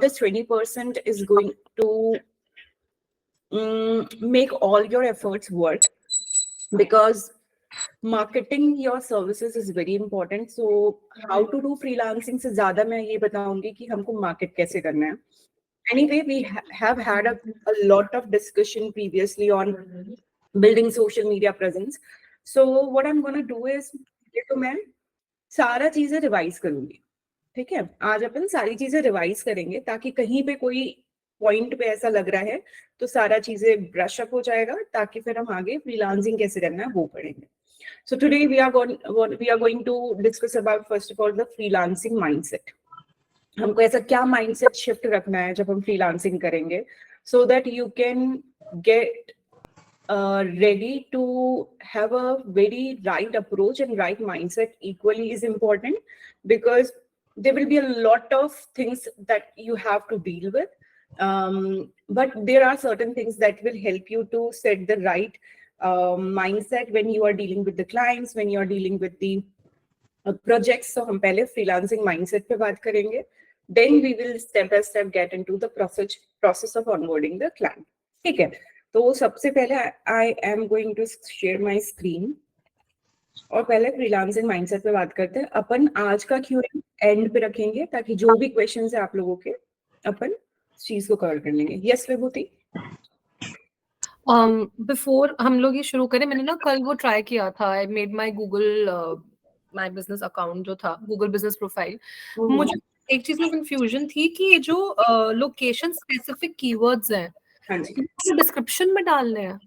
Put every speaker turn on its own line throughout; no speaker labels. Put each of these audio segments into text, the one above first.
this 20% is going to make all your efforts work, because marketing your services is very important. So how to do freelancing से ज़्यादा मैं ये बताऊंगी कि हमको market कैसे करना है. Anyway, we have had a lot of discussion previously on building social media presence. So what I'm going to do is, तो मैं सारा चीजें रिवाइज करूंगी. ठीक है, आज अपन सारी चीजें रिवाइज करेंगे ताकि कहीं पे कोई पॉइंट पे ऐसा लग रहा है तो सारा चीजें ब्रश अप हो जाएगा, ताकि फिर हम आगे फ्रीलांसिंग कैसे करना है वो पढ़ेंगे. So today we are going to discuss about, first of all, the freelancing mindset. हमको ऐसा क्या माइंडसेट शिफ्ट रखना है जब हम फ्रीलांसिंग करेंगे, so that you can get ready to have a very right approach, and right mindset equally is important, because there will be a lot of things that you have to deal with, but there are certain things that will help you to set the right mindset when you are dealing with the clients, when you are dealing with the projects. So हम पहले freelancing mindset पे बात करेंगे, then we will step by step get into the process of onboarding the client. ठीक है, तो सबसे पहले I am going to share my screen, और पहले फ्रीलांसिंग माइंडसेट पे बात करते हैं. अपन आज का Q&A एंड पे रखेंगे ताकि जो भी क्वेश्चंस है आप लोगों के अपन चीज को कवर कर लेंगे. यस विभूति.
बिफोर हम लोग ये शुरू करें, मैंने ना कल वो ट्राई किया था. I made my Google my business account जो था, गूगल बिजनेस प्रोफाइल. मुझे एक चीज में कंफ्यूजन थी कि ये जो लोकेशन स्पेसिफिक कीवर्ड्स हैं,
हाँ जी,
वो डिस्क्रिप्शन में डालने हैं.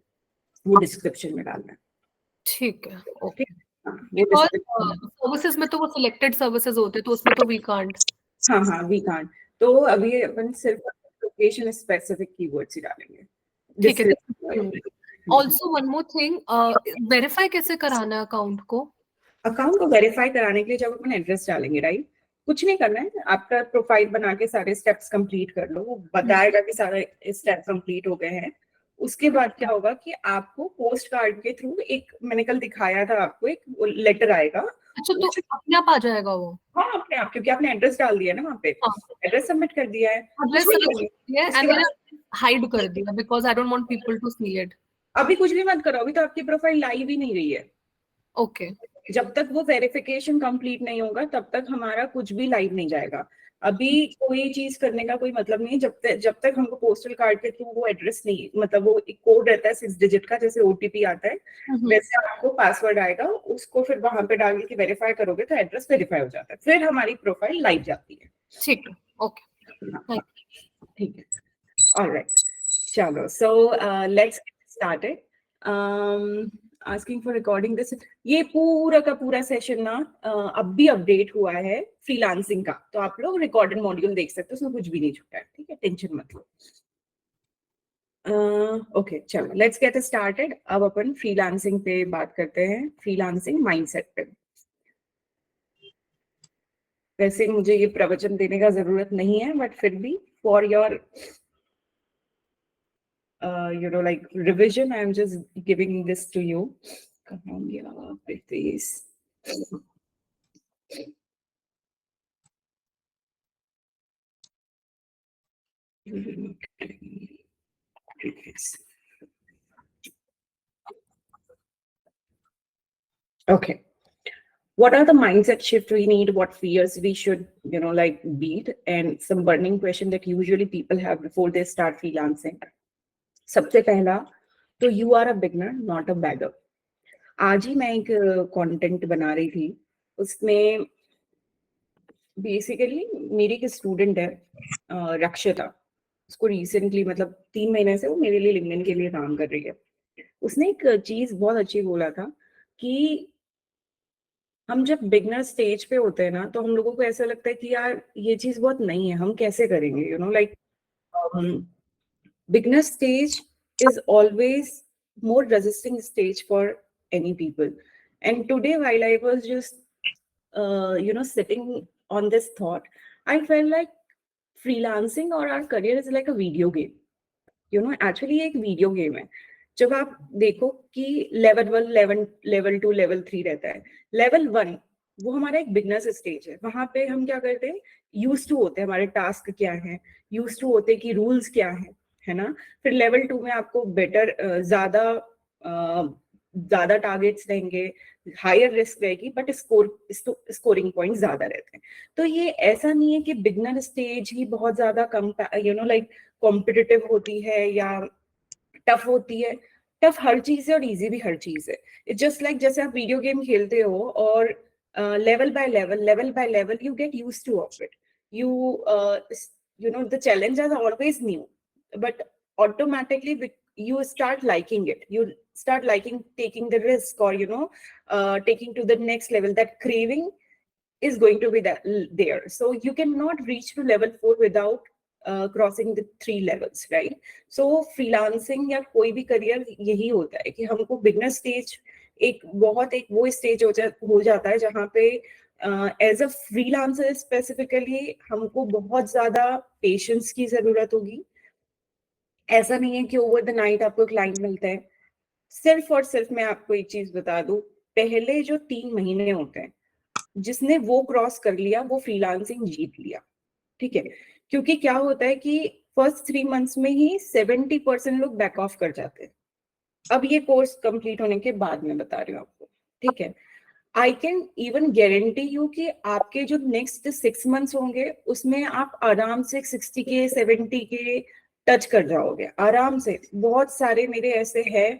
वो डिस्क्रिप्शन में डालना है.
ठीक है, ओके.
ये
सर्विसेज में तो वो सिलेक्टेड सर्विसेज होते हैं, तो उसमें तो वी कांट.
हाँ वी कांट. तो अभी अपन सिर्फ लोकेशन स्पेसिफिक कीवर्ड्स ही डालेंगे.
ठीक है. Also one more thing, verify कैसे कराना है अकाउंट को?
अकाउंट को वेरीफाई कराने के लिए जब अपन एड्रेस डालेंगे, राइट, कुछ नहीं करना है, आपका प्रोफाइल बना के सारे स्टेप्स कंप्लीट कर लो. वो बताएगा कि सारे स्टेप कंप्लीट हो गए हैं. उसके बाद क्या होगा कि आपको पोस्ट कार्ड के थ्रू एक, मैंने कल दिखाया था आपको, एक लेटर आएगा.
अच्छा, तो अपने आप आ जाएगा वो?
हाँ अपने आप, क्योंकि आपने एड्रेस डाल दिया ना वहाँ पे. एड्रेस सबमिट कर दिया है,
हाइड कर दिया because I don't want people to see it.
अभी कुछ भी मत करो, अभी तो आपकी प्रोफाइल लाइव ही नहीं रही है.
ओके.
जब तक वो वेरिफिकेशन कंप्लीट नहीं होगा तब तक हमारा कुछ भी लाइव नहीं जाएगा. अभी कोई चीज करने का कोई मतलब नहीं है जब तक हमको पोस्टल कार्ड के थ्रू वो एड्रेस नहीं, मतलब वो एक कोड रहता है 6 डिजिट का, जैसे ओटीपी आता है वैसे आपको पासवर्ड आएगा, उसको फिर वहां पे डाल के वेरीफाई करोगे तो एड्रेस वेरीफाई हो जाता है, फिर हमारी प्रोफाइल लाइव जाती है.
ठीक है, ओके,
ठीक है. ऑलराइट, चलो. So let's get started. Asking for recording this. ये पूरा का पूरा सेशन ना अब भी अपडेट हुआ है फ्रीलांसिंग का, तो आप लोग रिकॉर्डेड मॉड्यूल देख सकते हो, उसमें कुछ भी नहीं छूटा है. ठीक है, टेंशन मत लो. ओके, चलो लेट्स गेट स्टार्टेड. अब अपन फ्रीलांसिंग पे बात करते हैं, फ्रीलांसिंग माइंडसेट पे. वैसे मुझे ये प्रवचन देने का जरूरत नहीं है, बट फिर भी for your like revision, I am just giving this to you. Come on, yeah, please. Okay. What are the mindset shift we need? What fears we should, like beat, and some burning question that usually people have before they start freelancing. सबसे पहला तो you are a beginner not a beggar. आज ही मैं एक content बना रही थी, उसमें बेसिकली मेरी एक स्टूडेंट है रक्षिता. उसको रिसेंटली, मतलब 3 महीने से वो मेरे लिए लिंक्डइन के लिए काम कर रही है. उसने एक चीज बहुत अच्छी बोला था कि हम जब बिगनर स्टेज पे होते हैं ना, तो हम लोगों को ऐसा लगता है कि यार ये चीज बहुत नहीं है, हम कैसे करेंगे, like beginner stage is always more resisting stage for any people. And today, while I was just sitting on this thought, I felt like freelancing or our career is like a video game. Actually एक video game है. जब आप देखो कि level 1, level 2, level 3 रहता है. level 1 वो हमारा एक बिगनर्स स्टेज है। वहां पे हम क्या करते हैं, यूज टू होते हैं, हमारे टास्क क्या है, यूज टू होते हैं कि रूल्स क्या है ना। फिर लेवल 2 में आपको बेटर ज्यादा टारगेट्स रहेंगे, हायर रिस्क रहेगी, बट स्कोरिंग पॉइंट ज्यादा रहते हैं। तो ये ऐसा नहीं है कि बिगनर स्टेज ही बहुत ज्यादा कम लाइक कॉम्पिटिटिव होती है या टफ होती है। टफ हर चीज है और इजी भी हर चीज है। इट्स जस्ट लाइक जैसे आप वीडियो गेम खेलते हो और level by level you get used to of it. You the challenge are always new, but automatically you start liking it. You start liking taking the risk, or taking to the next level. That craving is going to be there. So you cannot reach to level 4 without crossing the 3 levels, right? So freelancing या कोई भी career यही होता है कि हमको beginner stage एक वो स्टेज हो जाता है जहाँ पे एज अ फ्रीलांसर स्पेसिफिकली हमको बहुत ज्यादा पेशेंस की जरूरत होगी। ऐसा नहीं है कि ओवर द नाइट आपको क्लाइंट मिलता है। सिर्फ और सिर्फ मैं आपको एक चीज बता दूं, पहले जो 3 महीने होते हैं, जिसने वो क्रॉस कर लिया वो फ्रीलांसिंग जीत लिया। ठीक है, क्योंकि क्या होता है कि फर्स्ट 3 मंथ्स में ही 70% लोग बैक ऑफ कर जाते हैं। अब ये कोर्स कंप्लीट होने के बाद मैं बता रही हूँ आपको। ठीक है, I can even guarantee you कि आपके जो नेक्स्ट 6 मंथ्स होंगे उसमें आप आराम से 60K 70K टच कर जाओगे आराम से। बहुत सारे मेरे ऐसे हैं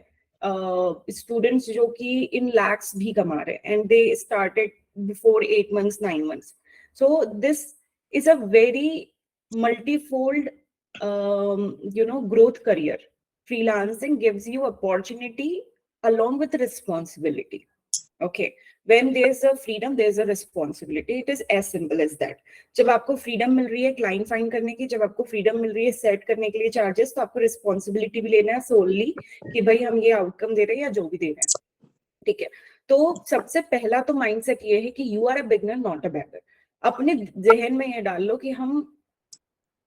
स्टूडेंट्स जो कि इन लैक्स भी कमा रहे हैं, and they started before 8 months 9 months. So this is a very multifold growth career. Freelancing gives you opportunity along with responsibility. Okay, when there's a freedom there's a responsibility. It is as simple as that. जब आपको freedom मिल रही है client find करने की, जब आपको freedom मिल रही है सेट करने के लिए चार्जेस, तो आपको रिस्पॉन्सिबिलिटी भी लेना है सोलली कि भाई हम ये आउटकम दे रहे हैं या जो भी दे रहे हैं। ठीक है, तो सबसे पहला तो माइंडसेट ये है कि you are a beginner not a beggar. अपने जहन में ये डाल लो कि हम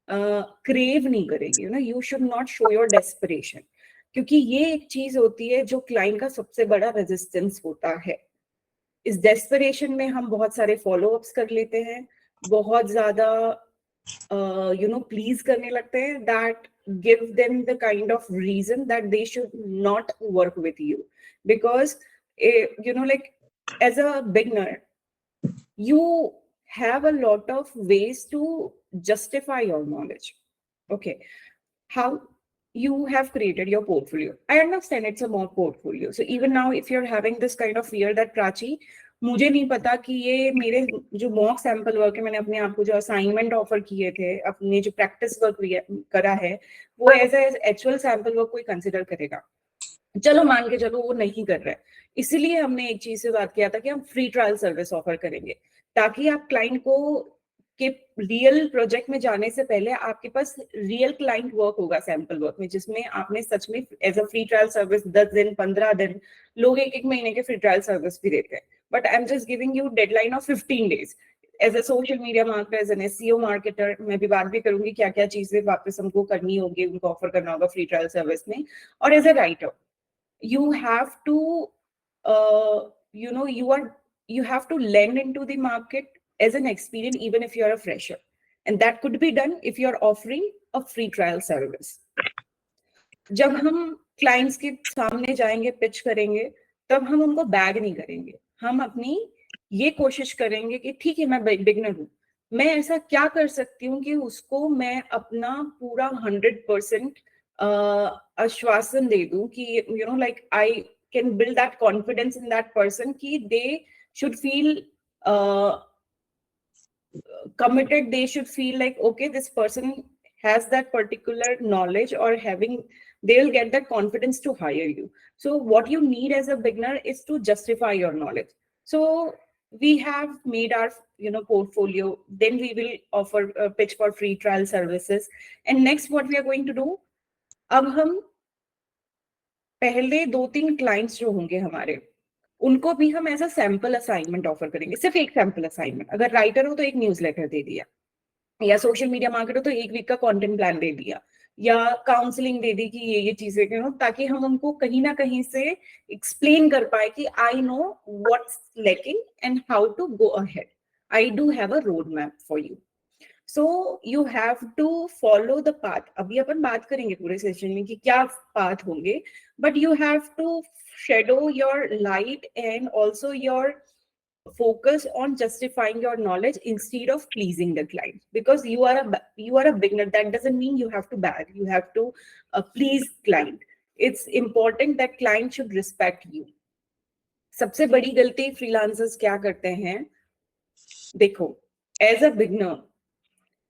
क्रेव नहीं करेंगे, you should not show your desperation, क्योंकि ये एक चीज होती है जो क्लाइंट का सबसे बड़ा रेजिस्टेंस होता है। इस डेस्परेशन में हम बहुत सारे फॉलो अप्स कर लेते हैं, बहुत ज्यादा प्लीज करने लगते हैं, that give them the kind of reason that they should not work with you, because like as a beginner you have a lot of ways to justify your knowledge. Okay, how you have created your portfolio. I understand it's a more portfolio. So even now if you're having this kind of fear that Prachi, मुझे नहीं पता कि ये मेरे जो mock sample work है, मैंने अपने आप को जो असाइनमेंट ऑफर किए थे, अपने जो प्रैक्टिस वर्क करा है, वो एज एक्चुअल सैंपल वर्क कोई कंसिडर करेगा? चलो मान के चलो वो नहीं कर रहा है, इसीलिए हमने एक चीज से बात किया था कि हम फ्री ट्रायल सर्विस ऑफर करेंगे, ताकि आप क्लाइंट को के रियल प्रोजेक्ट में जाने से पहले आपके पास रियल क्लाइंट वर्क होगा सैंपल वर्क में, जिसमें आपने सच में as a free trial service 10 दिन 15 दिन, लोग 1 महीने के फ्री ट्रायल सर्विस भी देते हैं, but I am just giving you deadline of 15 days। As a social media marketer, as an SEO marketer, मैं भी बात भी करूंगी क्या क्या चीजें वापस हमको करनी होगी, उनको ऑफर करना होगा फ्री ट्रायल सर्विस में। और as a writer you have to you have to lend into the market as an experience, even if you're a fresher, and that could be done if you're offering a free trial service. जब हम clients के सामने जाएंगे, pitch करेंगे, तब हम उनको bag नहीं करेंगे, हम अपनी ये कोशिश करेंगे कि ठीक है मैं बिगनर हूँ, मैं ऐसा क्या कर सकती हूँ कि उसको मैं अपना पूरा 100% आश्वासन दे दूं कि like I can build that confidence in that person कि they should feel committed, they should feel like okay, this person has that particular knowledge, or they will get that confidence to hire you. So what you need as a beginner is to justify your knowledge. So we have made our portfolio, then we will offer a pitch for free trial services, and next what we are going to do, अब हम पहले 2-3 clients जो होंगे हमारे, उनको भी हम ऐसा सैंपल असाइनमेंट ऑफर करेंगे, सिर्फ एक सैंपल असाइनमेंट। अगर राइटर हो तो एक न्यूज़लेटर दे दिया, या सोशल मीडिया मार्केटर हो तो 1 वीक का कंटेंट प्लान दे दिया, या काउंसलिंग दे दी कि ये चीजें करो, ताकि हम उनको कहीं ना कहीं से एक्सप्लेन कर पाए कि I know what's lacking and how to go ahead, I do have a road map for you. So you have to follow the path. अभी अपन बात करेंगे पूरे सेशन में कि क्या पाथ होंगे, but you have to shadow your light and also your focus on justifying your knowledge instead of pleasing the client, because you are a beginner. That doesn't mean you have to bag, you have to please client. It's important that client should respect you. सबसे बड़ी गलती freelancers क्या करते हैं, देखो, as a beginner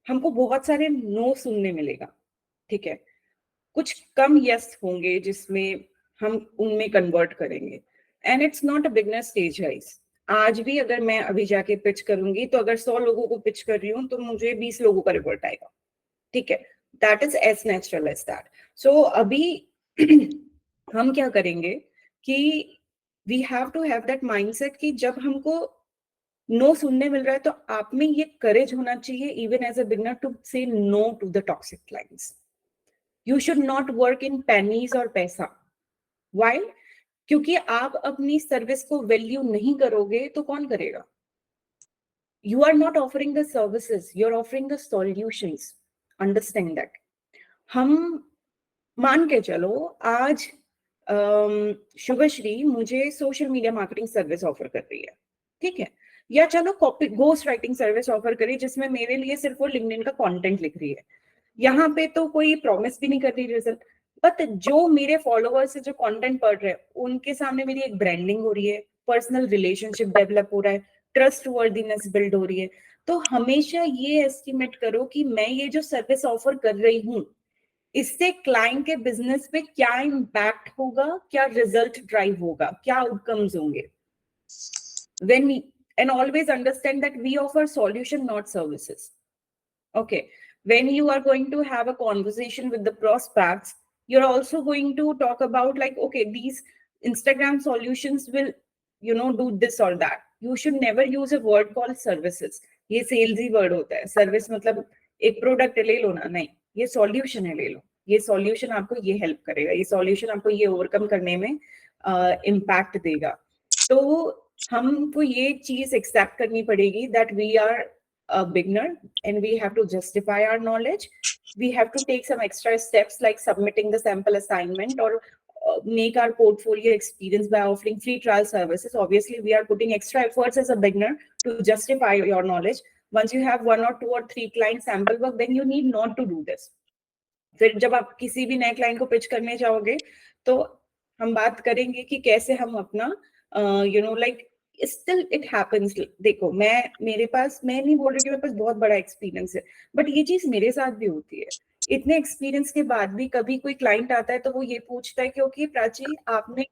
हमको बहुत सारे नो सुनने मिलेगा, ठीक है, कुछ कम यस होंगे जिसमें हम उनमें कन्वर्ट करेंगे. And it's not a beginner stage guys. आज भी अगर मैं अभी जाके पिच करूंगी तो अगर 100 लोगों को पिच कर रही हूँ तो मुझे 20 लोगों का रिपोर्ट आएगा, ठीक है. That is as natural as that. So अभी हम क्या करेंगे कि we have to have that mindset कि जब हमको नो सुनने मिल रहा है तो आप में ये करेज होना चाहिए even as a beginner to say no to the toxic clients. You should not work in pennies और पैसा. Why? क्योंकि आप अपनी सर्विस को वैल्यू नहीं करोगे तो कौन करेगा? You are not offering the services, you're offering the solutions. Understand that. हम मान के चलो आज शुभश्री मुझे social media marketing service offer कर रही है, ठीक है, या चलो copy ghost writing service offer करी जिसमें मेरे लिए सिर्फ वो लिंक्डइन का कंटेंट लिख रही है. यहाँ पे तो कोई प्रॉमिस भी नहीं कर रही रिजल्ट, बट जो मेरे फॉलोअर्स से जो कंटेंट पढ़ रहे हैं उनके सामने मेरी एक ब्रांडिंग हो रही है, पर्सनल रिलेशनशिप डेवलप हो रहा है, ट्रस्ट वर्दीनेस बिल्ड हो रही है. तो हमेशा ये एस्टिमेट करो कि मैं ये जो सर्विस ऑफर कर रही हूँ इससे क्लाइंट के बिजनेस पे क्या इम्पैक्ट होगा, क्या रिजल्ट ड्राइव होगा, क्या आउटकम्स होंगे. when and always understand that we offer solution not services. Okay, when you are going to have a conversation with the prospects, you're also going to talk about like, okay, these Instagram solutions will, you know, do this or that. You should never use a word called services. ये सेल्सी word होता है. Service मतलब एक product ले लो ना, नहीं, ये solution है, ले लो, ये सॉल्यूशन आपको ये हेल्प करेगा, ये सॉल्यूशन आपको ये ओवरकम करने में इम्पैक्ट देगा. तो हमको ये चीज एक्सेप्ट करनी पड़ेगी that we are a beginner and we have to justify our knowledge. We have to take some extra steps like submitting the sample assignment or make our portfolio experience by offering free trial services. Obviously, we are putting extra efforts as a beginner to justify your knowledge. Once you have 1 or 2 or 3 client sample work, then you need not to do this. फिर जब आप किसी भी नए client को pitch करने जाओगे तो हम बात करेंगे कि कैसे हम अपना लाइक स्टिल इट हैपेंस. देखो, मेरे पास, मैं नहीं बोल रही कि मेरे पास बहुत बड़ा एक्सपीरियंस है, बट ये चीज मेरे साथ भी होती है. इतने एक्सपीरियंस के बाद भी कभी कोई क्लाइंट आता है तो वो ये पूछता है कि ओके प्राची, आपने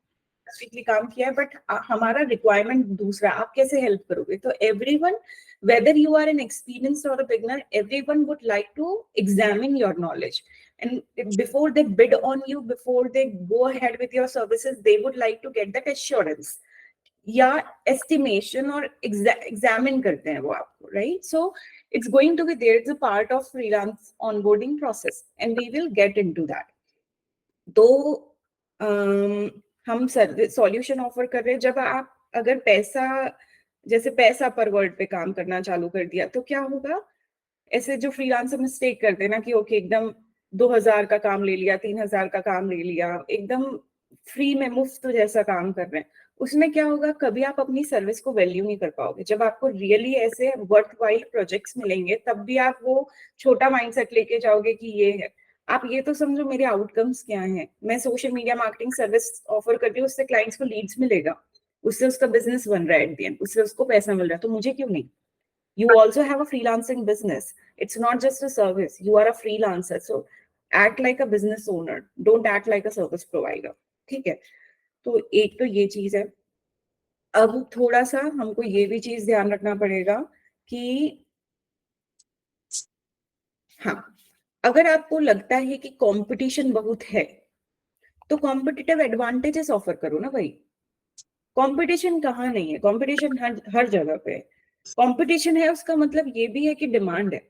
स्ट्रिक्टली काम किया है बट हमारा रिक्वायरमेंट दूसरा, आप कैसे हेल्प करोगे? तो everyone, whether you are an experienced or a beginner, everyone would like to examine your knowledge, and before they bid on you, before they go ahead with your services, they would like to get that assurance या estimation और examine करते हैं वो आपको, right? So it's going to be there. It's a part of freelance onboarding process and we will get into that. तो हम service solution offer कर रहे हैं. जब आप अगर पैसा, जैसे पैसा पर वर्ड पे काम करना चालू कर दिया तो क्या होगा? ऐसे जो फ्रीलांसर मिस्टेक करते हैं ना कि ओके एकदम 2000 का काम ले लिया, 3000 का काम ले लिया, एकदम फ्री में मुफ्त जैसा काम कर रहे हैं, उसमें क्या होगा? कभी आप अपनी सर्विस को वैल्यू नहीं कर पाओगे. जब आपको रियली ऐसे वर्थ वाइल प्रोजेक्ट्स मिलेंगे तब भी आप वो छोटा माइंडसेट लेके जाओगे कि ये है. आप ये तो समझो मेरे आउटकम्स क्या हैं. मैं social media marketing service offer कर रही हूँ, उससे क्लाइंट्स को लीड्स मिलेगा, उससे उसका बिजनेस बन रहा है, एट द एंड उससे उसको पैसा मिल रहा है, तो मुझे क्यों नहीं? You also have a freelancing business. It's not just a service. You are a freelancer. So act like a business owner. Don't act like a service provider. ठीक है? तो एक तो ये चीज है. अब थोड़ा सा हमको ये भी चीज ध्यान रखना पड़ेगा कि हाँ, अगर आपको लगता है कि कंपटीशन बहुत है तो कॉम्पिटिटिव एडवांटेजेस ऑफर करो ना भाई. कंपटीशन कहाँ नहीं है? कंपटीशन हर जगह पे है. कंपटीशन है उसका मतलब ये भी है कि डिमांड है,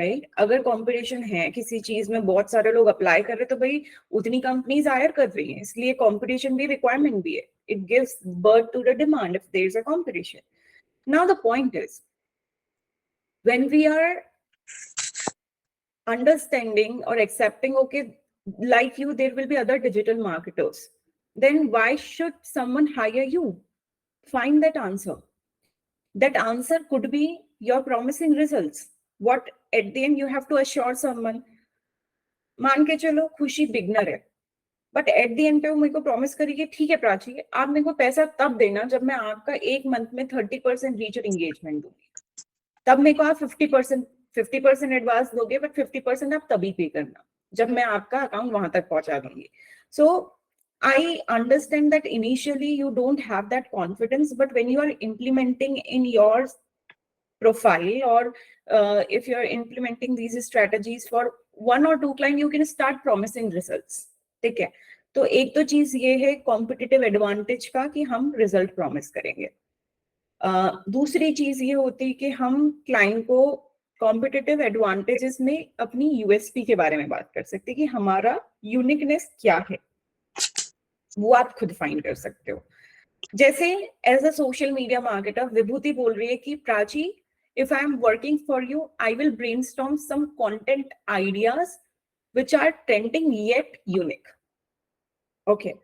राइट? अगर कंपटीशन है किसी चीज में, बहुत सारे लोग अप्लाई कर रहे हैं, तो भाई उतनी कंपनीज हायर कर रही हैं, इसलिए कंपटीशन भी रिक्वायरमेंट भी है. It gives birth to the demand if there is a competition. Now the point is, when we are understanding or accepting, okay, like you there will be other digital marketers, then why should someone hire you? Find that answer. That answer could be your promising results. What at the end you have to assure someone. मान के चलो खुशी beginner है, but at the end पे वो मेरे को promise करी कि ठीक है प्राची, आप मेरे को पैसा तब देना जब मैं आपका एक मंथ में 30% रीच और एंगेजमेंट दूंगी. तब मेरे को आप 50% एडवांस दोगे, बट 50% आप तभी पे करना जब मैं आपका अकाउंट वहां तक पहुंचा दूंगी. सो I understand that initially you don't have that confidence, but when you are implementing in your profile, or if you're implementing these strategies for one or two clients, you can start promising results. ठीक है? तो एक तो चीज ये है competitive advantage का कि हम रिजल्ट प्रॉमिस करेंगे. दूसरी चीज ये होती है कि हम क्लाइंट को कॉम्पिटिटिव एडवांटेजेस में अपनी यूएसपी के बारे में बात कर सकते हैं कि हमारा यूनिकनेस क्या है, वो आप खुद फाइंड कर सकते हो. जैसे as a social media marketer Vibhuti बोल रही है कि Prachi, if I am working for you, I will brainstorm some content ideas which are trending yet unique. Okay,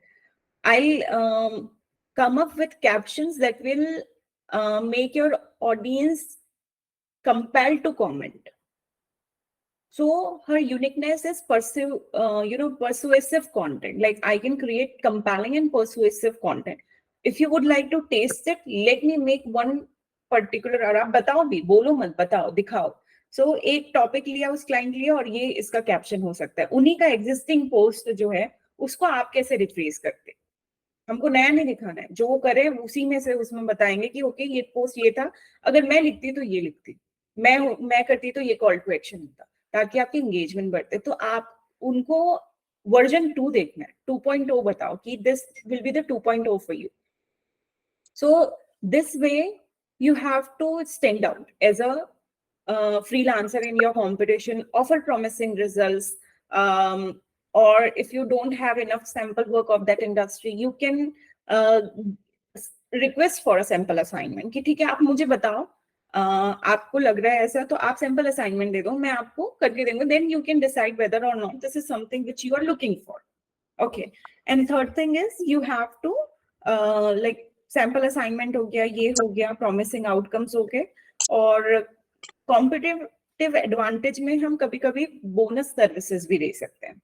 I'll come up with captions that will make your audience compelled to comment. So her uniqueness is persuasive content. Like I can create compelling and persuasive content. If you would like to taste it, let me make one particular. और आप बताओ भी, बोलो मत, बताओ, दिखाओ. So एक topic लिया उस क्लाइंट लिया और ये इसका कैप्शन हो सकता है. उन्हीं का एग्जिस्टिंग पोस्ट जो है उसको आप कैसे रिप्लेस करते. हमको नया नहीं दिखाना है, जो वो करे उसी में से उसमें बताएंगे कि ओके ये पोस्ट ये था, अगर मैं लिखती तो ये लिखती, मैं करती तो ये कॉल टू एक्शन होता, ताकि आपकी एंगेजमेंट बढ़ते. तो आप उनको वर्जन 2 देखना है, 2.0 बताओ कि this will be the 2.0 for you. So this way you have to stand out as a freelancer in your competition, offer promising results, or if you don't have enough sample work of that industry, you can request for a sample assignment कि ठीक है आप मुझे बताओ, आपको लग रहा है ऐसा, तो आप सैंपल असाइनमेंट दे दो, मैं आपको करके दूंगा. Then you can decide whether or not this is something which you are looking for. Okay, and third thing is you have to like sample assignment हो गया, ये हो गया, प्रॉमिसिंग आउटकम्स हो गए, और कॉम्पिटिटिव एडवांटेज में हम कभी कभी बोनस सर्विसेज भी दे सकते हैं.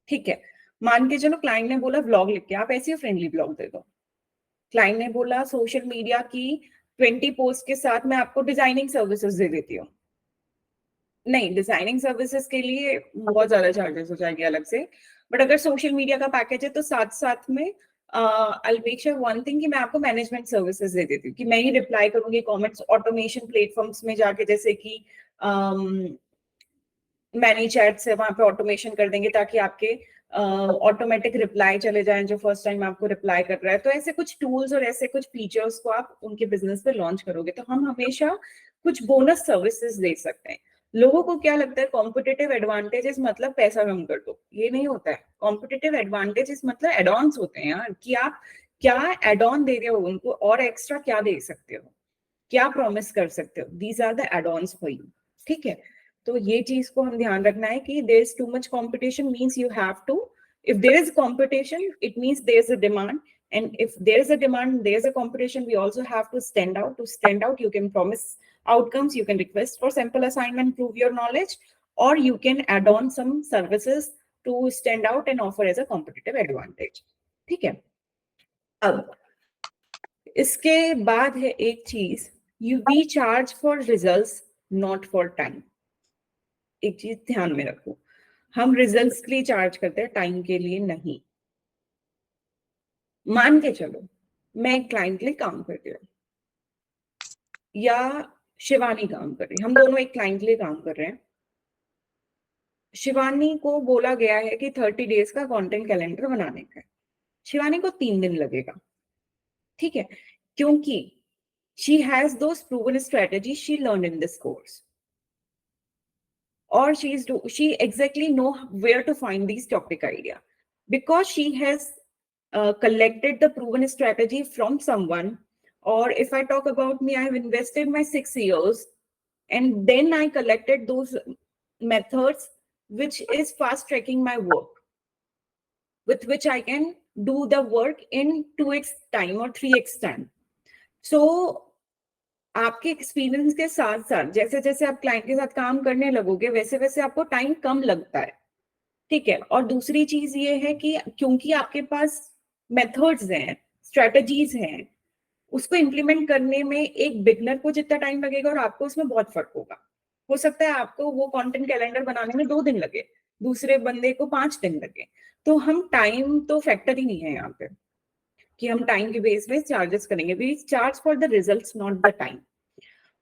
ठीक है, मान के चलो क्लाइंट ने बोला व्लॉग लिख के, आप ऐसे फ्रेंडली व्लॉग दे दो. क्लाइंट ने बोला सोशल मीडिया की 20 पोस्ट के साथ मैं आपको डिजाइनिंग सर्विसेज दे देती हूँ. नहीं, डिजाइनिंग सर्विसेज के लिए बहुत ज्यादा चार्जेस हो जाएंगे अलग से, बट अगर सोशल मीडिया का पैकेज है तो साथ साथ में I will make sure one thing कि मैं आपको मैनेजमेंट सर्विसेज दे देती हूँ, कि मैं ही रिप्लाई करूंगी कमेंट्स ऑटोमेशन प्लेटफॉर्म्स में जाके, जैसे कि मैनी चैट से वहां पे ऑटोमेशन कर देंगे ताकि आपके ऑटोमेटिक रिप्लाई चले जाएं जो फर्स्ट टाइम आपको रिप्लाई कर रहा है. तो ऐसे कुछ टूल्स और ऐसे कुछ फीचर्स को आप उनके बिजनेस पे लॉन्च करोगे तो हम हमेशा कुछ बोनस सर्विसेज दे सकते हैं. लोगों को क्या लगता है कॉम्पिटिटिव एडवांटेजेस मतलब पैसा कम कर दो, ये नहीं होता है. कॉम्पिटिटिव एडवांटेजेस मतलब एड ऑन्स होते हैं यार, कि आप क्या एड ऑन दे रहे हो उनको, और एक्स्ट्रा क्या दे सकते हो, क्या प्रॉमिस कर सकते हो. These are the add ons for you. ठीक है, तो ये चीज को हम ध्यान रखना है कि there is too much competition means you have to, if there is competition it means there is a demand, and if there is a demand there is a competition, we also have to stand out. To stand out you can promise outcomes, you can request for sample assignment, prove your knowledge, or you can add on some services to stand out and offer as a competitive advantage. ठीक है, अब इसके बाद है एक चीज, we charge for results not for time. एक चीज ध्यान में रखो, हम रिजल्ट्स के लिए चार्ज करते हैं, टाइम के लिए नहीं. मान के चलो मैं एक क्लाइंट के लिए काम कर रही हूँ या शिवानी काम कर रही है, हम दोनों एक क्लाइंट के लिए काम कर रहे हैं. शिवानी को बोला गया है कि 30 डेज का कंटेंट कैलेंडर बनाने का है. शिवानी को 3 दिन लगेगा. ठीक है, क्योंकि she has those proven strategies she learned in this course. or she exactly know where to find these topic idea, because she has collected the proven strategy from someone. Or if I talk about me, I have invested my 6 years, and then I collected those methods which is fast tracking my work, with which I can do the work in 2x time or 3x time. So आपके experience के साथ साथ जैसे जैसे आप client के साथ काम करने लगोगे, वैसे वैसे आपको टाइम कम लगता है, ठीक है। और दूसरी चीज ये है कि क्योंकि आपके पास मेथड्स हैं, स्ट्रेटजीज हैं, उसको इम्प्लीमेंट करने में एक बिगनर को जितना टाइम लगेगा और आपको उसमें बहुत फर्क होगा। हो सकता है आपको वो कंटेंट कैलेंडर बनाने में 2 दिन लगे, दूसरे बंदे को 5 दिन लगे। तो हम टाइम तो फैक्टर ही नहीं है यहाँ पे कि हम टाइम के बेस में चार्जेस करेंगे। We charge for the results, not the time.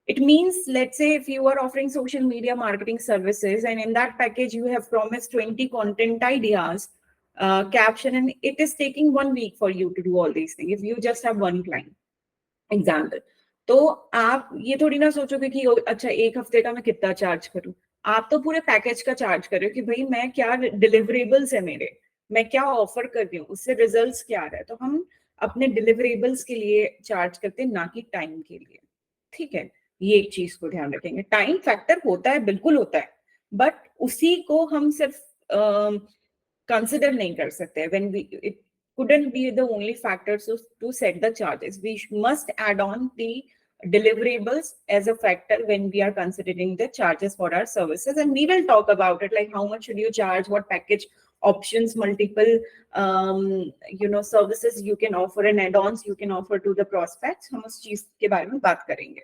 It means, let's say, if you are offering social media marketing services and in that package you have promised 20 content ideas, caption, and it is taking 1 week for you to do all these things if you just have one client example. तो आप ये थोड़ी ना सोचोगे कि अच्छा 1 हफ्ते का मैं कितना चार्ज करूं। आप तो पूरे पैकेज का चार्ज कर रहे हो कि भाई मैं क्या डिलीवरेबल्स है मेरे, मैं क्या ऑफर कर रही हूँ, उससे रिजल्ट्स क्या आ रहा है। तो हम अपने डिलीवरेबल्स के लिए चार्ज करते हैं, ना कि टाइम के लिए, ठीक है। ये एक चीज को ध्यान रखेंगे। टाइम फैक्टर होता है, बिल्कुल होता है, बट उसी को हम सिर्फ कंसिडर नहीं कर सकते। When we it couldn't be the only factor to set the charges. We must add on the deliverables as a factor when we are considering the charges for our services, and we will talk about it, like how much should you charge, what package options, multiple services you can offer and add-ons you can offer to the prospects. हम उस चीज के बारे में बात करेंगे,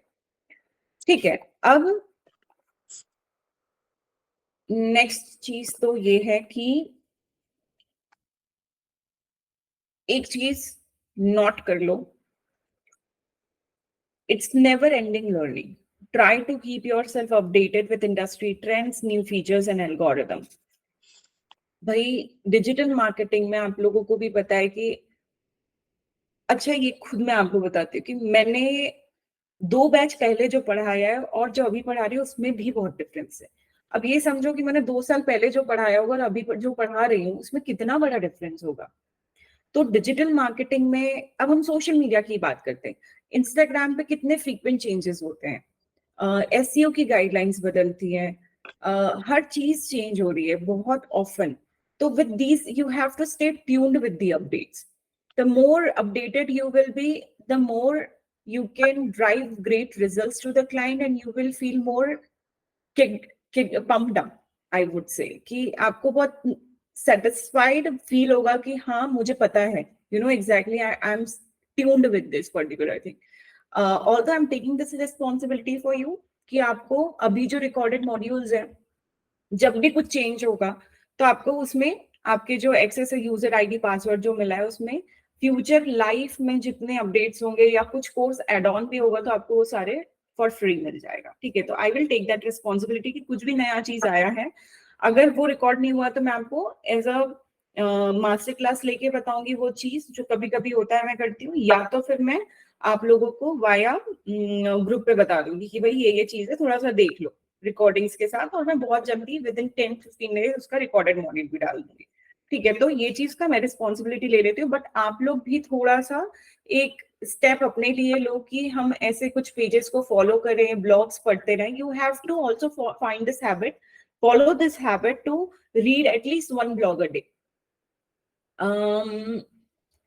ठीक है। अब नेक्स्ट चीज तो ये है कि एक चीज नोट कर लो, it's never ending learning. Try to keep yourself updated with industry trends, new features and algorithm. भाई डिजिटल मार्केटिंग में आप लोगों को भी पता है कि अच्छा, ये खुद मैं आपको बताती हूँ कि मैंने 2 बैच पहले जो पढ़ाया है और जो अभी पढ़ा रही हूँ उसमें भी बहुत डिफरेंस है। अब ये समझो कि मैंने 2 साल पहले जो पढ़ाया होगा और अभी जो पढ़ा रही हूँ उसमें कितना बड़ा डिफरेंस होगा। तो डिजिटल मार्केटिंग में अब हम सोशल मीडिया की बात करते हैं, इंस्टाग्राम पे कितने फ्रीक्वेंट चेंजेस होते हैं, एसईओ की गाइडलाइंस बदलती हैं, हर चीज चेंज हो रही है बहुत ऑफन। तो with these you have to stay tuned with the updates. The more updated you will be, the more you can drive great results to the client and you will feel more pumped up, I would say, कि आपको बहुत satisfied feel होगा कि हाँ मुझे पता है, exactly I'm tuned with this particular thing. Although I'm taking this responsibility for you कि आपको अभी जो recorded modules है, जब भी कुछ चेंज होगा तो आपको उसमें आपके जो एक्सेस यूजर आईडी पासवर्ड जो मिला है उसमें फ्यूचर लाइफ में जितने अपडेट्स होंगे या कुछ कोर्स एड ऑन भी होगा तो आपको वो सारे फॉर फ्री मिल जाएगा, ठीक है। तो I will take that responsibility कि कुछ भी नया चीज आया है अगर वो रिकॉर्ड नहीं हुआ तो मैं आपको एज अ मास्टर क्लास लेके बताऊंगी वो चीज, जो कभी कभी होता है मैं करती हूँ, या तो फिर मैं आप लोगों को वाया ग्रुप पे बता दूंगी कि भाई ये चीज है, थोड़ा सा देख लो रिकॉर्डिंग्स के साथ, और मैं बहुत जल्दी विद इन 10-15 डेज उसका रिकॉर्डेड मॉड्यूल भी डाल दूंगी, ठीक है। तो ये चीज का मैं रिस्पॉन्सिबिलिटी ले लेती हूँ, बट आप लोग भी थोड़ा सा एक स्टेप अपने लिए लो कि हम ऐसे कुछ पेजेस को फॉलो करें, ब्लॉग्स पढ़ते रहें। You have to also find this habit, follow this habit to read at least 1 blog a day.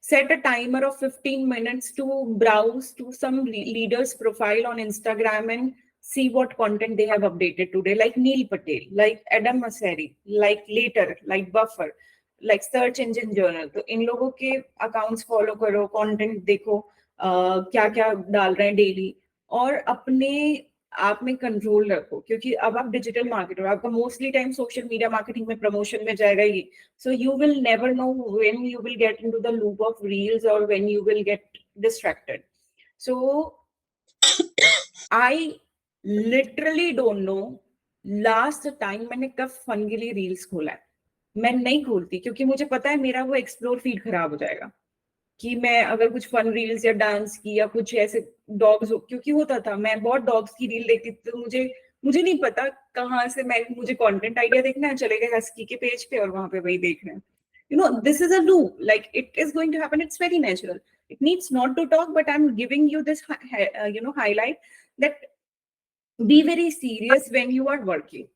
Set a timer of 15 minutes to browse to some leaders profile on Instagram and see what content they have updated today, like Neil Patel, like Adam Mosseri, like Later, like Buffer, like Search Engine Journal. तो इन लोगों के accounts follow करो, content देखो क्या क्या डाल रहे हैं डेली, और अपने आप में कंट्रोल रखो, क्योंकि अब आप डिजिटल मार्केटर, आपका mostly time social media marketing में प्रमोशन में जाएगा ही। So you will never know when you will get into the loop of reels और when you will get distracted. So I literally don't know last time मैंने कब fun के लिए reels खोला है। मैं नहीं खोलती क्योंकि मुझे पता है मेरा वो एक्सप्लोर फीड खराब हो जाएगा कि मैं अगर कुछ फन रील्स या डांस की या कुछ ऐसे डॉग्स, क्योंकि होता था मैं बहुत डॉग्स की रील देखती थी, तो मुझे नहीं पता कहाँ से मुझे कंटेंट आइडिया देखना है, चले गए हस्की के पेज पे और वहां पे वही देख रहे हैं. This is a loop. Like it is going to happen. It's very natural. It needs not to talk, but I'm giving you this, highlight that be very serious when you are working.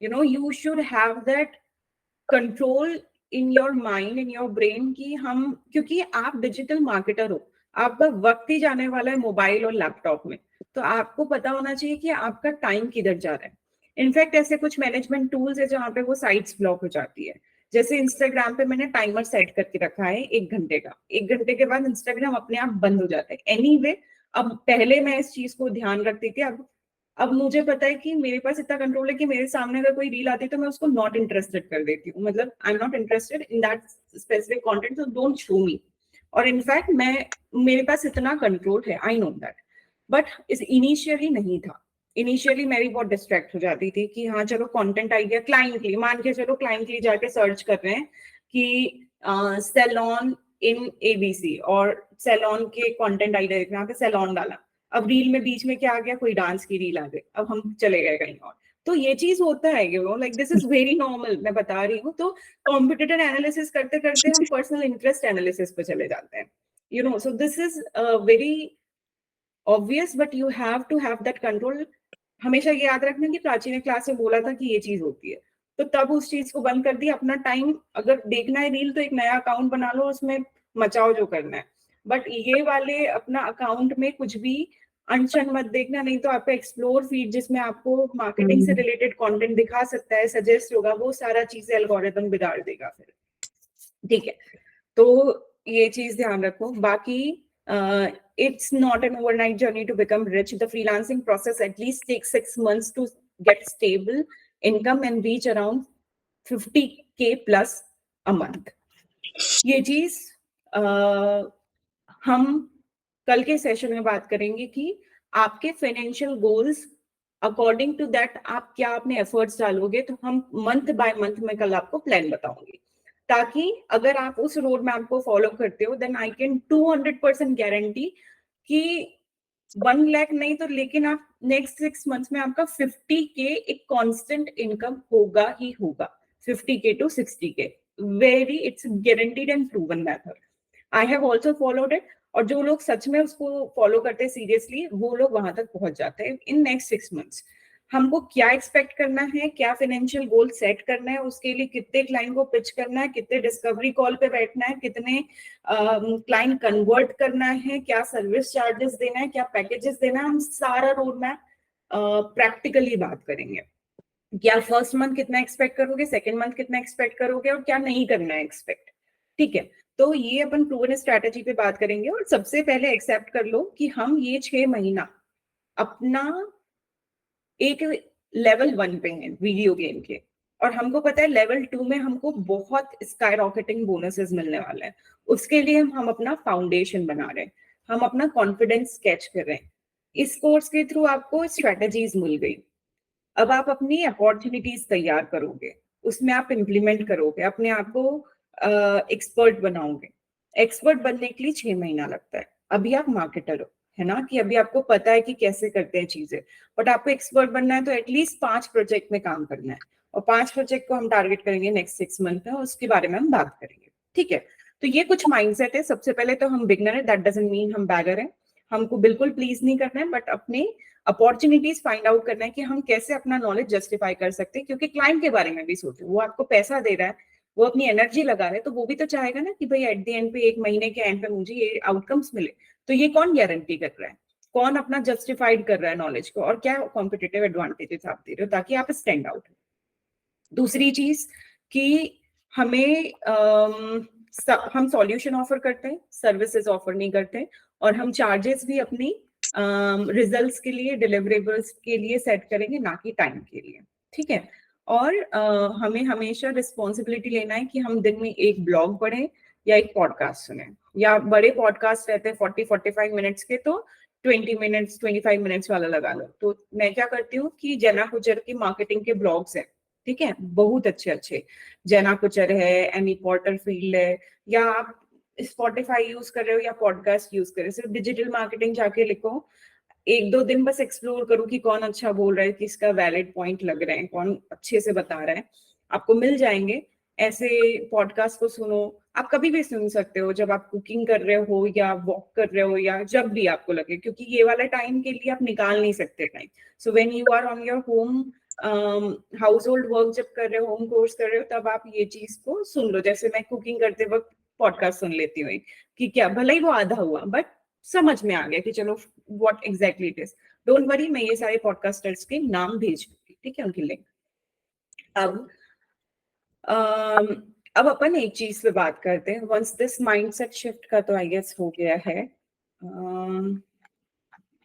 You should have that control in your mind, in your brain कि हम, क्योंकि आप digital marketer हो, आपका वक्त ही जाने वाला है मोबाइल और लैपटॉप में, तो आपको पता होना चाहिए कि आपका टाइम किधर जा रहा है. इनफैक्ट ऐसे कुछ मैनेजमेंट टूल्स है जहाँ पे वो साइट्स ब्लॉक हो जाती है. जैसे इंस्टाग्राम पे मैंने टाइमर सेट करके रखा है 1 घंटे का. 1 घंटे के बाद इंस्टाग्राम अपने आप बंद हो जाता है. एनीवे, अब पहले मैं इस चीज को ध्यान रखती थी, अब मुझे पता है कि मेरे पास इतना कंट्रोल है कि मेरे सामने अगर कोई रील आती है तो मैं उसको नॉट इंटरेस्टेड कर देती हूँ. मतलब I am not interested in that specific content, so don't show मी. और इनफैक्ट मेरे पास इतना कंट्रोल है, आई नो दैट. बट इस इनिशियली नहीं था. इनिशियली मैं भी बहुत डिस्ट्रैक्ट हो जाती थी कि हाँ चलो कंटेंट आइडिया क्लाइंट के लिए, मान के चलो क्लाइंट के लिए जाके सर्च कर रहे हैं कि सैलून इन एबीसी, और सैलून के कंटेंट आइडिया देखना, यहाँ पे सैलून डाला, अब रील में बीच में क्या आ गया, कोई डांस की रील आ गई, अब हम चले गए कहीं और. तो ये चीज होता है, like this is very normal, मैं बता रही हूँ. तो कॉम्पिटिटर एनालिसिस करते करते हम पर्सनल इंटरेस्ट एनालिसिस पे चले जाते हैं. So this is very obvious, but you have to have that control. हमेशा ये याद रखना कि प्राची ने क्लास में बोला था कि ये चीज होती है, तो तब उस चीज को बंद कर दिया. अपना टाइम अगर देखना है रील तो एक नया अकाउंट बना लो, उसमें मचाओ जो करना है. बट ये वाले अपना अकाउंट में कुछ भी अनशन मत देखना, नहीं तो आपका एक्सप्लोर फीड जिसमें आपको मार्केटिंग से रिलेटेड कंटेंट दिखा सकता है, सजेस्ट होगा, वो सारा चीजें एल्गोरिथम बिगाड़ देगा फिर. ठीक है, तो ये चीज ध्यान रखो. बाकी it's not an overnight journey to become rich. The freelancing process at least takes 6 months to get stable income and reach around 50K plus a month. ये चीज हम कल के सेशन में बात करेंगे कि आपके financial goals according to that आप क्या अपने एफर्ट्स डालोगे. तो हम मंथ बाय मंथ में कल आपको प्लान बताऊंगी, ताकि अगर आप उस रोड मैप को फॉलो करते हो देन आई कैन 200% गारंटी कि 1 लाख नहीं तो, लेकिन आप नेक्स्ट 6 मंथ्स में आपका 50K एक कांस्टेंट इनकम होगा ही होगा. 50K to 60K, very, it's guaranteed and proven method. I have also followed it, और जो लोग सच में उसको फॉलो करते हैं सीरियसली, वो लोग वहां तक पहुंच जाते हैं इन नेक्स्ट 6 मंथ्स. हमको क्या एक्सपेक्ट करना है, क्या फाइनेंशियल गोल सेट करना है, उसके लिए कितने क्लाइंट को पिच करना है, कितने डिस्कवरी कॉल पे बैठना है, कितने क्लाइंट कन्वर्ट करना है, क्या सर्विस चार्जेस देना है, क्या पैकेजेस देना है, हम सारा रोड मैप प्रैक्टिकली बात करेंगे. क्या फर्स्ट मंथ कितना एक्सपेक्ट करोगे, सेकेंड मंथ कितना एक्सपेक्ट करोगे, और क्या नहीं करना है एक्सपेक्ट. ठीक है, तो ये अपन प्रूवन स्ट्रैटेजी पे बात करेंगे. और सबसे पहले एक्सेप्ट कर लो कि हम ये 6 महीना अपना एक लेवल 1 पे हैं वीडियो गेम के, और हमको पता है लेवल 2 में हमको बहुत स्काई रॉकेटिंग बोनसेस मिलने वाले हैं. उसके लिए हम अपना फाउंडेशन बना रहे हैं, हम अपना कॉन्फिडेंस स्केच कर रहे हैं. इस कोर्स के थ्रू आपको स्ट्रेटेजीज मिल गई. अब आप अपनी अपॉर्चुनिटीज तैयार करोगे, उसमें आप इम्प्लीमेंट करोगे, अपने आप को एक्सपर्ट बनाओगे. एक्सपर्ट बनने के लिए 6 महीना लगता है. अभी आप मार्केटर हो, है ना, कि अभी आपको पता है कि कैसे करते हैं चीजें, बट आपको एक्सपर्ट बनना है तो एटलीस्ट 5 प्रोजेक्ट में काम करना है. और 5 प्रोजेक्ट को हम टारगेट करेंगे नेक्स्ट 6 मंथ में, और उसके बारे में हम बात करेंगे. ठीक है, तो ये कुछ माइंडसेट है. सबसे पहले तो हम बिगनर है, दैट डजंट मीन हम बैगर हैं. हमको बिल्कुल प्लीज नहीं करना है, बट अपने अपॉर्चुनिटीज फाइंड आउट करना है कि हम कैसे अपना नॉलेज जस्टिफाई कर सकते हैं. क्योंकि क्लाइंट के बारे में भी सोचो, वो आपको पैसा दे रहा है, वो अपनी एनर्जी लगा रहे हैं, तो वो भी तो चाहेगा ना कि भाई एट द एंड पे, एक महीने के एंड पे मुझे ये आउटकम्स मिले. तो ये कौन गारंटी कर रहा है, कौन अपना जस्टिफाइड कर रहा है नॉलेज को, और क्या कॉम्पिटिटिव एडवांटेजेस आप दे रहे हो ताकि आप स्टैंड आउट हो. दूसरी चीज कि हमें हम सॉल्यूशन ऑफर करते हैं, सर्विसेज ऑफर नहीं करते, और हम चार्जेस भी अपनी रिजल्ट्स के लिए, डिलीवरेबल्स के लिए सेट करेंगे, ना कि टाइम के लिए. ठीक है, और हमें हमेशा रिस्पॉन्सिबिलिटी लेना है कि हम दिन में एक ब्लॉग पढ़ें या एक पॉडकास्ट सुने. या बड़े पॉडकास्ट रहते हैं 40-45 मिनट्स के, तो 20 मिनट्स 25 मिनट्स वाला लगा लो. तो मैं क्या करती हूँ कि जेना गुज्जर की मार्केटिंग के ब्लॉग्स हैं, ठीक है, बहुत अच्छे अच्छे. जेना गुज्जर है, एमी पॉटरफील्ड है, या आप स्पॉटिफाई यूज कर रहे हो या पॉडकास्ट यूज कर रहे हो, सिर्फ डिजिटल मार्केटिंग जाके लिखो, एक दो दिन बस एक्सप्लोर करूँ कि कौन अच्छा बोल रहा है, किसका वैलिड पॉइंट लग रहा है, कौन अच्छे से बता रहा है, आपको मिल जाएंगे। ऐसे पॉडकास्ट को सुनो, आप कभी भी सुन सकते हो, जब आप कुकिंग कर रहे हो या वॉक कर रहे हो या जब भी आपको लगे, क्योंकि ये वाला टाइम के लिए आप निकाल नहीं सकते time. So when you are on your home household work जब कर रहे हो, होम कोर्स कर रहे हो, तब आप ये चीज को सुन लो। जैसे मैं कुकिंग करते वक्त पॉडकास्ट सुन लेती हूँ कि क्या भले ही वो आधा हुआ, बट समझ में आ गया कि चलो what exactly it is. Don't worry, मैं ये सारे पॉडकास्टर्स के नाम भेज दूंगी, ठीक है, उनकी लिंक। अब अम, अब अपन एक चीज पे बात करते हैं। वंस दिस माइंडसेट शिफ्ट का तो आई गेस हो गया है।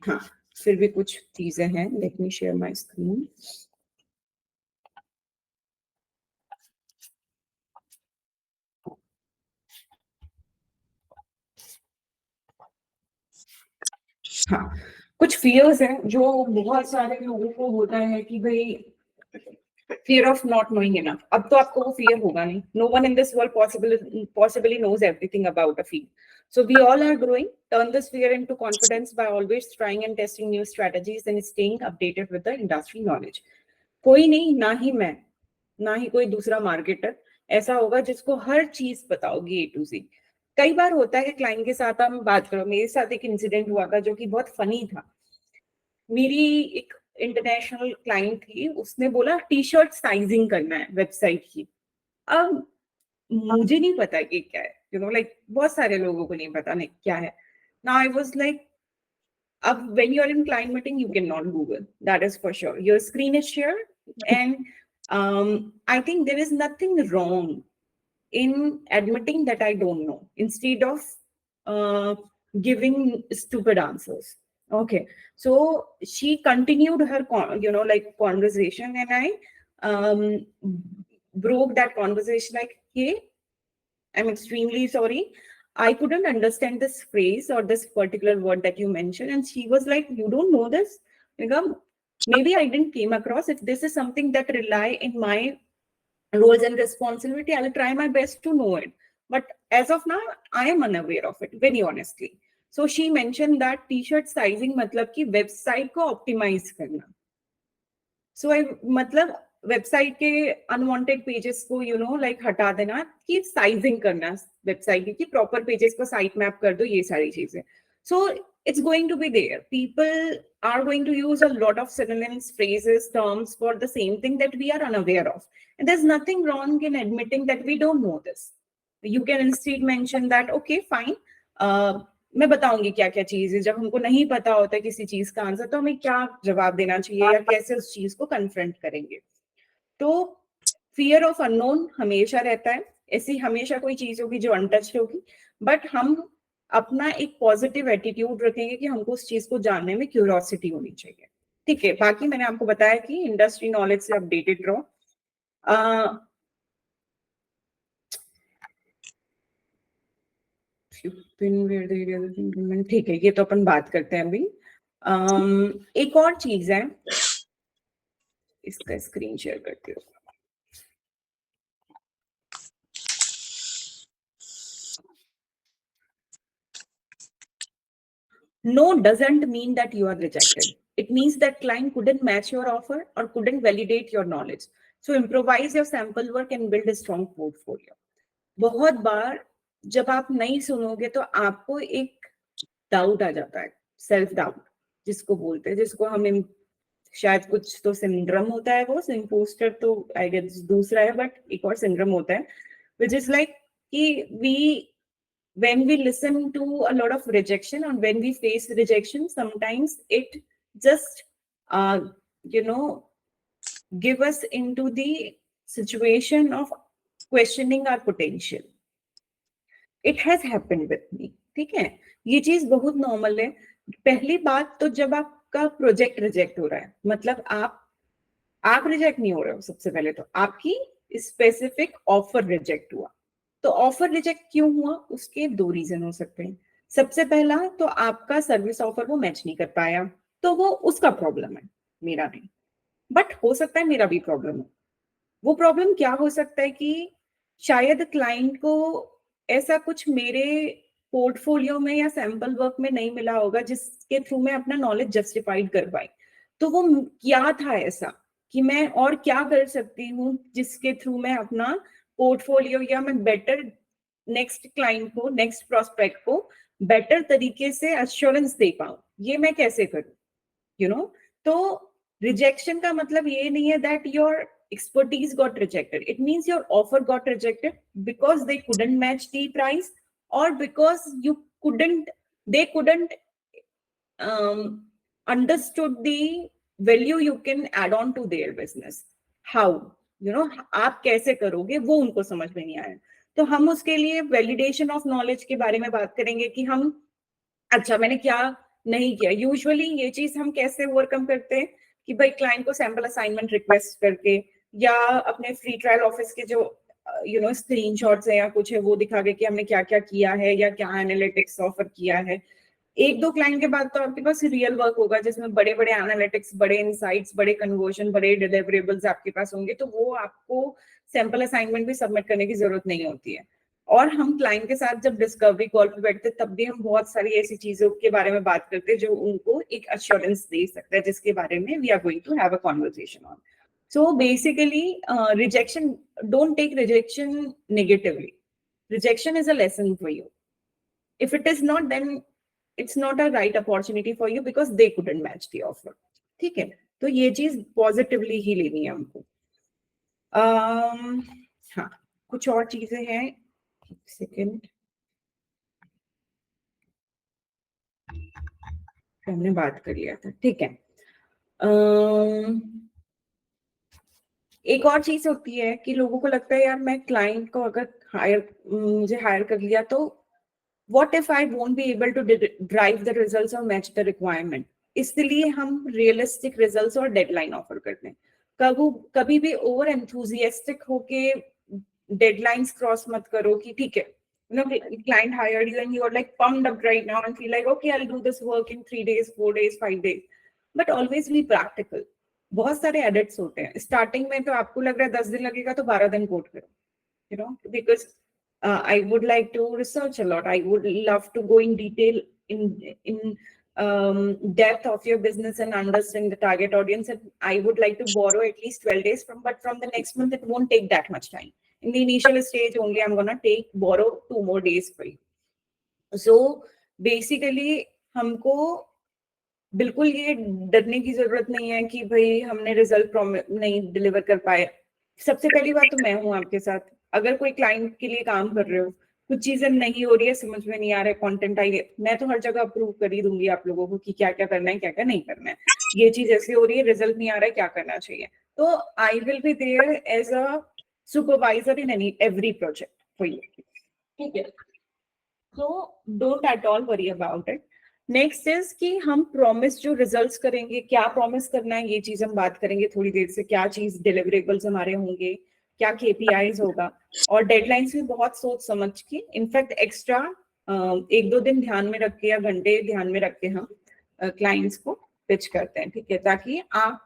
हाँ, फिर भी कुछ चीजें हैं। Let me share my screen. हाँ, कुछ फियर्स हैं जो बहुत सारे लोगों को होता है कि भाई fear of not knowing enough. अब तो आपको वो fear होगा नहीं. No one in this world possibly knows everything about a field. So we all are growing. Turn this fear into confidence by always trying and testing new strategies and staying updated with the industry knowledge. कोई नहीं, ना ही मैं, ना ही कोई दूसरा marketer ऐसा होगा जिसको हर चीज पता होगी A to Z. कई बार होता है कि क्लाइंट के साथ हम बात करो, मेरे साथ एक इंसिडेंट हुआ था जो कि बहुत फनी था। मेरी एक इंटरनेशनल क्लाइंट थी, उसने बोला टी शर्ट साइजिंग करना है वेबसाइट की। अब मुझे नहीं पता कि क्या है, लाइक बहुत सारे लोगों को नहीं पता नहीं क्या है। नाउ आई वाज लाइक, अब when you are in client meeting you cannot google, that is for sure. Your screen is shared, and I think there is nothing wrong in admitting that I don't know instead of giving stupid answers. Okay, so she continued her conversation, and I broke that conversation like, hey, I'm extremely sorry, I couldn't understand this phrase or this particular word that you mentioned. And she was like, you don't know this? Maybe I didn't came across. If this is something that rely in my roles and responsibility, I'll try my best to know it. But as of now, I am unaware of it, very honestly. So she mentioned that t-shirt sizing मतलब कि website को optimize करना. सो मतलब website के unwanted pages को हटा देना, कि साइजिंग करना वेबसाइट की प्रॉपर पेजेस को साइट मैप कर दो, ये सारी चीजें. सो it's going to be there. People are going to use a lot of synonyms, phrases, terms for the same thing that we are unaware of. And there's nothing wrong in admitting that we don't know this. You can instead mention that, okay, fine. मैं बताऊंगी क्या क्या चीज है। जब हमको नहीं पता होता किसी चीज का आंसर, तो हमें क्या जवाब देना चाहिए या कैसे उस चीज को कन्फ्रंट करेंगे। तो फियर ऑफ अननोन हमेशा रहता है। ऐसी हमेशा कोई चीज होगी जो अनटच्ड होगी, बट हम अपना एक पॉजिटिव एटीट्यूड रखेंगे कि हमको उस चीज को जानने में क्यूरियोसिटी होनी चाहिए। ठीक है, बाकी मैंने आपको बताया कि इंडस्ट्री नॉलेज से अपडेटेड रहो। ठीक है, ये तो अपन बात करते हैं अभी। एक और चीज है, इसका स्क्रीन शेयर करती हूँ। No doesn't mean that you are rejected. It means that client couldn't match your offer or couldn't validate your knowledge. So improvise your sample work and build a strong portfolio. बहुत बार जब आप नहीं सुनोगे तो आपको एक डाउट आ जाता है, सेल्फ डाउट जिसको बोलते हैं, जिसको हम शायद कुछ तो सिंड्रोम होता है, वो इम्पोस्टर तो आई गेस दूसरा है, बट एक और सिंड्रोम होता है विच इज लाइक कि we when we listen to a lot of rejection or when we face rejection, sometimes it just you know give us into the situation of questioning our potential. It has happened with me. ठीक है, ये चीज बहुत normal है। पहली बात तो जब आपका प्रोजेक्ट रिजेक्ट हो रहा है, मतलब आप रिजेक्ट नहीं हो रहे हो, सबसे पहले तो आपकी स्पेसिफिक ऑफर रिजेक्ट हुआ। तो ऑफर रिजेक्ट क्यों हुआ, उसके दो रीजन हो सकते हैं। सबसे पहला तो आपका सर्विस ऑफर वो मैच नहीं कर पाया, तो वो उसका प्रॉब्लम है, मेरा नहीं। बट हो सकता है मेरा भी प्रॉब्लम है। वो प्रॉब्लम क्या हो सकता है कि शायद क्लाइंट को ऐसा कुछ मेरे पोर्टफोलियो में या सैंपल वर्क में नहीं मिला होगा जिसके थ्रू मैं अपना नॉलेज जस्टिफाइड कर पाई। तो वो क्या था ऐसा कि मैं और क्या कर सकती हूँ जिसके थ्रू मैं अपना पोर्टफोलियो या मैं बेटर नेक्स्ट क्लाइंट को, नेक्स्ट प्रोस्पेक्ट को बेटर तरीके से अश्योरेंस दे पाऊं, ये मैं कैसे करूं, यू नो। तो रिजेक्शन का मतलब ये नहीं है that your expertise got rejected. It means your offer got rejected because they couldn't match the price, or because they couldn't understood the value you can add on to their business. How, आप कैसे करोगे वो उनको समझ में नहीं आया। तो हम उसके लिए वैलिडेशन ऑफ नॉलेज के बारे में बात करेंगे कि हम, अच्छा मैंने क्या नहीं किया। यूजुअली ये चीज हम कैसे ओवरकम करते हैं कि भाई क्लाइंट को सैंपल असाइनमेंट रिक्वेस्ट करके, या अपने फ्री ट्रायल ऑफिस के जो स्क्रीनशॉट्स है या कुछ है वो दिखा के कि हमने क्या क्या किया है या क्या एनालिटिक्स ऑफर किया है। एक दो क्लाइंट के बाद तो आपके पास रियल वर्क होगा जिसमें बड़े बड़े एनालिटिक्स, बड़े इनसाइट्स, बड़े कन्वर्जन, बड़े डिलीवरेबल्स आपके पास होंगे, तो वो आपको सैंपल असाइनमेंट भी सबमिट करने की जरूरत नहीं होती है। और हम क्लाइंट के साथ जब डिस्कवरी कॉल पे बैठते तब भी हम बहुत सारी ऐसी चीजों के बारे में बात करते हैं जो उनको एक अश्योरेंस दे सकता है, जिसके बारे में we are going to have a conversation on. So basically rejection, don't take rejection negatively. Rejection is a lesson for you. If it is not, then it's not a right opportunity for you because they couldn't match the offer. ठीक है, तो ये चीज positively ही लेनी है हमको। हाँ, कुछ और चीजें हैं, सेकेंड हमने बात कर लिया था, ठीक है। एक और चीज होती है कि लोगों को लगता है यार मैं क्लाइंट को अगर मुझे हायर कर लिया तो what if I won't be able to drive the results or match the requirement? इसलिए हम रियलिस्टिक रिजल्ट्स और डेडलाइन ऑफर करते हैं। कभी भी ओवर एंथुजियास्टिक होके डेडलाइंस क्रॉस मत करो कि ठीक है, client hired you and you are like pumped up right now and feel like okay I'll do this work in 3 days, 4 days, 5 days, but always be practical. बहुत सारे edits होते हैं स्टार्टिंग में, तो आपको लग रहा है 10 दिन लगेगा तो 12 दिन कोड करो, because I would like to research a lot. I would love to go in detail in depth of your business and understand the target audience. And I would like to borrow at least 12 days but from the next month, it won't take that much time. In the initial stage only, I'm going to borrow 2 more days for you. So basically, हमको बिल्कुल ये डरने की जरूरत नहीं है कि भाई हमने रिजल्ट नहीं डिलीवर कर पाए। सबसे पहली बात तो मैं हूं आपके साथ। अगर कोई क्लाइंट के लिए काम कर रहे हो, कुछ चीजें नहीं हो रही है, समझ में नहीं आ रहा है, कंटेंट आई, मैं तो हर जगह अप्रूव कर ही दूंगी आप लोगों को कि क्या क्या करना है, क्या क्या नहीं करना है, ये चीज ऐसे हो रही है, रिजल्ट नहीं आ रहा है, क्या करना चाहिए। तो I will be there as a supervisor in every project for you, ठीक है। So don't at all worry about it. Next is कि हम प्रॉमिस जो रिजल्ट्स करेंगे, क्या प्रॉमिस करना है, ये चीज हम बात करेंगे थोड़ी देर से। क्या चीज डिलीवरेबल्स हमारे होंगे, क्या केपीआईज होगा, और डेडलाइंस भी बहुत सोच समझ के, इनफैक्ट एक्स्ट्रा 1-2 दिन ध्यान में रख के या घंटे ध्यान में रख के हम क्लाइंट्स को पिच करते हैं, ठीक है, ताकि आप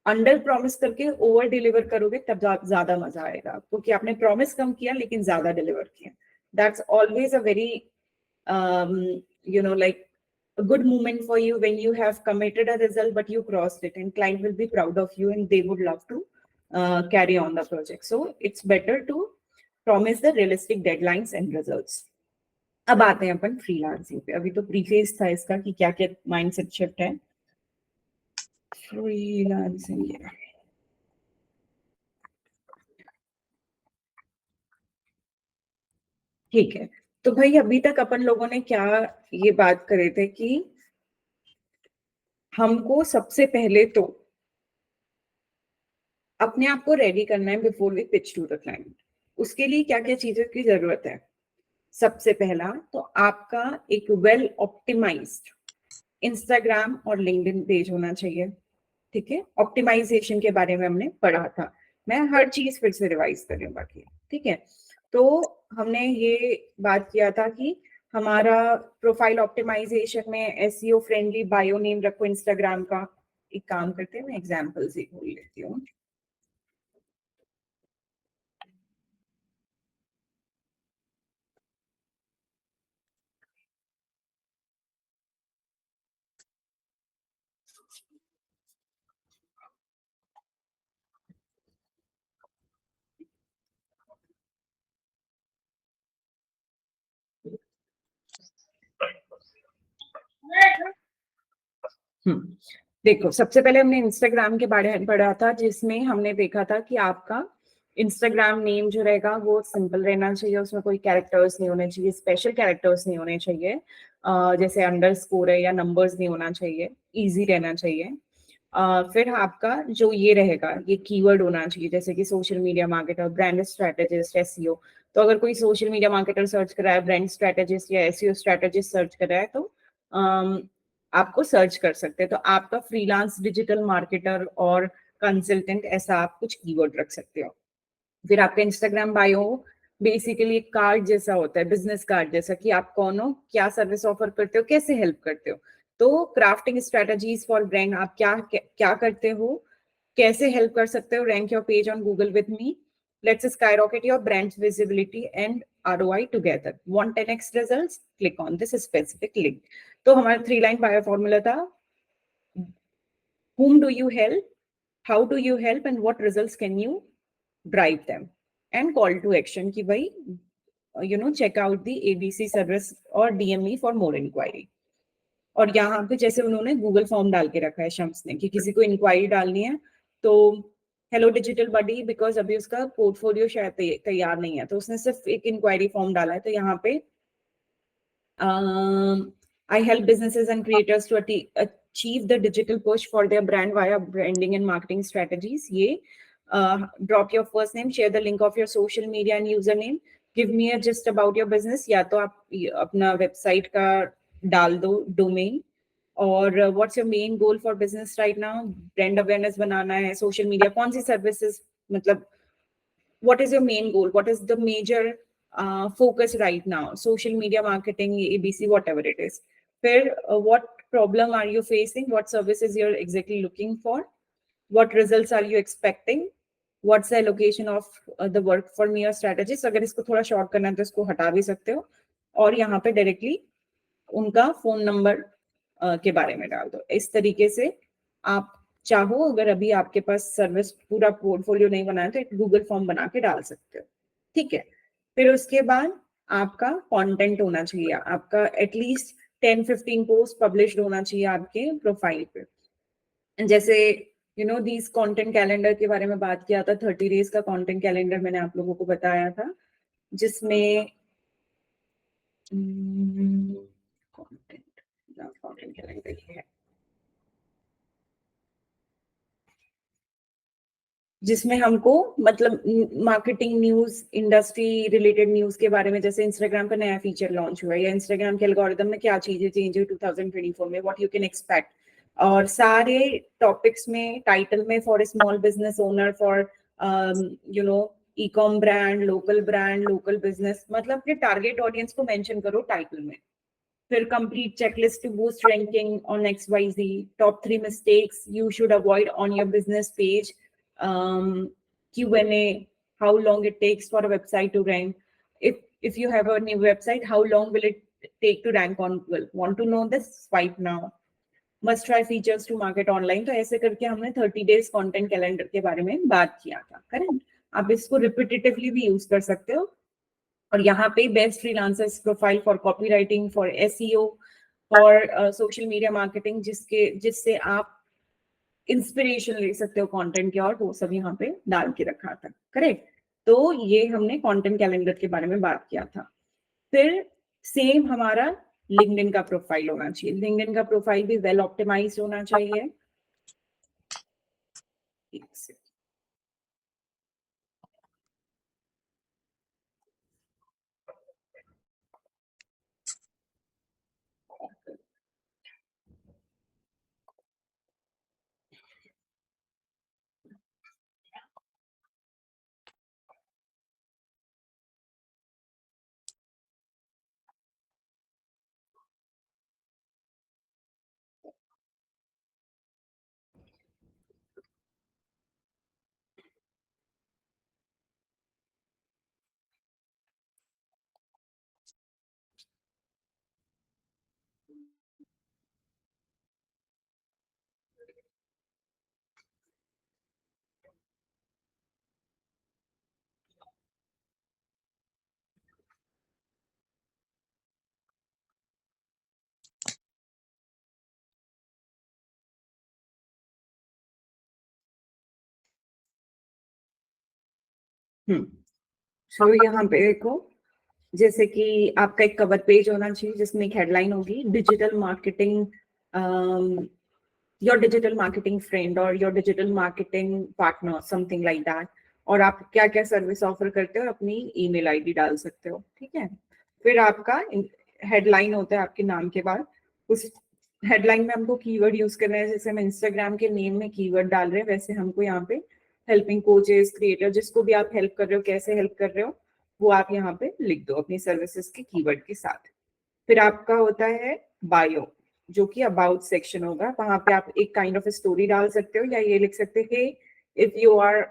अंडर प्रॉमिस करके ओवर डिलीवर करोगे तब ज्यादा मजा आएगा आपको कि आपने प्रॉमिस कम किया लेकिन ज्यादा डिलीवर किया। That's always a very like a good moment for you when you have committed a result but you crossed it, and client will be proud of you and they would love to carry on the project. So it's better to promise the realistic deadlines and results. अब आते हैं अपन freelancing पे। अभी तो preface था इसका कि क्या क्या माइंडसेट शिफ्ट है फ्रीलांसिंग। ठीक है, तो भाई अभी तक अपन लोगों ने क्या ये बात करे थे कि हमको सबसे पहले तो अपने आप को रेडी करना है before we pitch to the client. उसके लिए क्या क्या चीजों की जरूरत है? सबसे पहला तो आपका एक वेल ऑप्टिमाइज्ड इंस्टाग्राम और लिंक्डइन पेज होना चाहिए, ठीक है। ऑप्टिमाइजेशन के बारे में हमने पढ़ा था, मैं हर चीज फिर से रिवाइज कर रही हूँ बाकी, ठीक है। तो हमने ये बात किया था कि हमारा प्रोफाइल ऑप्टिमाइजेशन में एसईओ फ्रेंडली बायो नेम रखो इंस्टाग्राम का। एक काम करते हैं, मैं एग्जांपल्स ही खोल लेती हूँ। देखो, सबसे पहले हमने इंस्टाग्राम के बारे में पढ़ा था, जिसमें हमने देखा था कि आपका इंस्टाग्राम नेम जो रहेगा वो सिंपल रहना चाहिए, उसमें कोई कैरेक्टर्स नहीं होने चाहिए, स्पेशल कैरेक्टर्स नहीं होने चाहिए, जैसे अंडरस्कोर है या नंबर्स नहीं होना चाहिए, इजी रहना चाहिए। फिर आपका जो ये रहेगा, ये कीवर्ड होना चाहिए, जैसे कि social media marketer, brand strategist, SEO. तो अगर कोई सोशल मीडिया मार्केटर सर्च कर रहा है, ब्रांड स्ट्रेटेजिस्ट या एसईओ स्ट्रेटेजिस्ट सर्च कर रहा है, तो आपको सर्च कर सकते हैं। तो आपका फ्रीलांस डिजिटल मार्केटर और कंसल्टेंट, ऐसा आप कुछ कीवर्ड रख सकते हो। फिर आपका इंस्टाग्राम बायो बेसिकली एक कार्ड जैसा होता है, बिजनेस कार्ड जैसा, कि आप कौन हो, क्या सर्विस ऑफर करते हो, कैसे हेल्प करते हो। तो क्राफ्टिंग स्ट्रेटजीज फॉर ब्रांड, आप क्या क्या करते हो, कैसे हेल्प कर सकते हो, rank your page on Google with me, let's skyrocket your brand visibility and ROI together, want 10x results, click on this specific link। तो हमारा 3 लाइन बायो फॉर्मूला था, whom do you help, how do you help, and what results can you drive them, and call to action कि भाई check out the ABC service or DME for more inquiry। और यहाँ पे जैसे उन्होंने Google form डाल के रखा है शम्स ने, कि किसी को इंक्वायरी डालनी है तो हेलो डिजिटल बडी, बिकॉज अभी उसका पोर्टफोलियो शायद तैयार नहीं है, तो उसने सिर्फ एक इंक्वायरी फॉर्म डाला है। तो यहाँ पे I help businesses and creators to achieve the digital push for their brand via branding and marketing strategies। ये drop your first name, share the link of your social media and username, give me a gist about your business, या तो आप अपना website का डाल दो domain, और what's your main goal for business right now, brand awareness बनाना है, सोशल मीडिया कौन सी सर्विसेज, मतलब what is your main goal, what is the major focus right now, social media marketing, ABC, whatever it is। फिर what problem are you facing, what services you're exactly looking for, what results are you expecting, what's the allocation of the work for me or strategies। अगर इसको थोड़ा short करना है तो इसको हटा भी सकते हो, और यहाँ पे डायरेक्टली उनका फोन नंबर के बारे में डाल दो। इस तरीके से आप चाहो, अगर अभी आपके पास सर्विस पूरा पोर्टफोलियो नहीं बना है, तो एक गूगल फॉर्म बना के डाल सकते हो, ठीक है। फिर उसके बाद आपका कंटेंट होना चाहिए, आपका एटलीस्ट 10-15 पोस्ट पब्लिश्ड होना चाहिए आपके प्रोफाइल पे। जैसे दीज कंटेंट कैलेंडर के बारे में बात किया था, 30 डेज का कंटेंट कैलेंडर मैंने आप लोगों को बताया था, जिसमें कंटेंट कैलेंडर है, जिसमें हमको मतलब marketing news, industry related news के बारे में, जैसे इंस्टाग्राम का नया फीचर लॉन्च हुआ है, या इंस्टाग्राम के एल्गोरिदम में क्या चीजें चेंज हुई 2024 में, व्हाट यू कैन एक्सपेक्ट, और सारे टॉपिक्स में टाइटल में for small business owner, for e com brand, local business, मतलब अपने टारगेट ऑडियंस को मेंशन करो टाइटल में। फिर complete checklist to boost ranking on XYZ, top 3 mistakes you should avoid on your business page, Q&A, how long it takes for a website to rank. If you have a new website, how long will it take to rank on Google? Want to know this? Swipe now. Must try features to market online। तो ऐसे करके हमने 30 days content calendar के बारे में बात किया था, करेक्ट। आप इसको रिपीटेटिवली भी यूज कर सकते हो। और यहाँ पे best freelancers profile for copy writing, for SEO, for social media marketing, जिससे आप इंस्पिरेशन ले सकते हो कंटेंट के, और वो सब यहाँ पे डाल के रखा था, करेक्ट। तो ये हमने कंटेंट कैलेंडर के बारे में बात किया था। फिर सेम हमारा लिंक्डइन का प्रोफाइल होना चाहिए, लिंक्डइन का प्रोफाइल भी वेल ऑप्टिमाइज होना चाहिए। सो यहाँ पे देखो, जैसे कि आपका एक कवर पेज होना चाहिए जिसमें एक हेडलाइन होगी, digital marketing, your digital marketing friend और your digital marketing partner, something like that. और आप क्या क्या सर्विस ऑफर करते हो, अपनी ईमेल आईडी डाल सकते हो, ठीक है। फिर आपका हेडलाइन होता है आपके नाम के बाद। उस हेडलाइन में हमको कीवर्ड यूज करना है, जैसे हम इंस्टाग्राम के नेम में कीवर्ड डाल रहे हैं, वैसे हमको यहाँ पे हेल्पिंग कोचेस, क्रिएटर, जिसको भी आप हेल्प कर रहे हो, कैसे हेल्प कर रहे हो, वो आप यहाँ पे लिख दो अपनी सर्विसेज के कीवर्ड के साथ। फिर आपका होता है बायो, जो कि अबाउट सेक्शन होगा। वहां पे आप एक काइंड ऑफ स्टोरी डाल सकते हो, या ये लिख सकते हैं, if you are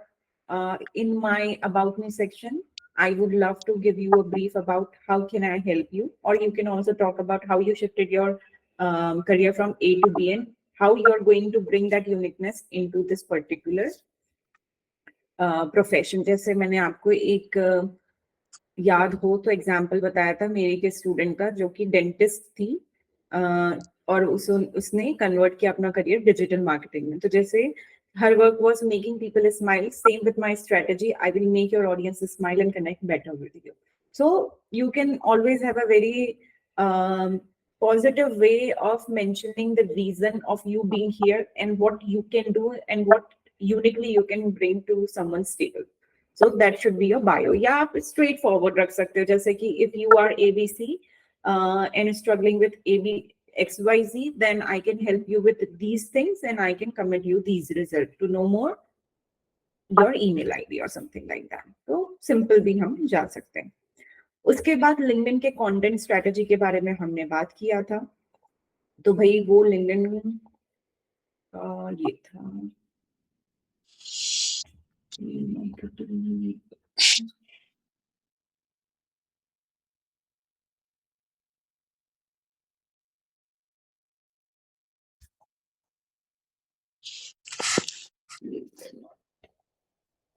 in my about me section, I would love to give you a brief about how can I help you, or you can also talk about how you shifted your career from A to B and how you're going to bring that uniqueness into this particular profession। जैसे मैंने आपको एक याद हो तो example बताया था मेरी के स्टूडेंट का, जो कि डेंटिस्ट थी, और उसने कन्वर्ट किया अपना करियर डिजिटल मार्केटिंग में। तो जैसे her work was making people smile, same with my strategy, I will make your audience smile and connect better with you। So you can always have a very positive way of mentioning the reason of you being here and what you can do and what uniquely you can bring to someone's table। So that should be your bio। या आप straight forward रख सकते हो, जैसे कि if you are ABC and struggling with XYZ, then I can help you with these things and I can commit you these results। To know more, your email ID or something like that। तो simple भी हम जा सकते हैं। उसके बाद LinkedIn के content strategy के बारे में हमने बात किया था। तो भाई वो लिंक्डइन का ये था,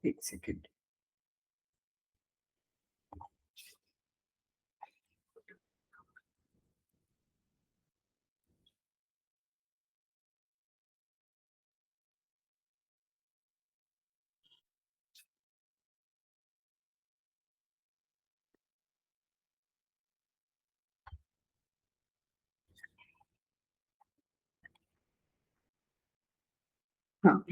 एक सेकेंड। हाँ,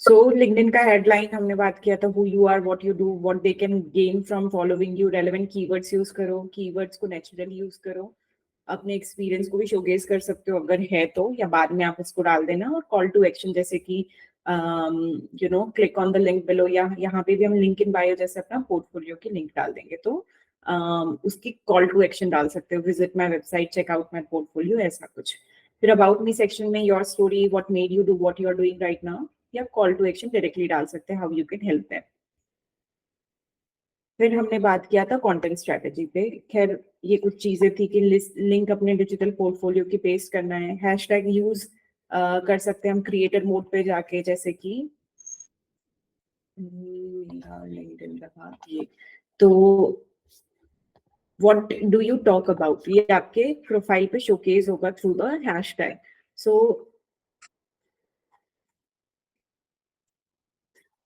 सो लिंक्डइन का हेडलाइन हमने बात किया था, who you are, what you do, what they can gain from following you. Relevant keywords use करो, कीवर्ड्स को नेचुरली यूज करो, अपने एक्सपीरियंस को भी शोकेस कर सकते हो अगर है तो, या बाद में आप इसको डाल देना। और कॉल टू एक्शन, जैसे कि you know click on the link below, या यहाँ पे भी हम लिंक इन बायो जैसे अपना पोर्टफोलियो की लिंक डाल देंगे, तो उसकी कॉल टू एक्शन डाल सकते हो, visit my website, check out my portfolio, ऐसा कुछ। फिर अबाउट मी सेक्शन में your story, what made you do what you are doing right now, या कॉल टू एक्शन डायरेक्टली डाल सकते हैं, how you can help them. फिर हमने बात किया था कंटेंट स्ट्रेटजी पे। खैर ये कुछ चीजें थी कि लिंक अपने डिजिटल पोर्टफोलियो की पेस्ट करना है, हैशटैग यूज कर सकते हैं हम क्रिएटर मोड पे जाके, जैसे कि लिंक्डइन का था ये। तो what do you talk about, ये आपके प्रोफाइल पे शोकेस होगा through the hashtag. So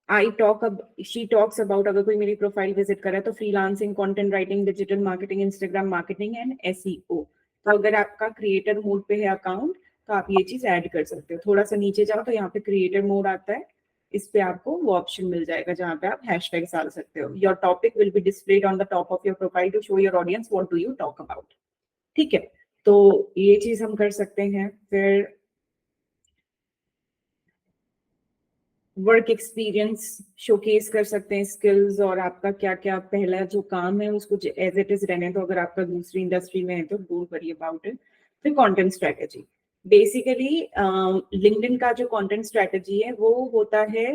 I talk अब शी टॉक्स अबाउट, अगर कोई मेरी प्रोफाइल विजिट करे तो freelancing, content writing, digital marketing, Instagram marketing and SEO. तो अगर आपका क्रिएटर मोड पे है अकाउंट तो आप ये चीज ऐड कर सकते हो। थोड़ा सा नीचे जाओ तो यहाँ पे क्रिएटर मोड आता है, इस पे आपको वो ऑप्शन मिल जाएगा जहाँ पे आप हैशटैग डाल सकते हो। Your topic will be displayed on the top of your profile to show your audience what do you talk about. ठीक है, तो ये चीज हम कर सकते हैं। फिर वर्क एक्सपीरियंस शोकेस कर सकते हैं, स्किल्स, और आपका क्या क्या पहला जो काम है उसको एज इट इज रहने दो, अगर आपका दूसरी इंडस्ट्री में है तो डोंट वरी अबाउट इट। फिर कंटेंट स्ट्रेटजी, बेसिकली लिंक्डइन का जो कंटेंट स्ट्रेटजी है वो होता है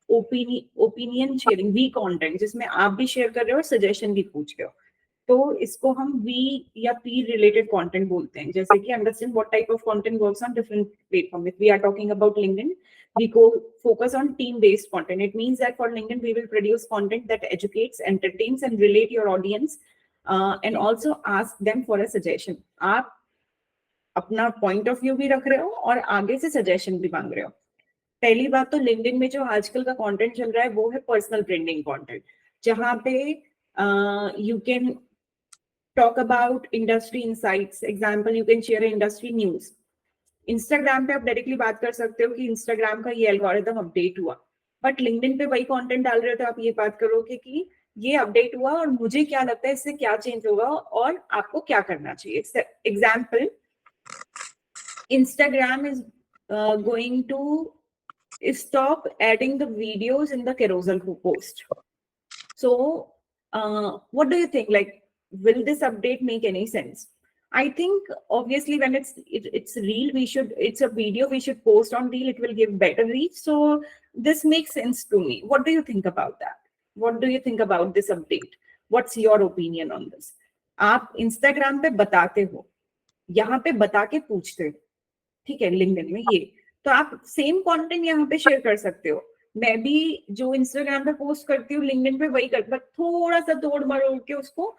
ओपिनियन शेयरिंग, वी कंटेंट, जिसमें आप भी शेयर कर रहे हो और सजेशन भी पूछ रहे हो। तो इसको हम वी या पी रिलेटेड कंटेंट बोलते हैं। जैसे कि understand what type of content works on different platform. If we are talking about LinkedIn, we go focus on team based content। It means that for LinkedIn we will produce content that educates, entertains and relate your audience, and also ask them for a suggestion। आप अपना point of view भी रख रहे हो और आगे से suggestion भी मांग रहे हो। पहली बात तो लिंक्डइन में जो आजकल का कंटेंट चल रहा है वो है पर्सनल ब्रांडिंग कंटेंट, जहां पे you can talk about industry insights, example you can share industry news. Instagram पे आप डायरेक्टली बात कर सकते हो कि इंस्टाग्राम का ये एल्गोरिदम अपडेट हुआ, बट लिंक्डइन पे वही कंटेंट डाल रहे हो तो आप ये बात करोगे कि ये अपडेट हुआ और मुझे क्या लगता है इससे क्या चेंज होगा और आपको क्या करना चाहिए। Example, Instagram is going to stop adding the videos in the carousel post. So, what do you think? Like, will this update make any sense? I think obviously when it's reel, it's a video we should post on reel. It will give better reach. So this makes sense to me. What do you think about that? What do you think about this update? What's your opinion on this? आप Instagram पे बताते हो, यहाँ पे बता के पूछते हो, ठीक है, लिंक्डइन में ये, तो आप सेम कंटेंट यहाँ पे शेयर कर सकते हो। मैं भी जो इंस्टाग्राम पे पोस्ट करती हूँ लिंक्डइन पे वही करती हूँ, थोड़ा सा तोड़ मरोड़ के उसको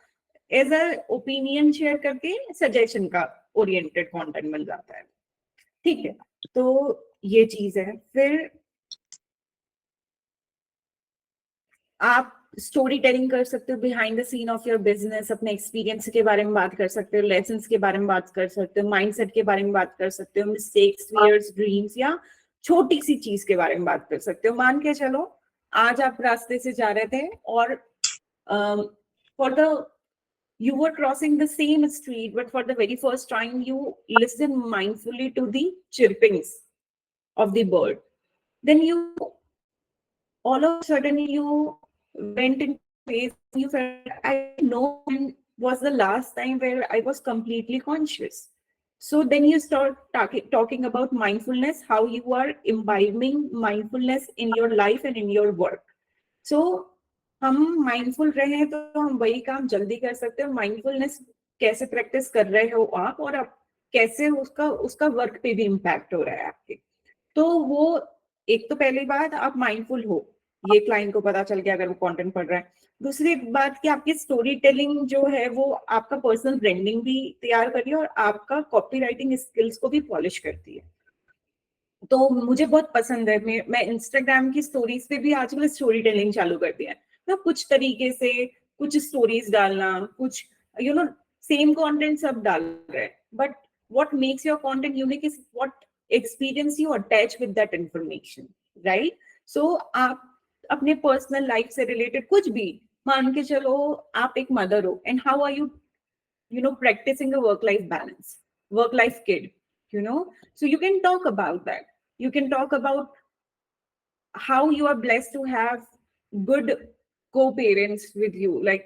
एज अ ओपिनियन शेयर करके सजेशन का ओरिएंटेड कंटेंट बन जाता है, ठीक है। तो ये चीज है। फिर आप स्टोरी टेलिंग कर सकते हो behind the scene of your business, अपने एक्सपीरियंस के बारे में बात कर सकते हो, लेसन्स के बारे में बात कर सकते हो, माइंडसेट के बारे में बात कर सकते हो, मिस्टेक्स, फियर्स, ड्रीम्स, या छोटी सी चीज के बारे में बात कर सकते हो। मान के चलो आज आप रास्ते से जा रहे थे और for the you were crossing the same street, but for the very first time you listen mindfully to the chirpings of the bird. Then you all of a sudden you went into a phase you felt, I know when was the last time where I was completely conscious. So then you start talking about mindfulness, how you are imbibing mindfulness in your life and in your work. So हम mindful रहे तो हम वही काम जल्दी कर सकते हैं। माइंडफुलनेस कैसे प्रैक्टिस कर रहे हो आप, और आप कैसे उसका उसका वर्क पे भी इम्पैक्ट हो रहा है आपके। तो वो एक तो पहली बात आप माइंडफुल हो, ये क्लाइंट को पता चल गया अगर वो कंटेंट पढ़ रहा है। दूसरी बात कि आपकी स्टोरी टेलिंग जो है वो आपका पर्सनल ब्रांडिंग भी तैयार कर रही है और आपका कॉपी राइटिंग स्किल्स को भी पॉलिश करती है। तो मुझे बहुत पसंद है, मैं इंस्टाग्राम की स्टोरीज पे भी आजकल स्टोरी टेलिंग चालू कर दिया है। तो कुछ तरीके से कुछ स्टोरीज डालना, कुछ सेम कंटेंट सब डाल रहे हैं, but what makes your content unique is what experience you attach with that information, right. So आप अपने पर्सनल लाइफ से रिलेटेड कुछ भी, मान के चलो आप एक मदर हो and how are you practicing a work life balance, work life kid, so you can talk about that. You can talk about how you are blessed to have good co-parents with you. Like,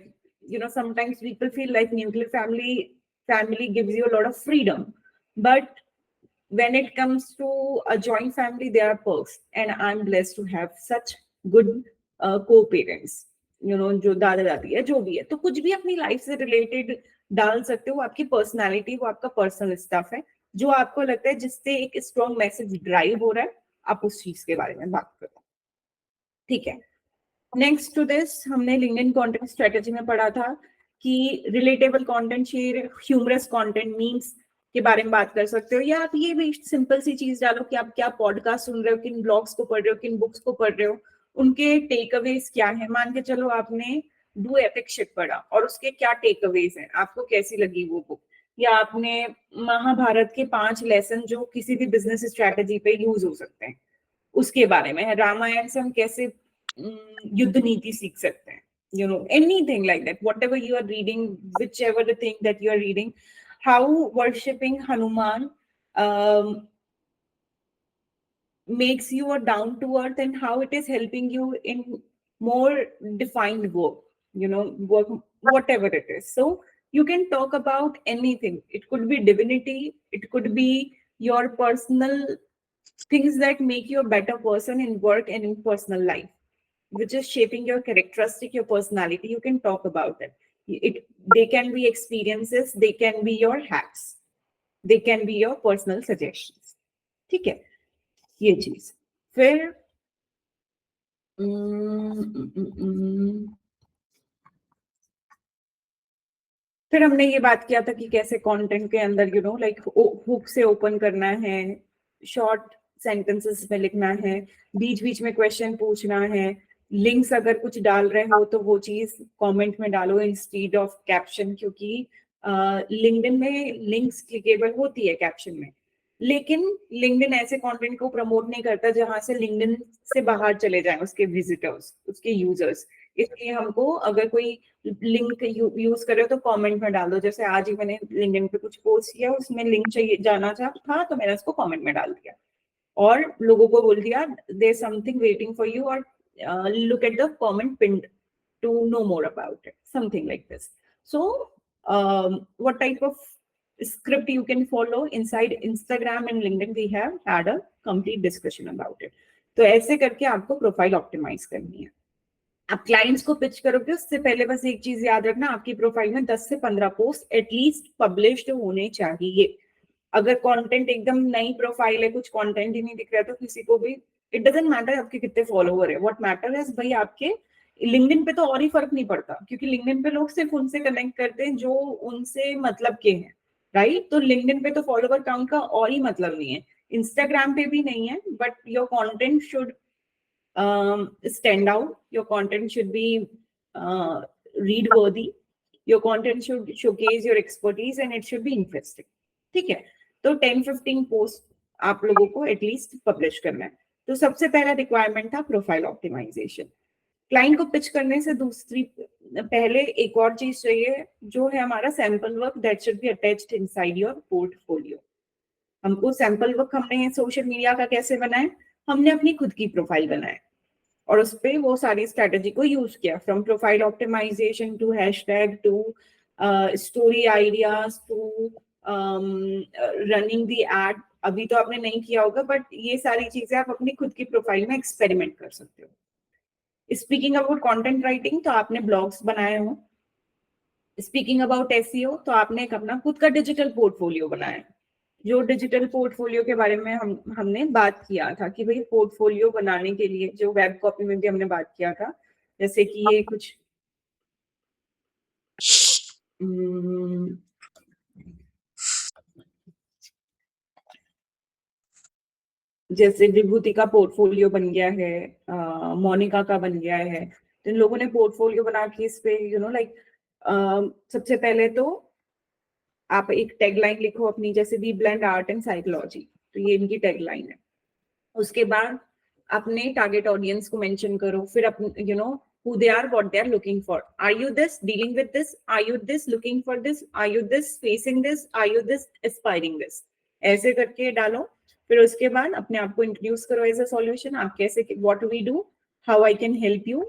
sometimes people feel like nuclear family gives you a lot of freedom, but when it comes to a joint family there are perks, and I'm blessed to have such good co-parents, जो दादा दादी है, जो भी है। तो कुछ भी अपनी लाइफ से रिलेटेड डाल सकते हो, आपकी पर्सनालिटी, वो आपका पर्सनल स्टफ है जो आपको लगता है जिससे एक स्ट्रॉन्ग मैसेज ड्राइव हो रहा है, आप उस चीज के बारे में बात करो, ठीक है। नेक्स्ट टू दिस हमने लिंक्डइन कंटेंट स्ट्रेटेजी में पढ़ा था कि relatable content share, humorous content, memes के बारे में बात कर सकते हो, या आप ये भी सिंपल सी चीज डालो कि आप क्या पॉडकास्ट सुन रहे हो, किन ब्लॉग्स को पढ़ रहे हो, किन बुक्स को पढ़ रहे हो, उनके टेक अवेज क्या है। मान के चलो आपने डू एपिक शिट पढ़ा और उसके क्या टेक अवेज हैं, आपको कैसी लगी वो बुक, या आपने महाभारत के 5 लेसन जो किसी भी बिजनेस स्ट्रेटेजी पे यूज हो सकते हैं उसके बारे में, रामायण से हम कैसे युद्ध नीति सीख सकते हैं, anything like that, whatever you are reading, whichever the thing that you are reading, how worshipping Hanuman makes you a down to earth, and how it is helping you in more defined work, work, whatever it is. So you can talk about anything. It could be divinity, it could be your personal things that make you a better person in work and in personal life, which is shaping your characteristic, your personality. You can talk about it. They can be experiences, they can be your hacks, they can be your personal suggestions, ठीक है, ये चीज। फिर फिर हमने ये बात किया था कि कैसे कंटेंट के अंदर लाइक हुक से ओपन करना है, शॉर्ट सेंटेंसेस में लिखना है, बीच बीच में क्वेश्चन पूछना है, लिंक्स अगर कुछ डाल रहे हो तो वो चीज कमेंट में डालो इंस्टीड ऑफ कैप्शन, क्योंकि लिंक्डइन में लिंक्स क्लिकेबल होती है कैप्शन में, लेकिन लिंक्डइन ऐसे कंटेंट को प्रमोट नहीं करता जहां से लिंक्डइन से बाहर चले जाएं उसके विजिटर्स, उसके यूजर्स। इसलिए हमको अगर कोई लिंक यूज करे तो कमेंट में डाल दो। जैसे आज ही मैंने लिंक्डइन पे कुछ पोस्ट किया, उसमें लिंक चाहिए जाना था तो मैंने उसको कमेंट में डाल दिया और लोगों को बोल दिया there something waiting for you, और look at the comment pinned to know more about it, something like this. So what type of script you can follow inside Instagram and LinkedIn, we have had a complete discussion about it. तो ऐसे करके आपको profile optimise करनी है। आप clients को pitch करोगे उससे पहले बस एक चीज याद रखना, आपकी प्रोफाइल में 10 से 15 पोस्ट एटलीस्ट पब्लिश्ड होने चाहिए। अगर कंटेंट एकदम नई प्रोफाइल है, कुछ कंटेंट ही नहीं दिख रहा है, तो किसी को भी इट डजंट मैटर आपके कितने फॉलोवर है। व्हाट मैटर इज भाई आपके लिंक्डइन पे तो और ही फर्क नहीं पड़ता, क्योंकि लिंक्डइन पे लोग सिर्फ उनसे कनेक्ट करते हैं जो उनसे मतलब के हैं, राइट। तो लिंक्डइन पे तो फॉलोवर काउंट का और ही मतलब नहीं है, इंस्टाग्राम पे भी नहीं है, but your content should stand out, your content should be read worthy, your content should showcase your expertise and it should be interesting, ठीक है। तो 10-15 पोस्ट आप लोगों को एटलीस्ट पब्लिश करना है। तो सबसे पहला रिक्वायरमेंट था प्रोफाइल ऑप्टिमाइजेशन। क्लाइंट को पिच करने से दूसरी पहले एक और चीज चाहिए जो है हमारा sample work that should be attached inside your portfolio. हमको सैंपल वर्क हमने सोशल मीडिया का कैसे बनाए, हमने अपनी खुद की प्रोफाइल बनाए और उस पर वो सारी स्ट्रेटेजी को यूज किया, from profile optimization to hashtag to story ideas to running the ad. अभी तो आपने नहीं किया होगा, बट ये सारी चीजें आप अपनी खुद की प्रोफाइल में एक्सपेरिमेंट कर सकते हो। स्पीकिंग अबाउट कंटेंट राइटिंग, तो आपने ब्लॉग्स बनाए हो। स्पीकिंग अबाउट एसईओ, तो आपने एक अपना खुद का डिजिटल पोर्टफोलियो बनाया है। जो डिजिटल पोर्टफोलियो के बारे में हमने बात किया था कि भाई पोर्टफोलियो बनाने के लिए, जो वेब कॉपी में भी हमने बात किया था, जैसे कि ये कुछ जैसे विभूति का पोर्टफोलियो बन गया है, मोनिका का बन गया है, तो इन लोगों ने पोर्टफोलियो बना के इस पे लाइक सबसे पहले तो आप एक टैगलाइन लिखो अपनी, जैसे we blend art and psychology, तो ये इनकी टैगलाइन है। उसके बाद अपने टारगेट ऑडियंस को मेंशन करो, फिर अपने who they are, what they are looking for. Are you this dealing with this? Are you this looking for this? Are you this facing this? Are you this aspiring this? ऐसे करके डालो। फिर उसके बाद अपने आप को इंट्रोड्यूस करो एज अ सॉल्यूशन। आप कैसे, what we do, how I can help you,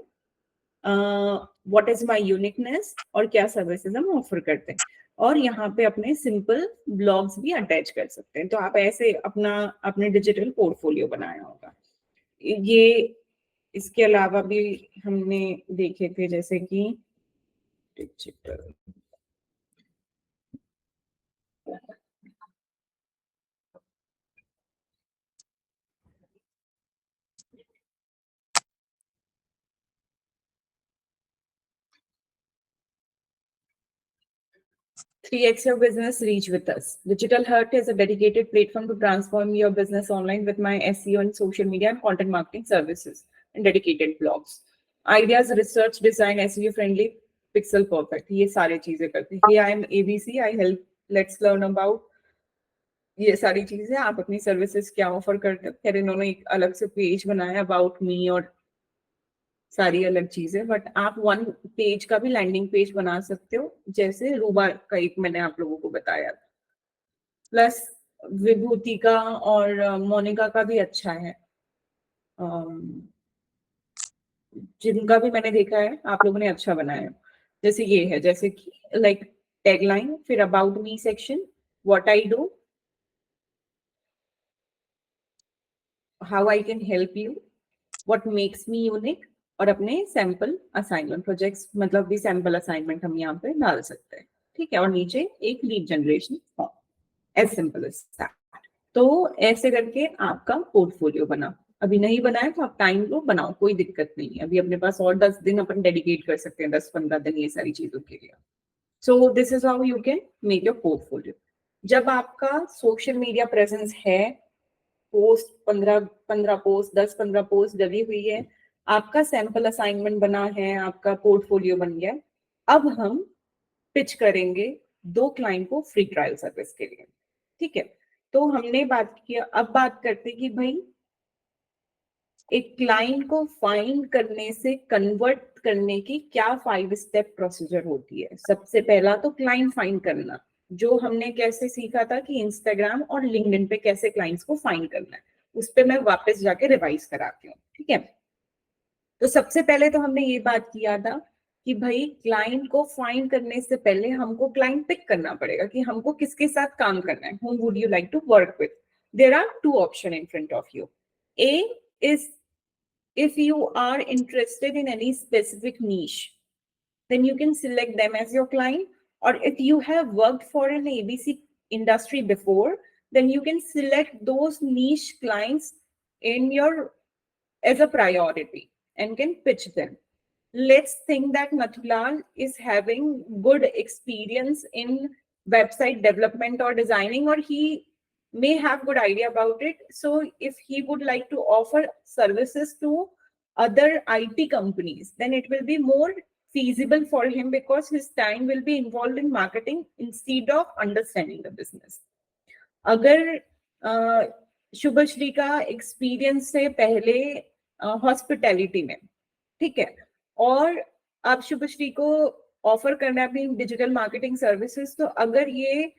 what is my uniqueness, और क्या सर्विसेज हम ऑफर करते हैं। और यहाँ पे अपने सिंपल ब्लॉग्स भी अटैच कर सकते हैं। तो आप ऐसे अपने डिजिटल पोर्टफोलियो बनाया होगा। ये इसके अलावा भी हमने देखे थे, जैसे कि digital 3x your business reach with us. Digital Hut is a dedicated platform to transform your business online with my SEO and social media and content marketing services and dedicated blogs. Ideas, research, design, SEO friendly, pixel perfect. ये सारी चीजें करते हैं। Hey, I am ABC. I help. Let's learn about. ये सारी चीजें आप अपनी सर्विसेज क्या ऑफर करते हो। फिर इन्होंने एक अलग से पेज बनाया अबाउट मी और सारी अलग चीजें, बट आप वन पेज का भी लैंडिंग पेज बना सकते हो, जैसे रूबा का एक मैंने आप लोगों को बताया। प्लस विभूति का और मोनिका का भी अच्छा है, जिनका भी मैंने देखा है आप लोगों ने अच्छा बनाया। जैसे ये है, जैसे कि लाइक टैगलाइन, फिर about me section, what I do, how I can help you, what makes me unique, और अपने सैंपल असाइनमेंट प्रोजेक्ट्स, मतलब भी सैंपल असाइनमेंट हम यहाँ पे डाल सकते हैं, ठीक है। और नीचे एक lead generation form, as simple as that. तो ऐसे करके आपका पोर्टफोलियो बना। अभी नहीं बनाया तो आप टाइम लो, बनाओ, कोई दिक्कत नहीं है। अभी अपने पास और 10 दिन अपन डेडिकेट कर सकते हैं, 10-15 दिन ये सारी चीजों के लिए। सो this is how you can make your portfolio. जब आपका सोशल मीडिया प्रेजेंस है, पोस्ट 15 पोस्ट 10-15 पोस्ट डली हुई है, आपका सैंपल असाइनमेंट बना है, आपका पोर्टफोलियो बन गया, अब हम पिच करेंगे 2 क्लाइंट को फ्री ट्रायल सर्विस के लिए। ठीक है, तो हमने बात किया, अब बात करते कि भाई एक क्लाइंट को फाइंड करने से कन्वर्ट करने की क्या 5 स्टेप प्रोसीजर होती है। सबसे पहला तो क्लाइंट फाइंड करना, जो हमने कैसे सीखा था कि इंस्टाग्राम और लिंक्डइन पे कैसे क्लाइंट्स को फाइंड करना है, उस पर मैं वापस जाके रिवाइज कराती हूँ। ठीक है, तो सबसे पहले तो हमने ये बात किया था कि भाई क्लाइंट को फाइंड करने से पहले हमको क्लाइंट पिक करना पड़ेगा कि हमको किसके साथ काम करना है, whom would you like to work with. There are two options in front of you. A is if you are interested in any specific niche, then you can select them as your client. Or if you have worked for an ABC industry before, then you can select those niche clients in your as a priority and can pitch them. Let's think that Nathulal is having good experience in website development or designing, or he may have good idea about it. So if he would like to offer services to other IT companies, then it will be more feasible for him because his time will be involved in marketing instead of understanding the business. अगर शुभश्री का experience है पहले hospitality में, ठीक है, और आप शुभश्री को ऑफर करना है अपनी डिजिटल मार्केटिंग सर्विसेज, तो अगर ये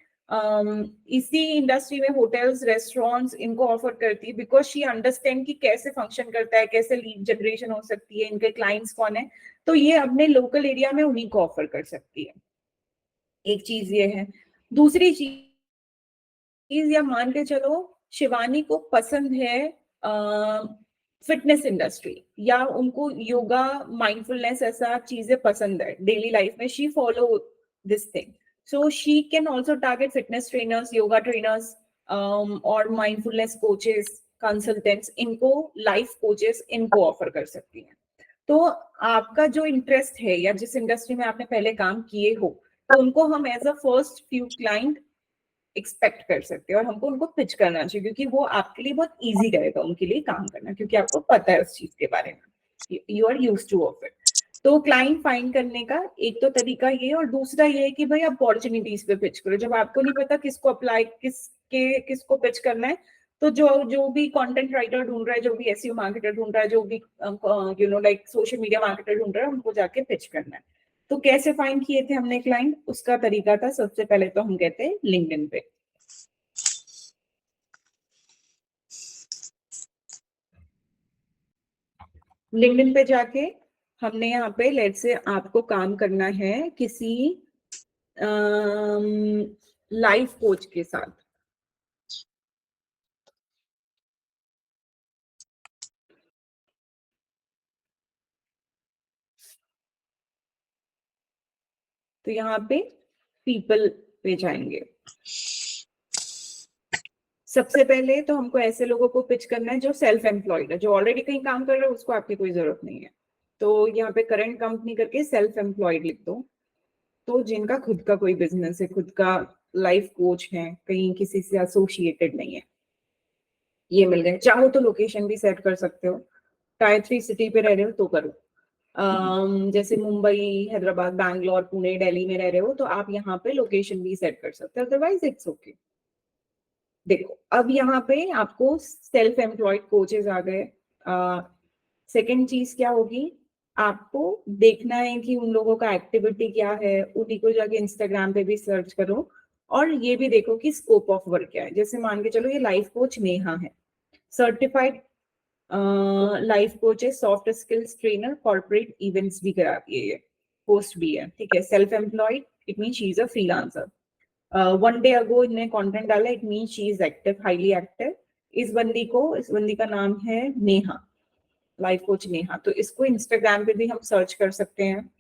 इसी इंडस्ट्री में होटल्स रेस्टोरेंट्स इनको ऑफर करती है बिकॉज शी अंडरस्टैंड कि कैसे फंक्शन करता है, कैसे लीड जनरेशन हो सकती है, इनके क्लाइंट्स कौन है, तो ये अपने लोकल एरिया में उन्हीं को ऑफर कर सकती है। एक चीज ये है। दूसरी चीज, या मान के चलो शिवानी को पसंद है फिटनेस इंडस्ट्री, या उनको योगा माइंडफुलनेस ऐसा चीजें पसंद है डेली लाइफ में, she follow this thing, so she can also target fitness trainers, yoga trainers और माइंडफुलनेस कोचेस, कंसल्टेंट्स, इनको लाइफ कोचेस, इनको ऑफर कर सकती हैं। तो आपका जो इंटरेस्ट है या जिस इंडस्ट्री में आपने पहले काम किए हो, तो उनको हम as a first few client expect कर सकते हैं और हमको उनको पिच करना चाहिए, क्योंकि वो आपके लिए बहुत इजी रहेगा उनके लिए काम करना, क्योंकि आपको पता है उस चीज के बारे में, you are used to of it. तो क्लाइंट फाइंड करने का एक तो तरीका ये, और दूसरा ये है कि भाई अपॉर्चुनिटीज पे पिच करो। जब आपको नहीं पता किसको अप्लाई किसको पिच करना है, तो जो भी कंटेंट राइटर ढूंढ रहा है, जो भी एसईओ मार्केटर ढूंढ रहा है, जो भी लाइक सोशल मीडिया मार्केटर ढूंढ रहा है, उनको जाके पिच करना है। तो कैसे फाइंड किए थे हमने क्लाइंट, उसका तरीका था सबसे पहले तो हम कहते हैं लिंक्डइन पे। लिंक्डइन पे जाके हमने यहाँ पे लेट से आपको काम करना है किसी लाइफ कोच के साथ। तो यहाँ पे पीपल पे जाएंगे। सबसे पहले तो हमको ऐसे लोगों को पिच करना है जो सेल्फ एम्प्लॉयड है, जो ऑलरेडी कहीं काम कर रहा है, उसको आपकी कोई जरूरत नहीं है। तो यहाँ पे करंट कंपनी करके सेल्फ एम्प्लॉयड लिख दो। तो जिनका खुद का कोई बिजनेस है, खुद का लाइफ कोच है, कहीं किसी से एसोसिएटेड नहीं है, ये मिल गए। चाहो तो लोकेशन भी सेट कर सकते हो, टायर 3 सिटी पे रह रहे हो तो करो। जैसे मुंबई, हैदराबाद, बैंगलोर, पुणे, दिल्ली में रह रहे हो तो आप यहाँ पे लोकेशन भी सेट कर सकते हो, अदरवाइज इट्स ओके। देखो अब यहाँ पे आपको सेल्फ एम्प्लॉयड कोचेस आ गए। सेकेंड चीज क्या होगी, आपको देखना है कि उन लोगों का एक्टिविटी क्या है, उन्हीं को जाके इंस्टाग्राम पे भी सर्च करो, और ये भी देखो कि स्कोप ऑफ वर्क क्या है। जैसे मान के चलो ये लाइफ कोच नेहा है, सर्टिफाइड लाइफ कोच है, soft skills trainer, corporate events भी कराती है, ये पोस्ट भी है, ठीक है। Self employed, it mean she is a freelancer. 1 day ago इन्हें कंटेंट डाला, it mean she is active, highly active. इस बंदी का नाम है नेहा, लाइफ कोच नेहा। तो इसको इंस्टाग्राम पे भी हम सर्च कर सकते हैं।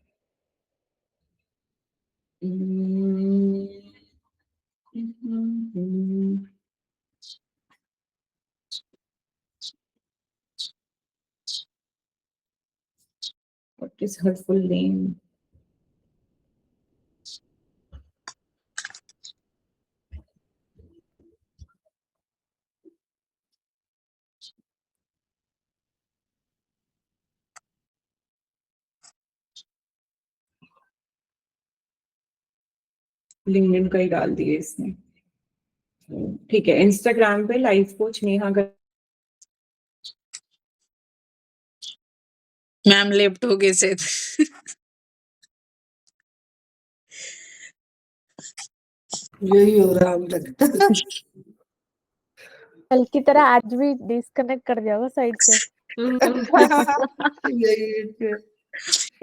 What is her full name? LinkedIn का ही डाल दिए इसने। ठीक है, इंस्टाग्राम पे life coach Neha
ma'am left हो गए से
यही हो रहा है, हम लगता है।
कल की तरह आज भी डिस्कनेक्ट कर दिया होगा साइड से।
यही है।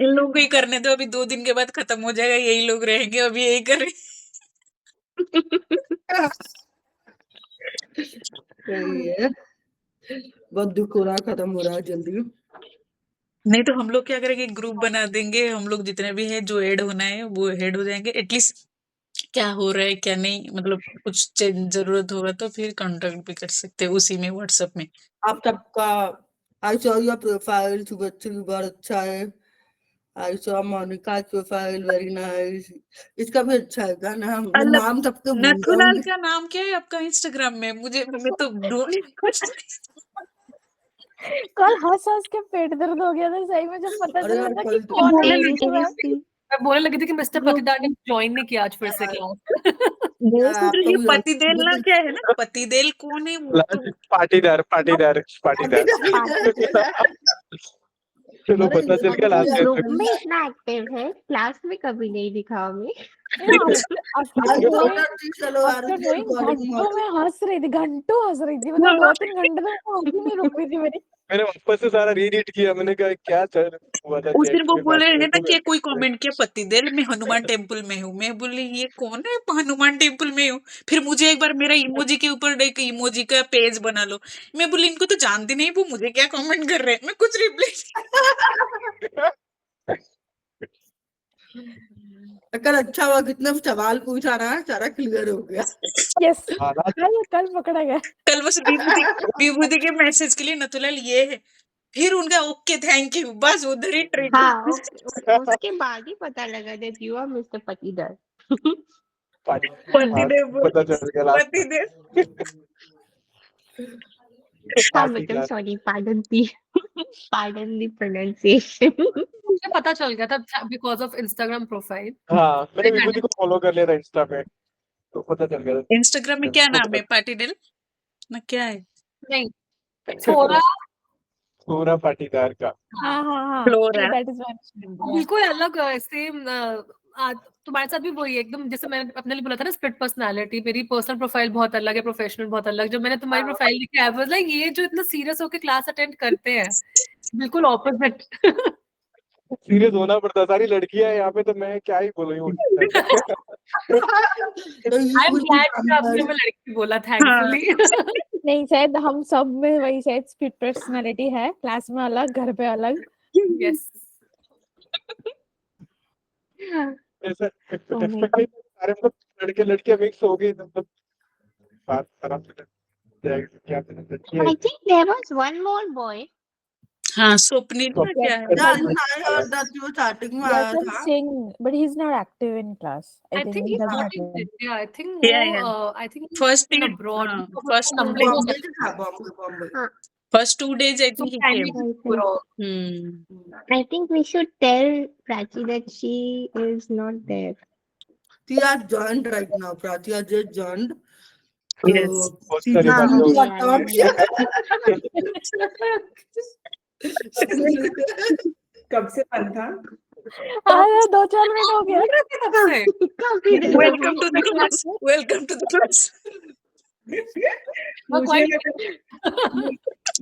इन लोगों को ही करने दो, अभी 2 दिन के बाद खत्म हो जाएगा, यही लोग रहेंगे, अभी यही कर रहे
सही है, बहुत दुख हो रहा है, खत्म हो रहा है जल्दी।
नहीं तो हम लोग क्या करेंगे, ग्रुप बना देंगे, हम लोग जितने भी हैं जो ऐड होना है वो ऐड हो जाएंगे, एटलीस्ट क्या हो रहा है क्या नहीं, मतलब कुछ चेंज जरूरत होगा तो फिर कांटेक्ट भी कर सकते हैं उसी में, व्हाट्सएप में।
आप सबका I saw your profile, Shubhashree बहुत अच्छा है। I saw Monica profile very nice. इसका भी अच्छा है क्या नाम? मैं
अलग
नाम सबके भूल
नथुलाल
जाऊंगी।
का नाम क्या है आपका इंस्टाग्राम में? मैं तो ढूंढ कुछ
कल हंस हंस के पेट दर्द हो गया था सही में जब पता
अरे
चला
यार,
था
कल
कि
तो
कौन है
बोलने
ये
लगी मैं बोलने लगी थी कि मिस्टर पतिदार ने ज्वाइन नहीं किया आज फिर से क्लास।
वो सोच रही
आपका
है
भी
पतिदेल ना, क्या है ना, पतिदेल कौन है वो तो
पाटीदार पाटीदार पाटीदार चलो
अरे
पता चल गया लास्ट
यार,
टाइम
ग्रुप में इतना एक्टिव है, क्लास में कभी नहीं दिखा हमें।
चलो यार,
आफ्टर डूइंग घंटों में हंस रही थी, घंटों हंस रही थी, मतलब 2-3 घंटे तक वो हंसी नहीं रुक रही थी मेरी।
मैंने वापस से सारा रीरीड किया, मैंने कहा क्या चल हुआ था
उस
चैट
दिन वो
में,
बोल
बात
रहे हैं ना
करते
कि कोई कमेंट किया पतिदेल मैं हनुमान टेम्पल में हूँ, मैं बोली ये कौन है हनुमान टेम्पल में हूँ, फिर मुझे एक बार मेरा इमोजी के ऊपर एक इमोजी का पेज बना लो, मैं बोली इनको तो जानती नहीं, वो मुझे क्या कमेंट कर रहे हैं, मैं कुछ रिप्लाई
अगर अच्छा हुआ, कितने सवाल पूछा ना, सारा क्लियर हो गया।
यस,
हालात
कल पकड़ा गया।
कल बस विभूति के मैसेज के लिए नथुलाल ये है, फिर उनका ओके थैंक यू, बस उधर ही ट्रिक।
हाँ, उसके बाद ही पता लगा that you are mister Patidar.
पतिदेव बोल,
पता चल गया लास्ट
पतिदेव
हाँ बेटा, सॉरी, पार्डन दी प्रोनाउंसिएशन।
मुझे पता चल गया था बिकॉज ऑफ इंस्टाग्राम प्रोफाइल।
हाँ, मैंने विभूति को फॉलो कर लिया था इंस्टा पे, तो पता चल गया था।
इंस्टाग्राम में क्या नाम है, पाटीदेल ना क्या है?
नहीं, थोड़ा
पूरा पाटीदार का
हाँ,
फ्लोरा
दैट इज व्हाट।
बिल्कुल अलग सेम तुम्हारे साथ भी वही है एकदम, जैसे मैंने अपने लिए बोला था ना स्प्लिट पर्सनालिटी, मेरी पर्सनल प्रोफाइल बहुत अलग है, प्रोफेशनल बहुत अलग। जब मैंने तुम्हारी प्रोफाइल देखी आई वाज लाइक ये जो इतना सीरियस होकर क्लास अटेंड करते हैं, बिल्कुल ऑपोजिट।
सीरियस होना पड़ता, सारी लड़कियां हैं यहाँ पे, तो मैं क्या ही बोलूं।
आई एम ग्लैड आपने मैं लड़की बोला, थैंकफुली।
नहीं, शायद हम सब में वही शायद स्प्लिट पर्सनालिटी है, क्लास में अलग, घर पे अलग।
यस,
ऐसा सारे मतलब लड़के लड़कियां मिक्स हो गई, मतलब बात खराब हो जाएगी। क्या करें?
I think there was one more boy.
हाँ, स्वप्निल ना क्या है?
स्टार्टिंग में आया
Yasan
था।
Singh, but he's not active in class. I
I
think
think
he
he
doesn't
not in
attend.
India, I think
Yeah.
I think
First
in
day,
abroad,
first
numbering हो
बॉम्बे से था, बॉम्बे।
हाँ,
first 2 days I think he came.
I think we should tell Prachi that she is not there.
She has joined right now. Prachi has just joined.
Yes.
बहुत सारी
हाँ,
बातें हो
मुझे
कब से बंद था?
हाँ, 2-4 मिनट हो गया।
तब से।
Welcome to the class. Welcome to the class.
मुझे लगा-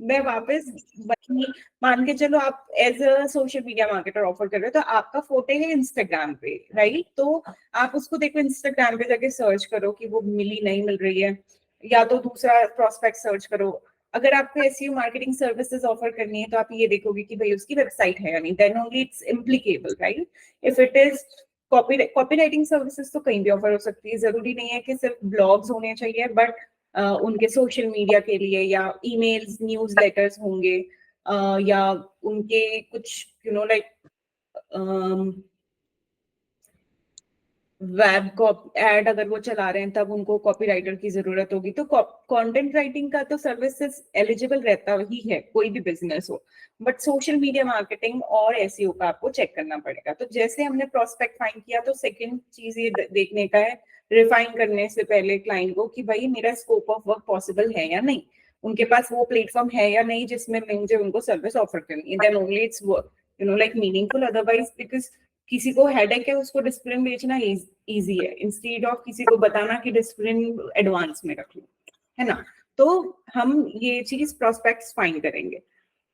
मैं वापस मान के चलो, आप as a social media marketer offer कर रहे हो, तो आपका फोटो है इंस्टाग्राम पे, राइट? तो आप उसको देखो, इंस्टाग्राम पे जाके सर्च करो कि वो मिली नहीं मिल रही है, या तो दूसरा प्रॉस्पेक्ट सर्च करो। अगर आपको एसईओ मार्केटिंग सर्विसेज ऑफर करनी है तो आप ये देखोगे कि भाई उसकी वेबसाइट है या नहीं, then only it's applicable, right? If it is copywriting services तो कहीं भी ऑफर हो सकती है, जरूरी नहीं है कि सिर्फ ब्लॉग्स होने चाहिए, बट उनके सोशल मीडिया के लिए, या ईमेल्स, न्यूज़ लेटर्स होंगे, या उनके कुछ लाइक वेब एड अगर वो चला रहे हैं तब उनको कॉपीराइटर की जरूरत होगी। तो कंटेंट राइटिंग का तो सर्विसेज एलिजिबल रहता ही है, कोई भी बिजनेस हो, बट सोशल मीडिया मार्केटिंग और एसईओ का आपको चेक करना पड़ेगा। तो जैसे हमने प्रोस्पेक्ट फाइंड किया, तो सेकंड चीज ये देखने का है रिफाइन करने से पहले क्लाइंट को कि भाई मेरा स्कोप ऑफ वर्क पॉसिबल है या नहीं, उनके पास वो प्लेटफॉर्म है या नहीं जिसमें मुझे उनको सर्विस ऑफर करनी है, then only it's work like meaningful. Otherwise because किसी को हेडेक है उसको डिसिप्लिन बेचना इजी है, इंस्टेड ऑफ किसी को बताना कि डिसिप्लिन एडवांस में रख लो, है ना। तो हम ये चीज प्रोस्पेक्ट्स फाइंड करेंगे।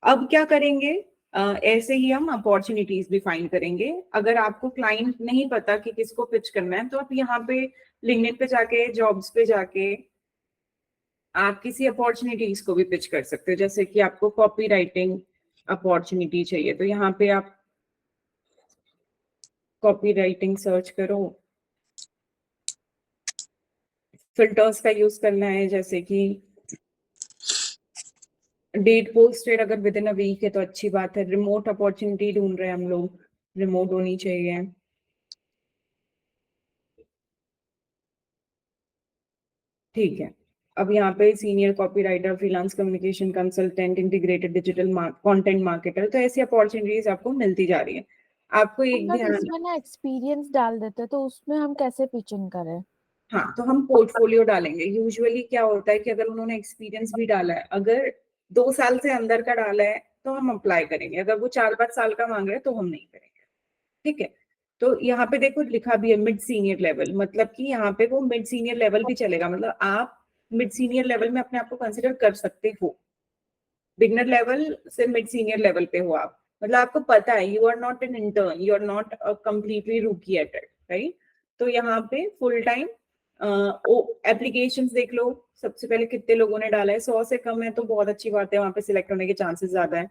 अब क्या करेंगे, ऐसे ही हम अपॉर्चुनिटीज भी फाइंड करेंगे। अगर आपको क्लाइंट नहीं पता कि किसको पिच करना है, तो आप यहाँ पे लिंक्डइन पे जाके, जॉब्स पे जाके आप किसी अपॉर्चुनिटीज को भी पिच कर सकते हो। जैसे कि आपको कॉपी राइटिंग अपॉर्चुनिटी चाहिए, तो यहाँ पे आप कॉपी राइटिंग सर्च करो, फिल्टर्स का यूज करना है, जैसे कि डेट पोस्टेड अगर विद इन अ वीक है तो अच्छी बात है। रिमोट अपॉर्चुनिटी ढूंढ रहे हैं हम लोग, रिमोट होनी चाहिए। ठीक है, अब यहाँ पे senior copywriter, freelance communication consultant, integrated digital content marketer, तो ऐसी अपॉर्चुनिटीज आपको मिलती जा रही है। आपको एक
हम लोग
ध्यान,
इसमें ना एक्सपीरियंस डाल देते हैं, तो उसमें हम कैसे पिचिंग करें?
हाँ, तो हम पोर्टफोलियो डालेंगे। यूजुअली क्या होता है कि अगर उन्होंने एक्सपीरियंस भी डाला है, अगर 2 साल से अंदर का डाला है तो हम अप्लाई करेंगे, अगर वो 4-5 साल का मांग रहे हैं तो हम नहीं करेंगे। ठीक है, तो यहाँ पे देखो लिखा भी है मिड सीनियर लेवल, मतलब कि यहाँ पे वो मिड सीनियर लेवल भी चलेगा, मतलब आप मिड सीनियर लेवल में अपने आप को कंसिडर कर सकते हो। बिगनर लेवल से मिड सीनियर लेवल पे हो आप, मतलब आपको पता है you are not an intern, you are not completely rookie at it, right. तो यहाँ पे फुल टाइम एप्लीकेशंस देख लो, सबसे पहले कितने लोगों ने डाला है, 100 से कम है तो बहुत अच्छी बात है, वहां पे सिलेक्ट होने के चांसेस ज्यादा है।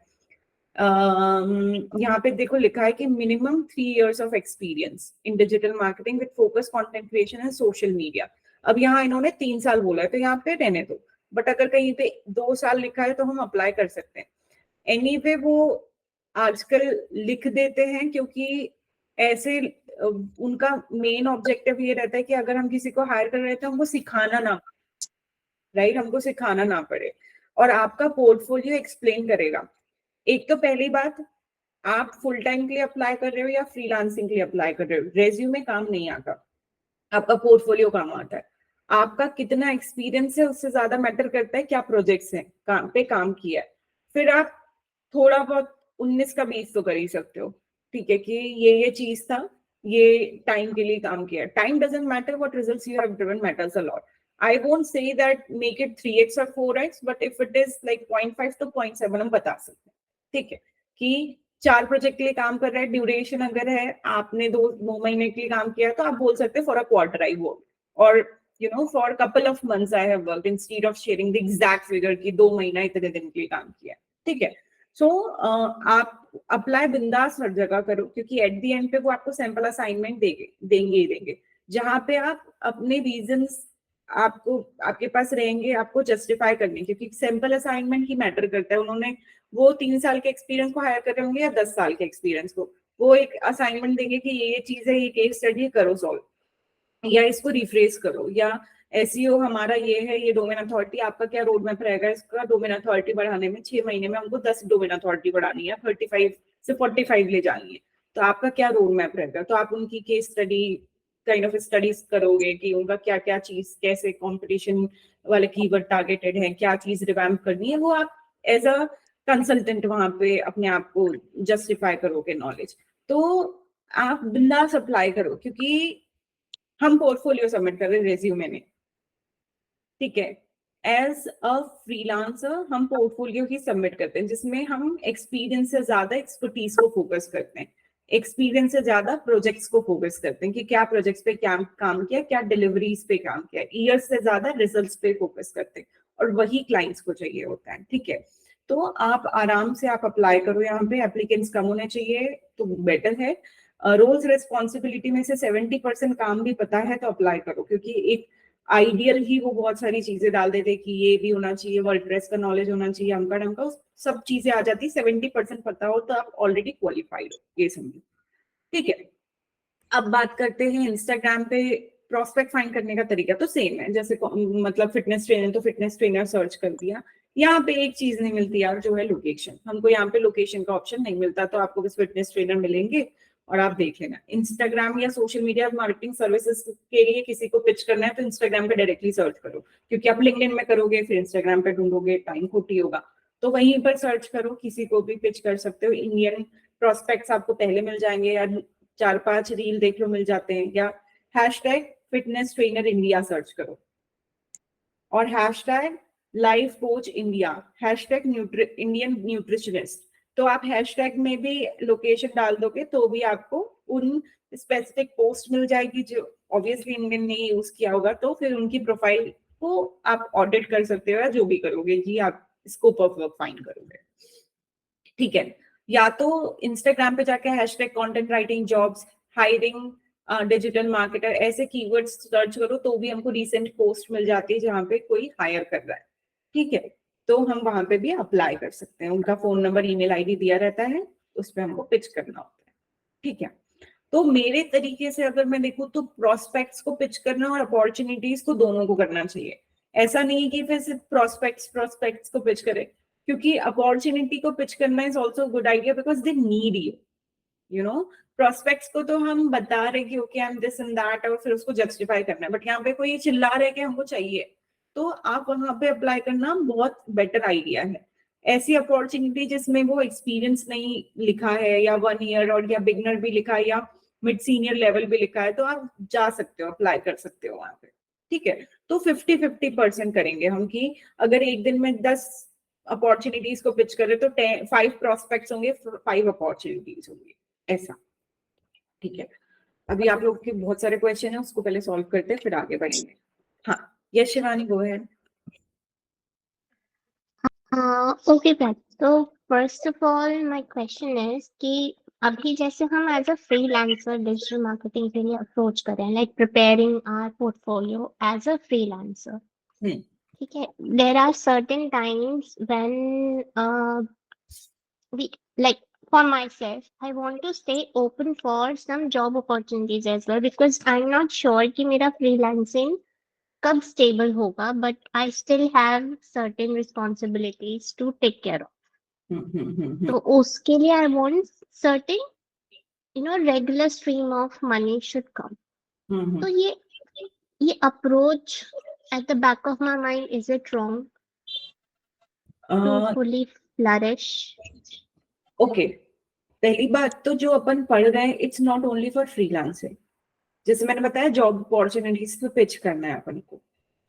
यहाँ पे देखो लिखा है कि minimum 3 years of experience in digital marketing with focus content creation and social media. अब यहाँ इन्होंने 3 साल बोला है तो यहाँ पे रहने दो, बट अगर कहीं पे 2 साल लिखा है तो हम अप्लाई कर सकते हैं। एनीवे वो आजकल लिख देते हैं क्योंकि ऐसे उनका मेन ऑब्जेक्टिव ये रहता है कि अगर हम किसी को हायर कर रहे हैं तो हमको सिखाना ना, राइट, हमको सिखाना ना पड़े, और आपका पोर्टफोलियो एक्सप्लेन करेगा। एक तो पहली बात, आप फुल टाइम के लिए अप्लाई कर रहे हो या फ्रीलांसिंग के लिए अप्लाई कर रहे हो, रेज्यूमे काम नहीं आता, आपका पोर्टफोलियो काम आता है। आपका कितना एक्सपीरियंस है उससे ज्यादा मैटर करता है क्या प्रोजेक्ट्स हैं, काम पे काम किया है। फिर आप थोड़ा बहुत 19 का 20 तो कर ही सकते हो, ठीक है, कि ये चीज था, ये टाइम के लिए काम किया। Time doesn't matter, what results you have driven matters a lot. I won't say that make it 3x or 4x, but if it is like 0.5 to 0.7 हम बता सकते हैं, ठीक है, कि 4 प्रोजेक्ट के लिए काम कर रहा है, ड्यूरेशन अगर है आपने 2 महीने के लिए काम किया तो आप बोल सकते हैं for a quarter I work, और for couple of months I have worked, instead of sharing the exact figure की 2 महीना इतने दिन के लिए काम किया, ठीक है। सो आप अप्लाई बिंदास हर जगह करो, क्योंकि एट द एंड पे वो आपको सैंपल असाइनमेंट देंगे जहां पे आप अपने रीजंस आपको आपके पास रहेंगे आपको जस्टिफाई करने, क्योंकि सैंपल असाइनमेंट ही मैटर करता है। उन्होंने वो 3 साल के एक्सपीरियंस को हायर कर रहे होंगे या 10 साल के एक्सपीरियंस को, वो एक असाइनमेंट देंगे कि ये चीज है, ये केस स्टडी करो सॉल्व, या इसको रिफ्रेश करो, या एसईओ हमारा ये है, ये डोमेन अथॉरिटी, आपका क्या रोड मैप रहेगा इसका डोमेन अथॉरिटी बढ़ाने में, 6 महीने में हमको 10 डोमेन अथॉरिटी बढ़ानी है, 35 से 45 ले जानी है, तो आपका क्या रोड मैप रहेगा। तो आप उनकी case study kind of studies करोगे कि उनका क्या क्या चीज, कैसे कंपटीशन वाले कीवर्ड टारगेटेड है, क्या चीज रिवैम्प करनी है, वो आप एज अ कंसल्टेंट वहां पे अपने आप को जस्टिफाई करोगे नॉलेज। तो आप बिंदास अप्लाई करो, क्योंकि हम पोर्टफोलियो सबमिट कर रहे हैं रेज्यूमे में, ठीक है। एज अ फ्रीलांसर हम पोर्टफोलियो ही सबमिट करते हैं जिसमें हम एक्सपीरियंस से ज्यादा एक्सपर्टीज को फोकस करते हैं, एक्सपीरियंस से ज्यादा प्रोजेक्ट्स को फोकस करते हैं कि क्या प्रोजेक्ट्स पे क्या काम किया, क्या डिलीवरीज पे काम किया, ईयर्स से ज्यादा रिजल्ट्स पे फोकस करते हैं, और वही क्लाइंट्स को चाहिए होता है, ठीक है। तो आप आराम से आप अप्लाई करो, यहाँ पे एप्लीकेंट्स कम होने चाहिए तो बेटर है। रोल्स रिस्पॉन्सिबिलिटी में से 70% काम भी पता है तो अप्लाई करो, क्योंकि एक आइडियल ही वो बहुत सारी चीजें डाल देते कि ये भी होना चाहिए, वर्डप्रेस का नॉलेज होना चाहिए, अमका डमका सब चीजें आ जाती, 70% पता हो तो आप ऑलरेडी क्वालिफाइड हो, ये समझो, ठीक है। अब बात करते हैं इंस्टाग्राम पे प्रोस्पेक्ट फाइंड करने का तरीका। तो सेम है, जैसे मतलब फिटनेस ट्रेनर तो फिटनेस ट्रेनर सर्च कर दिया। यहाँ पे एक चीज नहीं मिलती यार, जो है लोकेशन। हमको यहाँ पे लोकेशन का ऑप्शन नहीं मिलता, तो आपको बस फिटनेस ट्रेनर मिलेंगे और आप देख लेना। इंस्टाग्राम या सोशल मीडिया मार्केटिंग सर्विसेज के लिए किसी को पिच करना है तो इंस्टाग्राम पे डायरेक्टली सर्च करो, क्योंकि आप लिंक्डइन में करोगे फिर इंस्टाग्राम पे ढूंढोगे, टाइम खोटी होगा। तो वहीं पर सर्च करो, किसी को भी पिच कर सकते हो। इंडियन प्रोस्पेक्ट्स आपको पहले मिल जाएंगे, या 4-5 रील देख लो मिल जाते हैं, या hashtag fitness trainer India search करो, और hashtag life coach India, hashtag Indian nutritionist. तो आप हैशटैग में भी लोकेशन डाल दोगे तो भी आपको उन स्पेसिफिक पोस्ट मिल जाएगी जो ऑब्वियसली इंडियन ने यूज किया होगा। तो फिर उनकी प्रोफाइल को आप ऑडिट कर सकते हो, या जो भी करोगे जी आप स्कोप ऑफ वर्क फाइंड करोगे। ठीक है, या तो इंस्टाग्राम पे जाके hashtag content writing jobs, hiring, digital marketer, ऐसे कीवर्ड्स सर्च करो तो भी हमको रिसेंट पोस्ट मिल जाती है जहाँ पे कोई हायर कर रहा है। ठीक है, तो हम वहां पे भी अप्लाई कर सकते हैं। उनका फोन नंबर, ईमेल आईडी दिया रहता है, उस पर हमको पिच करना होता है। ठीक है, तो मेरे तरीके से अगर मैं देखूं तो प्रोस्पेक्ट्स को पिच करना और अपॉर्चुनिटीज को दोनों को करना चाहिए। ऐसा नहीं कि फिर सिर्फ प्रोस्पेक्ट्स को पिच करें, क्योंकि अपॉर्चुनिटी को पिच करना is also good idea because they need you know. Prospects को तो हम बता रहे कि okay I am this and that, और फिर उसको जस्टिफाई करना है, बट यहाँ पे कोई चिल्ला रहे कि हमको चाहिए, तो आप वहां पे अप्लाई करना बहुत बेटर आइडिया है। ऐसी अपॉर्चुनिटी जिसमें वो एक्सपीरियंस नहीं लिखा है, या 1 ईयर और या बिगनर भी लिखा है, या मिड सीनियर लेवल भी लिखा है, तो आप जा सकते हो, अप्लाई कर सकते हो वहां पे। ठीक है, तो 50-50% करेंगे हम कि अगर एक दिन में 10 अपॉर्चुनिटीज को पिच करें तो 5 प्रोस्पेक्ट्स होंगे, 5 अपॉर्चुनिटीज होंगी, ऐसा। ठीक है, अभी आप लोग के बहुत सारे क्वेश्चन है, उसको पहले सॉल्व करते हैं फिर आगे बढ़ेंगे। हाँ, yes Shivani, go ahead.
Okay, Pat. So first of all, my question is कि अभी जैसे हम as a freelancer digital marketing के लिए अप्रोच कर रहे हैं, like preparing our portfolio as a freelancer, ठीक है, there are certain times when we like for myself I want to stay open for some job opportunities as well because I'm not sure कि मेरा freelancing कब stable होगा, but I still have certain responsibilities to take care of. तो उसके लिए I want certain regular stream of money should come. तो ये approach at the back of my mind, is it wrong to fully flourish?
Okay, पहली बात तो जो अपन पढ़ रहे हैं it's not only for freelancing. जैसे मैंने बताया जॉब अपॉर्चुनिटीज पे पिच करना है अपन को,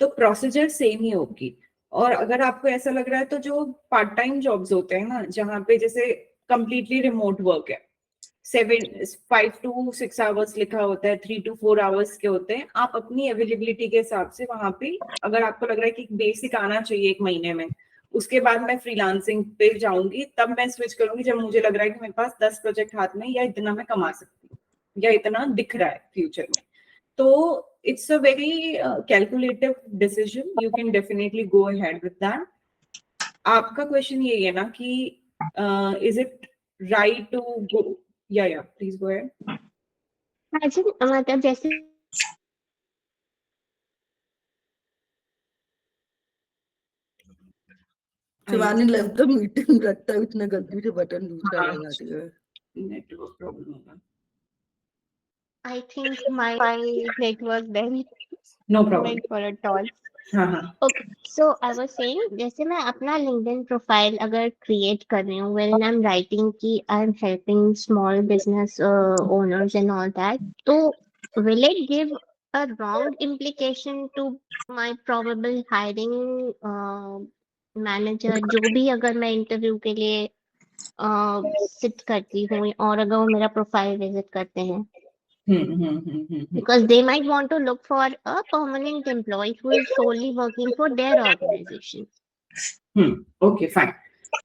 तो प्रोसीजर सेम ही होगी। और अगर आपको ऐसा लग रहा है तो जो पार्ट टाइम जॉब्स होते हैं ना, जहाँ पे जैसे कंप्लीटली रिमोट वर्क है, 5 to 6 आवर्स लिखा होता है, 3 to 4 आवर्स के होते हैं, आप अपनी अवेलेबिलिटी के हिसाब से वहां पे, अगर आपको लग रहा है कि बेसिक आना चाहिए 1 महीने में, उसके बाद मैं फ्रीलांसिंग पे जाऊंगी, तब मैं स्विच करूंगी जब मुझे लग रहा है कि मेरे पास 10 प्रोजेक्ट हाथ में, या इतना मैं कमा सकती हूँ, या इतना दिख रहा है फ्यूचर में। तो it's a very calculative decision, you can definitely go ahead with that. आपका क्वेश्चन ये है ना कि is it right to go, या प्लीज गो अहेड।
मतलब जैसे
शिवानी लेफ्ट द मीटिंग, लगता है उसने गलती से बटन दूसरा लगा दिया है।
नेटवर्क प्रॉब्लम होगा।
I think my network then
no problem.
went for a toss.
हाँ हाँ।
Okay, so I was saying जैसे मैं अपना LinkedIn प्रोफाइल अगर क्रिएट कर रही हूँ wherein I'm writing कि I'm helping small business owners and all that, तो will it give a wrong implication to my probable hiring manager, जो भी अगर मैं इंटरव्यू के लिए सिट करती हूँ और अगर वो मेरा प्रोफाइल विजिट करते हैं, because they might want to look for a permanent employee who is solely working for their organization.
Okay fine.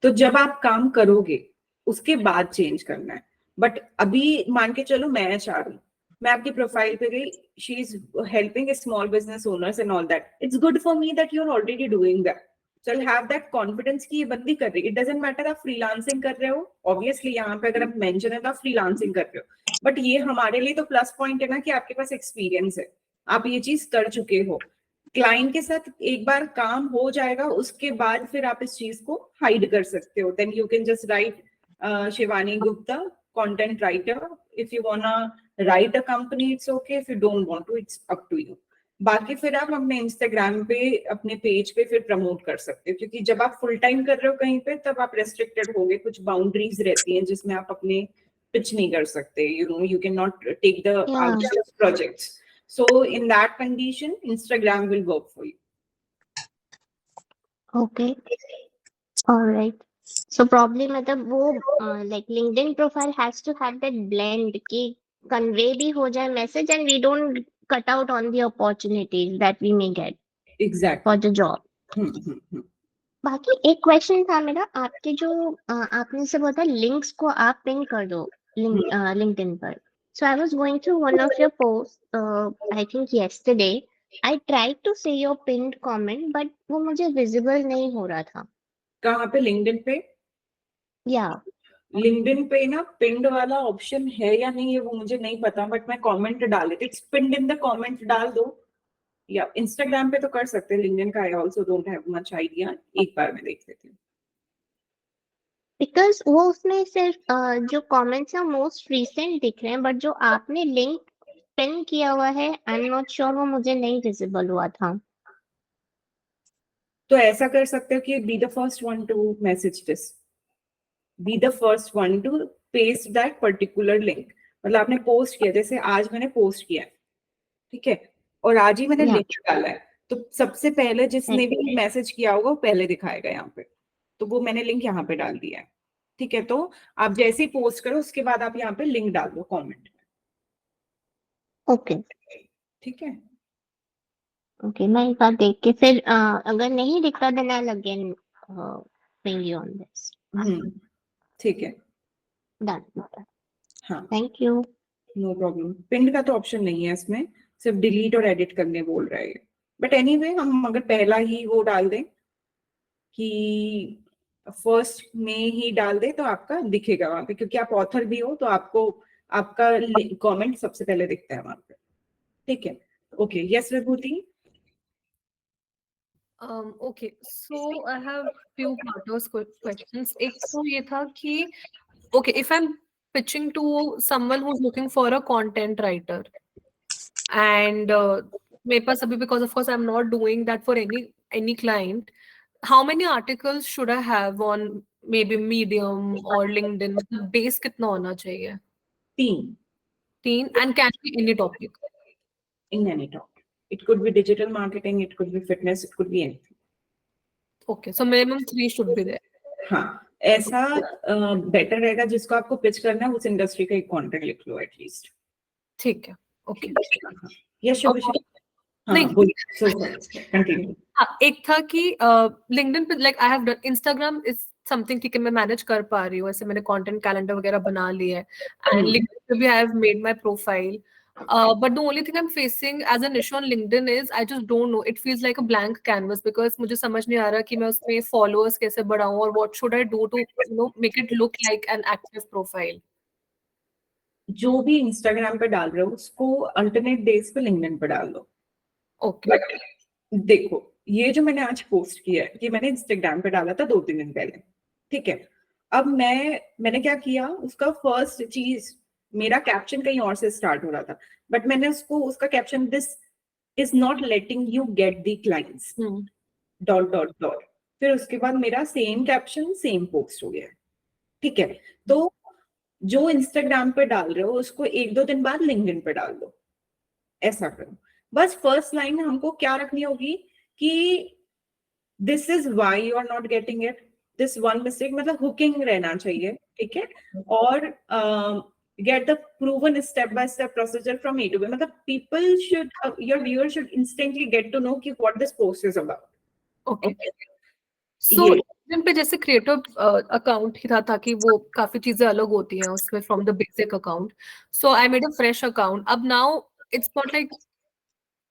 तो जब आप काम करोगे उसके बाद चेंज करना है, बट अभी मान के चलो मैं HR हूँ, मैं आपकी प्रोफाइल पे गई, she is helping small business owners and all that, it's good for me that you are already doing that, So I'll have that confidence कि ये बंदी कर रही है. It doesn't matter आप freelancing कर रहे हो. Obviously यहाँ पे अगर आप mention है तो आप freelancing कर रहे हो. But ये हमारे लिए तो plus point है ना कि आपके पास experience है. आप ये चीज कर चुके हो. क्लाइंट के साथ एक बार काम हो जाएगा, उसके बाद फिर आप इस चीज को हाइड कर सकते हो. Then you can just write Shivani Gupta, content writer. If you wanna write a company, it's okay. If you don't want to, it's up to you. बाकी फिर आप अपने इंस्टाग्राम पे अपने पेज पे फिर प्रमोट कर सकते हो, क्योंकि जब आप फुल टाइम कर रहे हो कहीं पे तब आप रेस्ट्रिक्टेड होगे. कुछ बाउंड्रीज रहती हैं जिसमें आप अपने पिच नहीं कर सकते. You know you can not take the outsource projects. So in that condition Instagram will work for you.
Okay. All right. So probably मतलब वो like LinkedIn profile has to have that blend कि convey भी हो जाए message and we don't cut out on the opportunities that we may get
exactly.
for the job. बाकी एक question था मेरा, आपके जो आपने से बोला लिंक्स को आप पिन कर दो लिंक्डइन पर. So I was going through one of your post I think yesterday. I tried to see your pinned comment but वो मुझे विजिबल नहीं हो रहा था.
कहाँ पे? लिंक्डइन पे.
या
लिंक्डइन पे ना पिंड वाला ऑप्शन है या नहीं है वो मुझे नहीं पता, बट मैं कमेंट डाल देती. It's pinned in the comment डाल दो. या इंस्टाग्राम पे तो कर सकते हैं. लिंक्डइन का I also don't have much idea. एक बार मैं देख लेती हूँ.
बिकॉज वो उसमें सिर्फ जो कमेंट्स हैं मोस्ट रीसेंट दिख रहे हैं बट जो आपने लिंक पिन किया हुआ है आई एम नॉट श्योर, वो मुझे नहीं विजिबल हुआ था.
तो ऐसा कर सकते हो कि be the first one two message this. Be the first one two paste that particular link. मतलब आपने पोस्ट किया, जैसे आज मैंने पोस्ट किया, ठीक है, और आज ही मैंने
Yeah.
लिंक डाला है, तो सबसे पहले जिसने भी मैसेज किया होगा वो पहले दिखाएगा यहाँ पे. तो वो मैंने लिंक यहाँ पे डाल दिया है. ठीक है, तो आप जैसे ही पोस्ट करो उसके बाद आप यहाँ पे लिंक डाल दो कमेंट में.
ओके
ठीक है.
ओके, मैं एक बार देख के फिर अगर नहीं दिखता then I will again ping you on this.
ठीक है.
डन.
हाँ,
thank you.
No problem. Pin का तो ऑप्शन नहीं है इसमें, सिर्फ डिलीट और एडिट करने बोल रहा है. बट एनीवे हम अगर पहला ही वो डाल दें कि फर्स्ट में ही डाल दे तो आपका दिखेगा वहां पे, क्योंकि आप ऑथर भी हो तो आपको आपका कमेंट सबसे पहले दिखता है वहां पे. ठीक है. Okay. Yes Vibhuti.
Okay, so I have few partners questions. एक तो ये था कि okay, if I'm pitching to someone who's looking for a content writer and मेरे पास अभी, because of course I'm not doing that for any client, how many articles should I have on maybe Medium or LinkedIn? मतलब base कितना होना चाहिए? 3 and can be any topic.
In any topic. It could be digital marketing, it could be fitness, it could be anything.
Okay, so minimum 3 should be there.
हाँ, ऐसा better रहेगा. जिसको आपको pitch करना है उस इंडस्ट्री का एक कंटेंट लिख लो एटलीस्ट.
ठीक है. Okay.
यस शुभश्री.
नहीं.
कंटिन्यू.
हाँ, एक था कि लिंक्डइन पे like I have done. Instagram is something ठीक है, मैं मैनेज कर पा रही हूँ, ऐसे मैंने कंटेंट कैलेंडर वगैरह बना लिया है. एंड लिंक्डइन पे भी I have made my profile. But the only thing I'm facing as an issue on LinkedIn is I just don't know. It feels like a blank canvas because मुझे समझ नहीं आ रहा कि मैं उसमें followers कैसे बढ़ाऊँ और what should I do to make it look like an active profile.
जो भी इंस्टाग्राम पे डाल रहे हो उसको अल्टरनेट डेज पे लिंक्डइन पे डाल दो.
Okay.
देखो, ये जो मैंने आज पोस्ट किया है ये मैंने इंस्टाग्राम पे डाला था 2-3 दिन पहले. ठीक है. अब मैंने क्या किया, उसका फर्स्ट चीज मेरा कैप्शन कहीं और से स्टार्ट हो रहा था, बट मैंने उसका caption this is not letting you get the clients ... फिर उसके बाद मेरा सेम कैप्शन सेम पोस्ट हो गया. ठीक है. तो जो इंस्टाग्राम पे डाल रहे हो उसको 1-2 दिन बाद लिंक्डइन पे डाल दो. ऐसा करो. बस फर्स्ट लाइन हमको क्या रखनी होगी कि this is why you are not getting it, this one mistake, मतलब हुकिंग रहना चाहिए. ठीक है. और get the proven step-by-step procedure from A to B. मतलब people should, your viewers should instantly get to know कि what this post is about.
Okay. So LinkedIn पे जैसे क्रिएटिव अकाउंट ही था ताकि वो काफी चीजें अलग होती हैं उसमें from the basic account. So I made a fresh account. अब now it's not like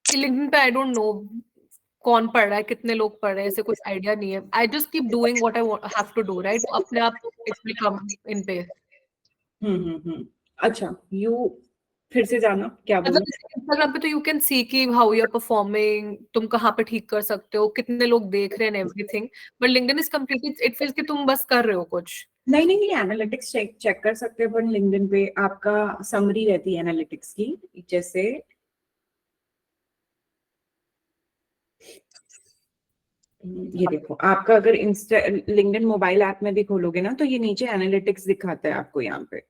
LinkedIn पे आई डोंट नो कौन पढ़ रहा है, कितने लोग पढ़ रहे हैं, ऐसे कुछ आइडिया नहीं है. I just keep doing what I have to do, right? अपने आप इट्स बिकम इन पेस.
अच्छा, यू फिर से जाना क्या
मतलब
बोला?
इंस्टाग्राम पे तो यू कैन सी कि हाउ यू आर परफॉर्मिंग, तुम कहाँ पे ठीक कर सकते हो, कितने लोग देख रहे हैं, everything. But LinkedIn is completely, it feels कि तुम बस कर रहे हो कुछ.
नहीं, एनालिटिक्स चेक कर सकते हैं, पर लिंक्डइन पे आपका समरी रहती है एनालिटिक्स की. जैसे ये देखो, आपका अगर इंस्टा लिंक्डइन मोबाइल ऐप में भी खोलोगे ना, तो ये नीचे एनालिटिक्स दिखाता है आपको यहाँ पे.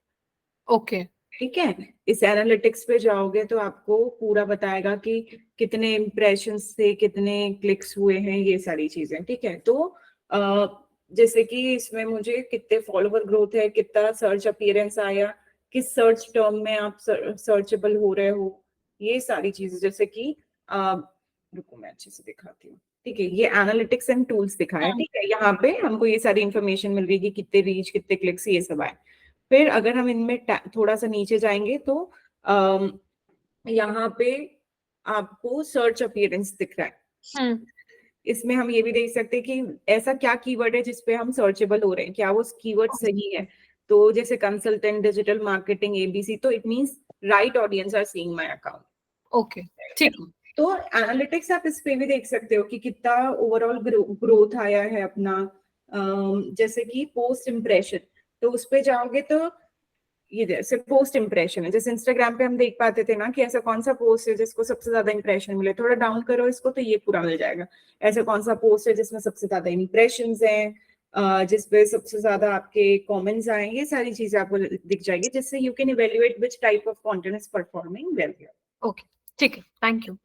ओके.
ठीक है, इस एनालिटिक्स पे जाओगे तो आपको पूरा बताएगा कि कितने इम्प्रेशन से कितने क्लिक्स हुए हैं, ये सारी चीजें. ठीक है, तो जैसे कि इसमें मुझे कितने फॉलोवर ग्रोथ है, कितना सर्च अपीयरेंस आया, किस सर्च टर्म में आप सर्चेबल हो रहे हो, ये सारी चीजें. जैसे कि रुको मैं अच्छे से दिखाती हूँ. ठीक है, ये एनालिटिक्स एंड टूल्स दिखाया. ठीक है, यहाँ पे हमको ये सारी इंफॉर्मेशन मिल रही है कि कितने रीच, कितने क्लिक्स, ये सब आए. फिर अगर हम इनमें थोड़ा सा नीचे जाएंगे तो यहाँ पे आपको सर्च अपीयरेंस दिख रहा है. इसमें हम ये भी देख सकते हैं कि ऐसा क्या कीवर्ड है जिसपे हम सर्चेबल हो रहे हैं, क्या वो कीवर्ड सही है. तो जैसे कंसल्टेंट, डिजिटल मार्केटिंग, एबीसी, तो it means right audience are seeing my account.
Okay, ठीक.
तो एनालिटिक्स आप इस पे भी देख सकते हो कि कितना ओवरऑल ग्रोथ आया है अपना. जैसे कि पोस्ट इम्प्रेशन, तो उस पे जाओगे तो ये जैसे पोस्ट इम्प्रेशन है, जैसे इंस्टाग्राम पे हम देख पाते थे ना कि ऐसा कौन सा पोस्ट है जिसको सबसे ज्यादा इम्प्रेशन मिले. थोड़ा डाउन करो इसको तो ये पूरा मिल जाएगा. ऐसा कौन सा पोस्ट है जिसमें सबसे ज्यादा इम्प्रेशंस हैं, जिसपे सबसे ज्यादा आपके कमेंट्स आए, ये सारी चीजें आपको दिख जाएगी, जिससे you can evaluate which type of content is performing well here.
Okay, ठीक है, thank you.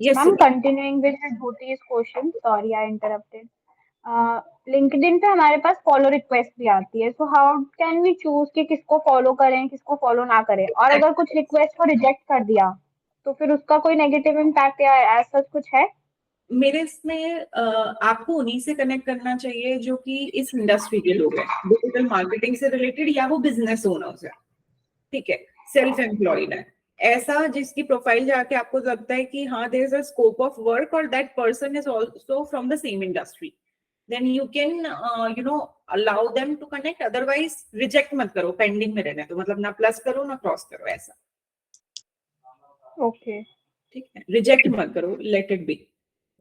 Yes,
Ma'am, continuing with Dhuti's question, sorry I interrupted. LinkedIn पे हमारे पास फॉलो रिक्वेस्ट भी आती है, so how can we choose कि किसको follow करें, किसको फॉलो ना करें, और अगर कुछ रिक्वेस्ट को रिजेक्ट कर दिया तो फिर उसका कोई नेगेटिव इम्पैक्ट या ऐसा कुछ है?
मेरे इसमें आपको उन्हीं से कनेक्ट करना चाहिए जो कि इस इंडस्ट्री के लोग हैं, डिजिटल मार्केटिंग से रिलेटेड, या वो बिजनेस ओनर्स है. ठीक है, सेल्फ एम्प्लॉयड है, ऐसा जिसकी प्रोफाइल जाके आपको लगता है कि हाँ there is a scope of work और that person is also from the same industry, then you can allow them to connect. Otherwise reject मत करो, पेंडिंग में रहने दो. मतलब ना प्लस करो ना क्रॉस करो, ऐसा.
ओके,
ठीक है, रिजेक्ट मत करो, लेट इट बी.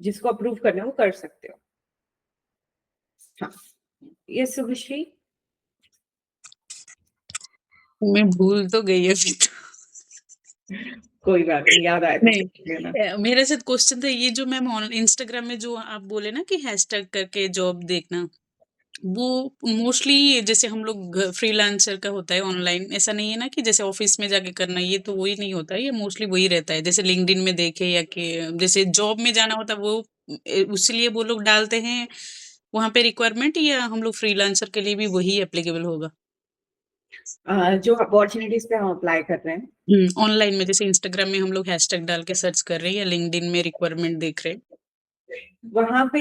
जिसको अप्रूव करना है वो कर सकते हो. हाँ, ये शुभश्री.
मैं भूल तो गई अभी तो.
कोई बात नहीं, याद आया
नहीं, मेरे साथ क्वेश्चन था ये जो मैम इंस्टाग्राम में जो आप बोले ना कि हैशटैग करके जॉब देखना, वो मोस्टली जैसे हम लोग फ्रीलांसर का होता है ऑनलाइन, ऐसा नहीं है ना कि जैसे ऑफिस में जाके करना, ये तो वही नहीं होता है, ये मोस्टली वही रहता है जैसे लिंक्डइन में देखे, या कि जैसे जॉब में जाना होता है वो उसलिए वो लोग डालते हैं वहां पे रिक्वायरमेंट, या हम लोग फ्रीलांसर के लिए भी वही एप्लीकेबल होगा?
जो अपॉर्चुनिटीज पे हम अप्लाई कर रहे हैं
ऑनलाइन में, जैसे इंस्टाग्राम में हम लोग हैशटैग डाल के सर्च कर रहे हैं या लिंक्डइन में रिक्वायरमेंट देख रहे हैं,
वहां पे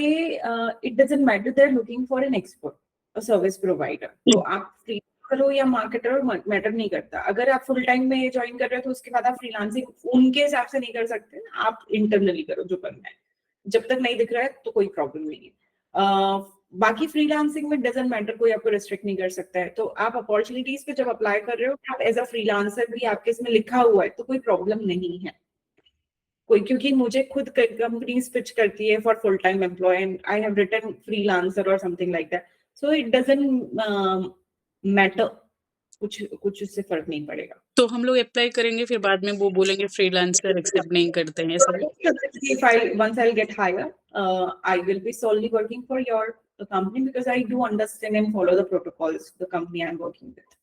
it doesn't matter, they are looking for an expert, a service provider. तो आप फ्री करो या मार्केटर, मैटर नहीं करता. अगर आप फुल टाइम में ज्वाइन कर रहे हो तो उसके बाद आप फ्रीलांसिंग उनके हिसाब से नहीं कर सकते, आप इंटरनली करो जो करना है. जब तक नहीं दिख रहा है तो कोई प्रॉब्लम नहीं है. बाकी फ्रीलांसिंग में डजंट मैटर, कोई आपको रिस्ट्रिक्ट नहीं कर सकता है. तो आप अपॉर्चुनिटीज पे जब अप्लाई कर रहे हो, आप एज अ फ्रीलांसर भी आपके इसमें लिखा हुआ है तो कोई प्रॉब्लम नहीं है कोई. क्योंकि मुझे खुद कंपनी स्विच करती है for full time employ and I have written freelancer और something like that, so it doesn't matter. कुछ उससे फर्क नहीं पड़ेगा.
तो हम लोग अप्लाई करेंगे फिर बाद में वो बोलेंगे फ्रीलांसर एक्सेप्ट नहीं करते हैं, ऐसा?
If once I'll get hired, I will be solely working for your company because I do understand and follow the protocols the company I'm working with.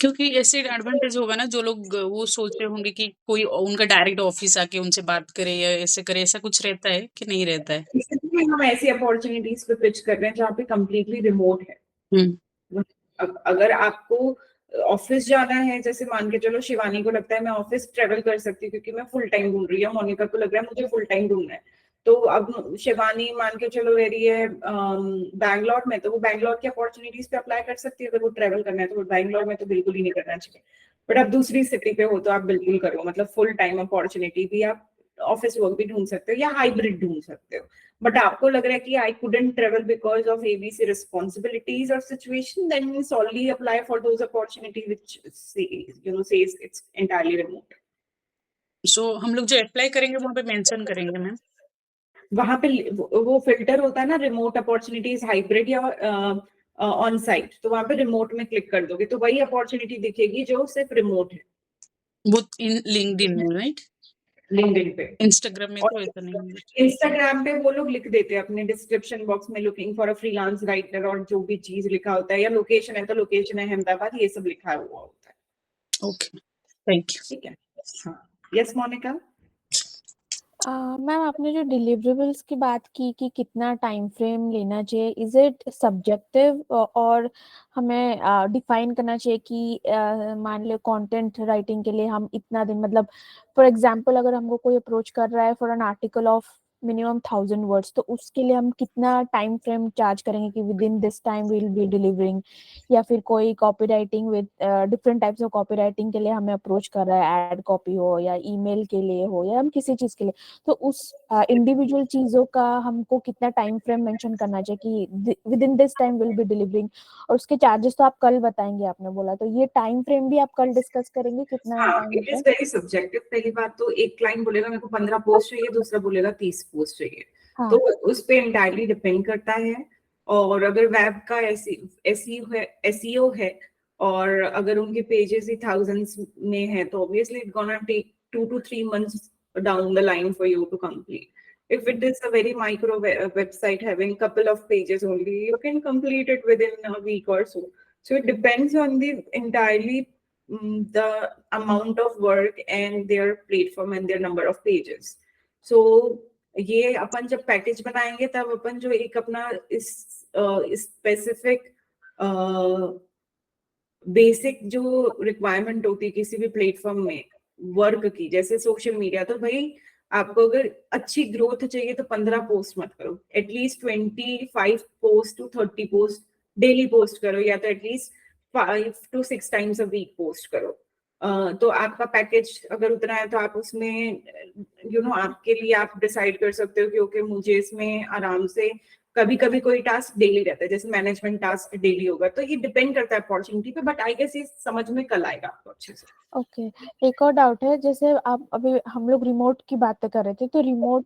क्योंकि ऐसे एडवांटेज होगा ना, जो लोग वो सोच रहे होंगे कि कोई उनका डायरेक्ट ऑफिस आके उनसे बात करे या ऐसे करे, ऐसा कुछ रहता है कि नहीं रहता है?
इसलिए हम ऐसी अपॉर्चुनिटीज पे पिच कर रहे हैं जहाँ पे कंप्लीटली रिमोट है. अगर आपको ऑफिस जाना है, जैसे मान के चलो शिवानी को लगता है मैं ऑफिस ट्रेवल कर सकती हूँ क्योंकि मैं फुल टाइम ढूंढ रही हूँ, मोनिका को लग रहा है मुझे फुल टाइम ढूंढना है, तो अब शिवानी मान के चलो रह रही है बैंगलोर में, तो वो बैंगलोर की अपॉर्चुनिटीज पे अप्लाई कर सकती है. अगर वो ट्रेवल करना है तो वो बैंगलोर में तो बिल्कुल ही नहीं करना चाहिए. बट आप दूसरी सिटी पे हो तो आप बिल्कुल करो, मतलब फुल टाइम अपॉर्चुनिटी भी आप ऑफिस वर्क भी ढूंढ सकते हो या हाइब्रिड ढूंढ सकते हो, बट आपको लग रहा है कि I couldn't travel because of ABC responsibilities और situation, then solidly apply for those opportunity which says it's entirely remote.
So हम लोग जो अप्लाई करेंगे वहां पे मेंशन करेंगे मैम?
वहां पे वो फिल्टर होता है ना, रिमोट अपॉर्चुनिटीज, हाइब्रिड या ऑन साइट, तो वहां पे रिमोट में क्लिक कर दोगे तो वही अपॉर्चुनिटी दिखेगी जो सिर्फ रिमोट है
वो इन लिंक्डइन में, राइट?
लिंक्डइन पे।
इंस्टाग्राम में तो
और
ऐसा नहीं है।
इंस्टाग्राम पे वो लोग लिख देते हैं अपने डिस्क्रिप्शन बॉक्स में, looking for a freelance writer, और जो भी चीज लिखा होता है, या लोकेशन है तो लोकेशन है अहमदाबाद, ये सब लिखा हुआ होता है।
Okay, thank you.
ठीक है, हाँ। यस मोनिका।
मैम आपने जो डिलीवरेबल्स की बात की कि कितना टाइम फ्रेम लेना चाहिए, इज इट सब्जेक्टिव और हमें डिफाइन करना चाहिए कि मान लो कंटेंट राइटिंग के लिए हम इतना दिन, मतलब फॉर एग्जांपल अगर हमको कोई अप्रोच कर रहा है for an article of minimum 1000 words, तो उसके लिए हम कितना टाइम फ्रेम चार्ज करेंगे कि within this time we will be delivering, या फिर कोई copywriting with different types of copywriting के लिए हमें अप्रोच कर रहा है, एड कॉपी हो या ईमेल के लिए हो या हम किसी चीज के लिए, तो उस इंडिविजुअल चीजों का हमको कितना टाइम फ्रेम मेंशन करना चाहिए कि within this time will be delivering, और उसके चार्जेस तो आप कल बताएंगे आपने बोला, तो ये टाइम फ्रेम भी आप कल डिस्कस करेंगे कितना
हाँ,
time
it is very subjective. पहली बात तो एक क्लाइंट बोलेगा मेरे को 15 पोस्ट चाहिए, दूसरा बोलेगा 30 पोस्ट चाहिए,
हाँ
तो उस पे एंटायरली डिपेंड करता है। और अगर वेब का एसईओ है और अगर उनके पेजेस ही थाउजेंड्स में है, तो obviously it gonna take 2 to 3 months down the line for you to complete. If it is a very micro website having couple of pages only, you can complete it within a week or so. So it depends on the entirely the amount of work and their platform and their number of pages. So ये अपन जब package बनाएंगे तब अपन जो एक अपना इस specific basic जो requirement होती है किसी भी प्लेटफॉर्म में वर्क की, जैसे सोशल मीडिया, तो भाई आपको अगर अच्छी ग्रोथ चाहिए तो 15 पोस्ट मत करो, at least 25 post to 30 post daily post करो, या तो at least 5 to 6 times a week post करो। तो आपका पैकेज अगर उतना है तो आप उसमें आपके लिए आप डिसाइड कर सकते हो कि ओके मुझे इसमें आराम से, कभी कभी कोई टास्क डेली रहता है, जैसे मैनेजमेंट टास्क डेली होगा, तो ये डिपेंड करता है अपॉर्चुनिटी पे, बट आई गेस ये समझ में कल आएगा आपको अच्छे से।
ओके। एक और डाउट है, जैसे आप अभी हम लोग रिमोट की बातें कर रहे थे, तो रिमोट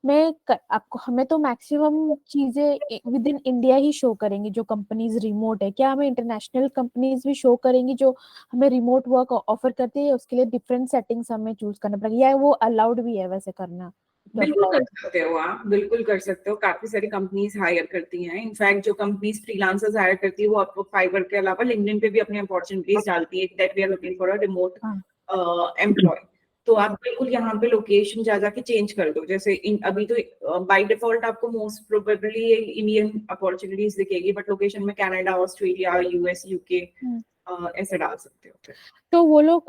में आपको हमें तो मैक्सिमम चीजें with in India he show करेंगी जो कंपनीज रिमोट है, क्या हमें इंटरनेशनल कंपनीज भी शो करेंगी जो हमें रिमोट वर्क ऑफर करती है, उसके लिए डिफरेंट सेटिंग्स हमें चूज करना पड़ेगा या वो अलाउड भी है वैसे करना?
बिल्कुल कर सकते हो आप, बिल्कुल कर सकते हो, काफी सारी कंपनीज हायर करती हैं। इनफैक्ट जो कंपनीज फ्रीलांसर्स हायर करती है वो आपको फाइवर के अलावा लिंक्डइन पे भी अपनी अपॉर्चुनिटीज डालती है that we are looking for a remote employ. तो आप बिल्कुल यहाँ पे लोकेशन जा जाके चेंज कर दो, जैसे अभी तो बाय डिफॉल्ट आपको मोस्ट प्रोबेबली इंडियन अपॉर्चुनिटीज दिखेगी, बट लोकेशन में कनाडा, ऑस्ट्रेलिया, यूएस, यूके ऐसे डाल सकते हो फिर।
तो वो लोग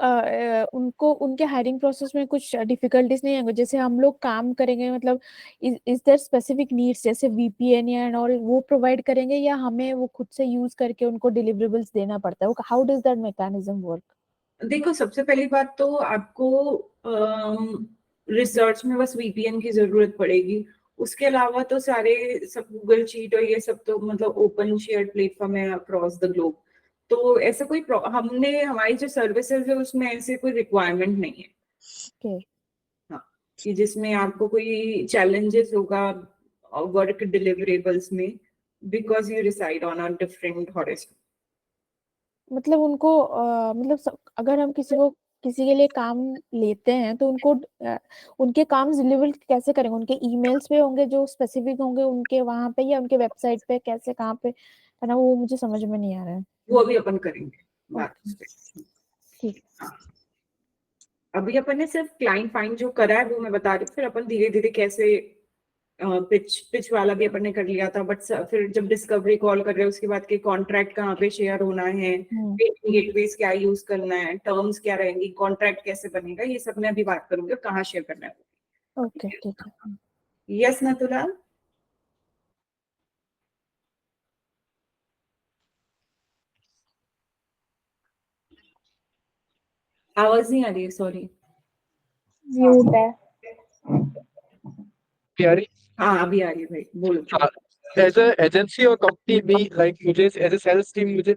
उनको उनके हायरिंग प्रोसेस में कुछ डिफिकल्टीज नहीं आएंगे, जैसे हम लोग काम करेंगे, मतलब इज देयर स्पेसिफिक नीड्स जैसे वीपीएन या एंड ऑल वो प्रोवाइड करेंगे, या हमें वो खुद से यूज करके उनको डिलीवरेबल्स देना पड़ता है? How does that mechanism work?
देखो, सबसे पहली बात तो आपको रिसर्च में बस वीपीएन की जरूरत पड़ेगी, उसके अलावा तो सारे सब गूगल शीट और ये सब तो मतलब ओपन शेयर प्लेटफॉर्म है अक्रॉस द ग्लोब, तो ऐसा कोई हमने हमारी जो सर्विसेज है उसमें ऐसे कोई रिक्वायरमेंट नहीं है।
Okay.
हाँ, कि जिसमें आपको कोई चैलेंजेस होगा वर्क डिलीवरेबल्स में, because you reside on a different horizon.
मतलब उनको मतलब अगर हम किसी के लिए काम लेते हैं तो उनको उनके काम डिलीवर कैसे करेंगे? उनके ईमेल्स पे होंगे जो स्पेसिफिक होंगे उनके वहां पे, या उनके वेबसाइट पे, कैसे कहाँ पे है ना, वो मुझे समझ में नहीं आ रहा है।
वो अभी अपन करेंगे बात उस पे।
ठीक।
हाँ, अभी अपन ने सिर्फ क्लाइंट फाइंड जो करा है वो मैं बता रही हूँ, फिर अपन धीरे धीरे कैसे पिच वाला भी अपन ने कर लिया था, बट फिर जब डिस्कवरी कॉल कर रहे हैं उसके बाद के कॉन्ट्रैक्ट कहाँ पे शेयर होना है, गेटवेज क्या यूज करना है, टर्म्स क्या रहेंगी, कॉन्ट्रैक्ट कैसे बनेगा, ये सब मैं अभी बात करूंगी, कहाँ शेयर करना है।
ओके ठीक है।
यस नथुलाल। आवाज नहीं आ रही है, सॉरी।
म्यूट है।
अभी आ रही?
हाँ अभी आ रही है भाई, बोलो।
हाँ, एज अ एजेंसी और कंपनी भी लाइक मुझे एज अ सेल्स टीम, मुझे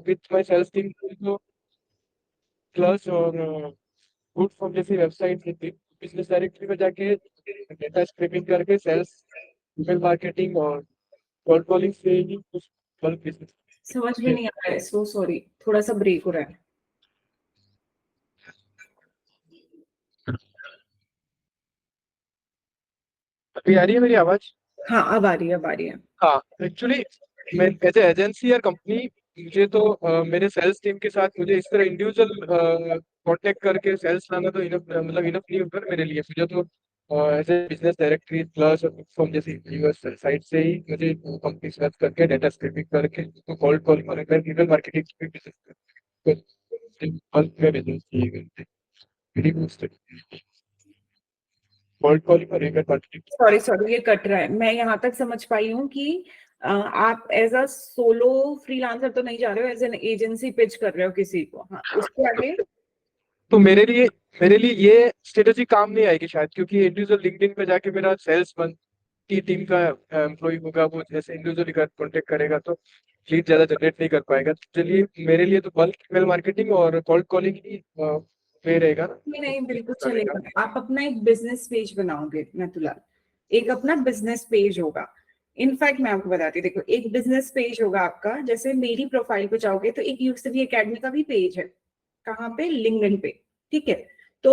विथ माय सेल्स टीम जो क्लास और गुड फॉर्म जैसी वेबसाइट थी, बिजनेस डायरेक्टरी में जाके डेटा स्क्रैपिंग करके सेल्स, ईमेल मार्केटिंग और कोल्ड कॉलिंग से ही कुछ बल्क बिजनेस।
समझ में नहीं आ रहा है, सो सॉरी, थोड़ा सा ब्रेक हो रहा है।
अभी आ रही है मेरी आवाज?
हाँ अब आ रही है, अब आ रही है।
हाँ, एक्चुअली मैं एज एजेंसी या कंपनी, मुझे तो मेरे सेल्स टीम के साथ मुझे इस तरह इंडिविजुअल कांटेक्ट करके सेल्स लाना तो इनफ, मतलब इनफ नहीं होगा मेरे लिए। मुझे तो as a business directory plus और फॉर्म जैसी यूएस साइट से ही मुझे कंपनी सर्च करके डेटा स्क्रैपिंग करके तो कोल्ड कॉलिंग और ईमेल मार्केटिंग की बिजनेस बल्क में बिजनेस चाहिए, वेरी बूस्टेड कोल्ड कॉलिंग और ईमेल मार्केटिंग।
सॉरी सॉरी, ये कट रहा है। मैं यहाँ तक समझ पाई हूँ कि आप एज अ सोलो फ्रीलांसर तो नहीं जा रहे हो, एज एन एजेंसी पिच कर रहे हो किसी को। हाँ, उसके आगे
तो मेरे लिए ये स्ट्रेटेजी काम नहीं आएगी शायद, क्योंकि इंडिविजुअल लिंक्डइन पे जाके मेरा सेल्स मन की टीम का एम्प्लॉय होगा, वो जैसे इंडिविजुअली कांटेक्ट करेगा तो लीड ज्यादा जनरेट नहीं कर पाएगा। तो चलिए, मेरे लिए तो बल्क ईमेल मार्केटिंग और कोल्ड कॉलिंग ही पे रहेगा ना।
नहीं बिल्कुल चलेगा। आप अपना एक बिजनेस पेज बनाओगे नथुलाल, एक अपना बिजनेस पेज होगा। इनफैक्ट मैं आपको बताती हूँ, देखो एक बिजनेस पेज होगा आपका, जैसे मेरी प्रोफाइल पे जाओगे तो एक यूसवी एकेडमी का भी पेज है। कहाँ पे? लिंक्डइन पे। ठीक है, तो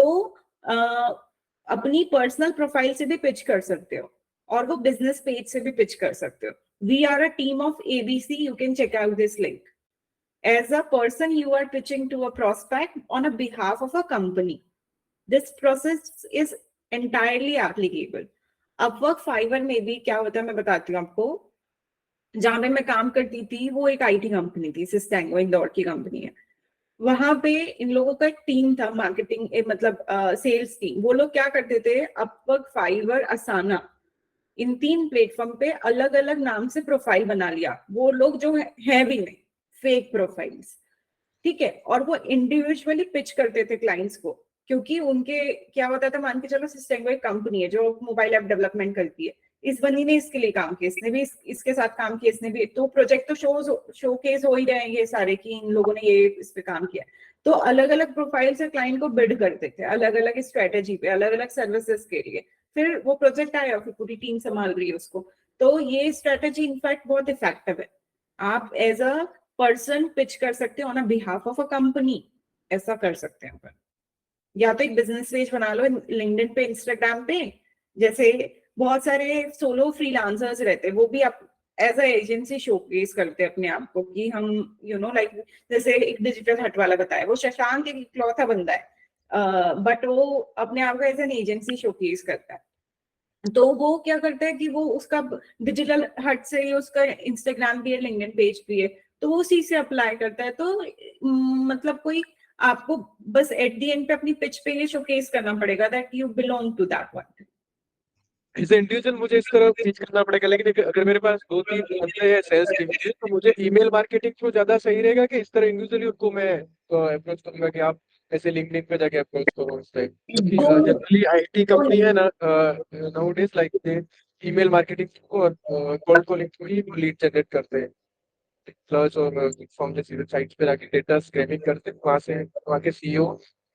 अपनी पर्सनल प्रोफाइल से भी पिच कर सकते हो और वो बिजनेस पेज से भी पिच कर सकते हो। We are a team of ABC, you can check out this link. As a person, you are pitching to a prospect on a behalf of a company. This process is entirely applicable. Upwork, Fiverr में भी क्या होता है मैं बताती हूँ आपको। जहां पे मैं काम करती थी वो एक IT कंपनी थी, सिस्टेंगो इंदौर की कंपनी है। वहां पे इन लोगों का एक टीम था, मार्केटिंग मतलब सेल्स टीम। वो लोग क्या करते थे, अपवर्क, फाइवर, असाना, इन 3 प्लेटफॉर्म पे अलग अलग नाम से प्रोफाइल बना लिया। वो लोग जो है भी नहीं, फेक प्रोफाइल्स। ठीक है, और वो इंडिविजुअली पिच करते थे क्लाइंट्स को, क्योंकि उनके क्या होता था, मान के चलो सिस्टेंगो एक कंपनी है जो मोबाइल ऐप डेवलपमेंट करती है। इस बंदी ने इसके लिए काम किया, इसने भी इसके साथ काम किया, इसने भी, तो प्रोजेक्ट तो शोकेस हो ही रहे हैं ये सारे कि इन लोगों ने ये इस पे काम किया। तो अलग अलग प्रोफाइल से क्लाइंट को बिड करते थे, अलग अलग स्ट्रेटेजी पे, अलग अलग सर्विसेज के लिए। फिर वो प्रोजेक्ट आया, फिर पूरी टीम संभाल रही है उसको। तो ये स्ट्रेटेजी इनफैक्ट बहुत इफेक्टिव है। आप एज अ पर्सन पिच कर सकते हो on a behalf of a company, ऐसा कर सकते हैं अपन। या तो एक बिजनेस पेज बना लो लिंक्डइन पे, इंस्टाग्राम पे। जैसे बहुत सारे सोलो फ्रीलांसर्स रहते हैं, वो भी आप एज अ एजेंसी शोकेस करते हैं अपने आप को कि हम लाइक जैसे एक डिजिटल हट वाला बताया, वो शशांक एक इकलौता बंदा है, बट वो अपने आप को एज एन एजेंसी शोकेस करता है। तो वो क्या करता है कि वो उसका डिजिटल हट से ही उसका इंस्टाग्राम भी है, लिंक्डइन पेज भी है, तो वो उसी से अप्लाई करता है। तो मतलब कोई आपको बस एट द एंड पे अपनी पिच पे ये शोकेस करना पड़ेगा that you belong to that one.
As individual मुझे इस तरह पिच करना पड़ेगा, लेकिन अगर मेरे पास 2-3 बंदे हैं सेल्स टीम के, तो मुझे ईमेल मार्केटिंग थ्रू ज्यादा सही रहेगा कि इस तरह इंडिविजुअली उनको मैं अप्रोच करूंगा कि आप ऐसे लिंक्डइन पे जाके अप्रोच करो इस टाइप। क्योंकि जनरली आईटी कंपनी है ना nowadays, like they email marketing को और कोल्ड कॉलिंग थ्रू ही लीड जनरेट करते हैं। प्लस और फॉर्म जैसी वेबसाइट्स पे जाके डेटा स्क्रैपिंग करते हैं, वहाँ के सीईओ,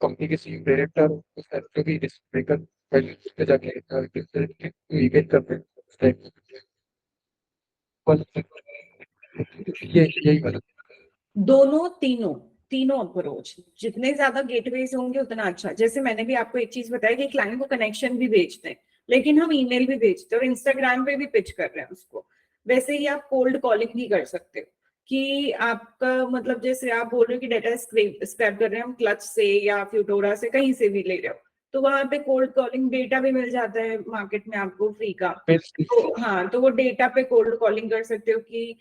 कंपनी के सीईओ, डायरेक्टर, जो भी डिसीजन मेकर पे जाके ईमेल करते हैं उस टाइप यही वाला।
दोनों तीनों तीनों अप्रोच, जितने ज्यादा गेटवेज होंगे उतना अच्छा। जैसे मैंने भी आपको एक चीज बताया कि क्लाइंट को कनेक्शन भी भेजते हैं, लेकिन हम ईमेल भी भेजते हैं और इंस्टाग्राम पे भी पिच कर रहे हैं उसको। वैसे ही आप कोल्ड कॉलिंग भी कर सकते हो कि आपका मतलब जैसे आप बोल रहे हो कि डेटा स्क्रैप कर रहे हैं हम क्लच से या फ्यूटोरा से, कहीं से भी ले रहे हो, तो वहां पे कोल्ड कॉलिंग डेटा भी मिल जाता है मार्केट में आपको फ्री का। तो हाँ, तो वो डेटा पे कोल्ड कॉलिंग कर सकते हो कि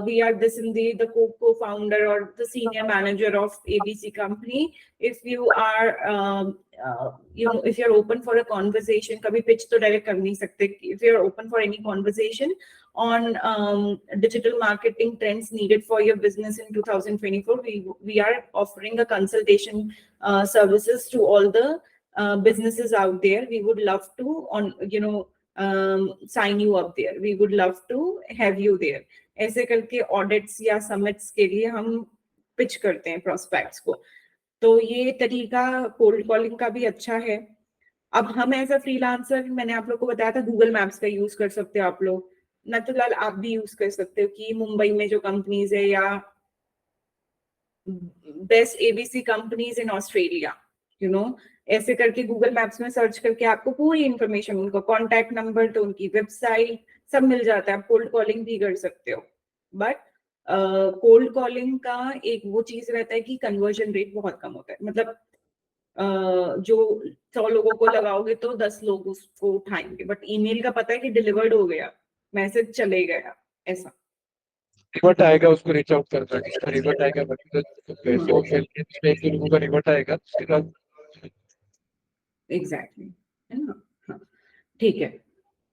we are this in the co-founder or the senior manager of ABC company. If you are if you're open for a conversation, कभी pitch तो direct कर नहीं सकते, if you're open for any conversation on digital marketing trends needed for your business in 2024, we are offering a consultation services to all the businesses out there. We would love to sign you up there, we would love to have you there। ऐसे करके audits या summits के लिए हम pitch करते हैं prospects को। तो ये तरीका कोल्ड कॉलिंग का भी अच्छा है। अब हम एज अ फ्रीलांसर, मैंने आप लोग को बताया था गूगल मैप्स का यूज कर सकते हो आप लोग, नथुलाल आप भी यूज कर सकते हो कि मुंबई में जो कंपनीज है या best ABC companies in Australia, you know, ऐसे करके गूगल मैप्स में सर्च करके आपको पूरी इंफॉर्मेशन, उनका कॉन्टैक्ट नंबर तो उनकी वेबसाइट सब मिल जाता है। आप कोल्ड कॉलिंग भी कर सकते हो। बट कोल्ड कॉलिंग का एक वो चीज रहता है कि कन्वर्जन रेट बहुत कम होता है। मतलब जो 100 लोगों को लगाओगे तो 10 लोग उसको उठाएंगे, बट ईमेल का पता है कि डिलीवर्ड हो गया, मैसेज चले गया, ऐसा।
रिवर्ट आएगा, उसको रीच आउट करना है, जिसका रिवर्ट आएगा पैसे उसमें एक लोगों का रिवर्ट आएगा, उसके बाद
एग्जैक्टली, है ना। हाँ, ठीक है,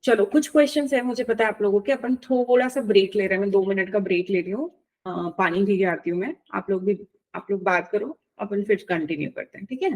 चलो कुछ क्वेश्चंस है मुझे पता है आप लोगों के। अपन थोड़ा सा ब्रेक ले रहे हैं, मैं 2 मिनट का ब्रेक ले रही हूँ, पानी पी के आती हूँ मैं। आप लोग बात करो, अपन फिर कंटिन्यू करते हैं, ठीक है।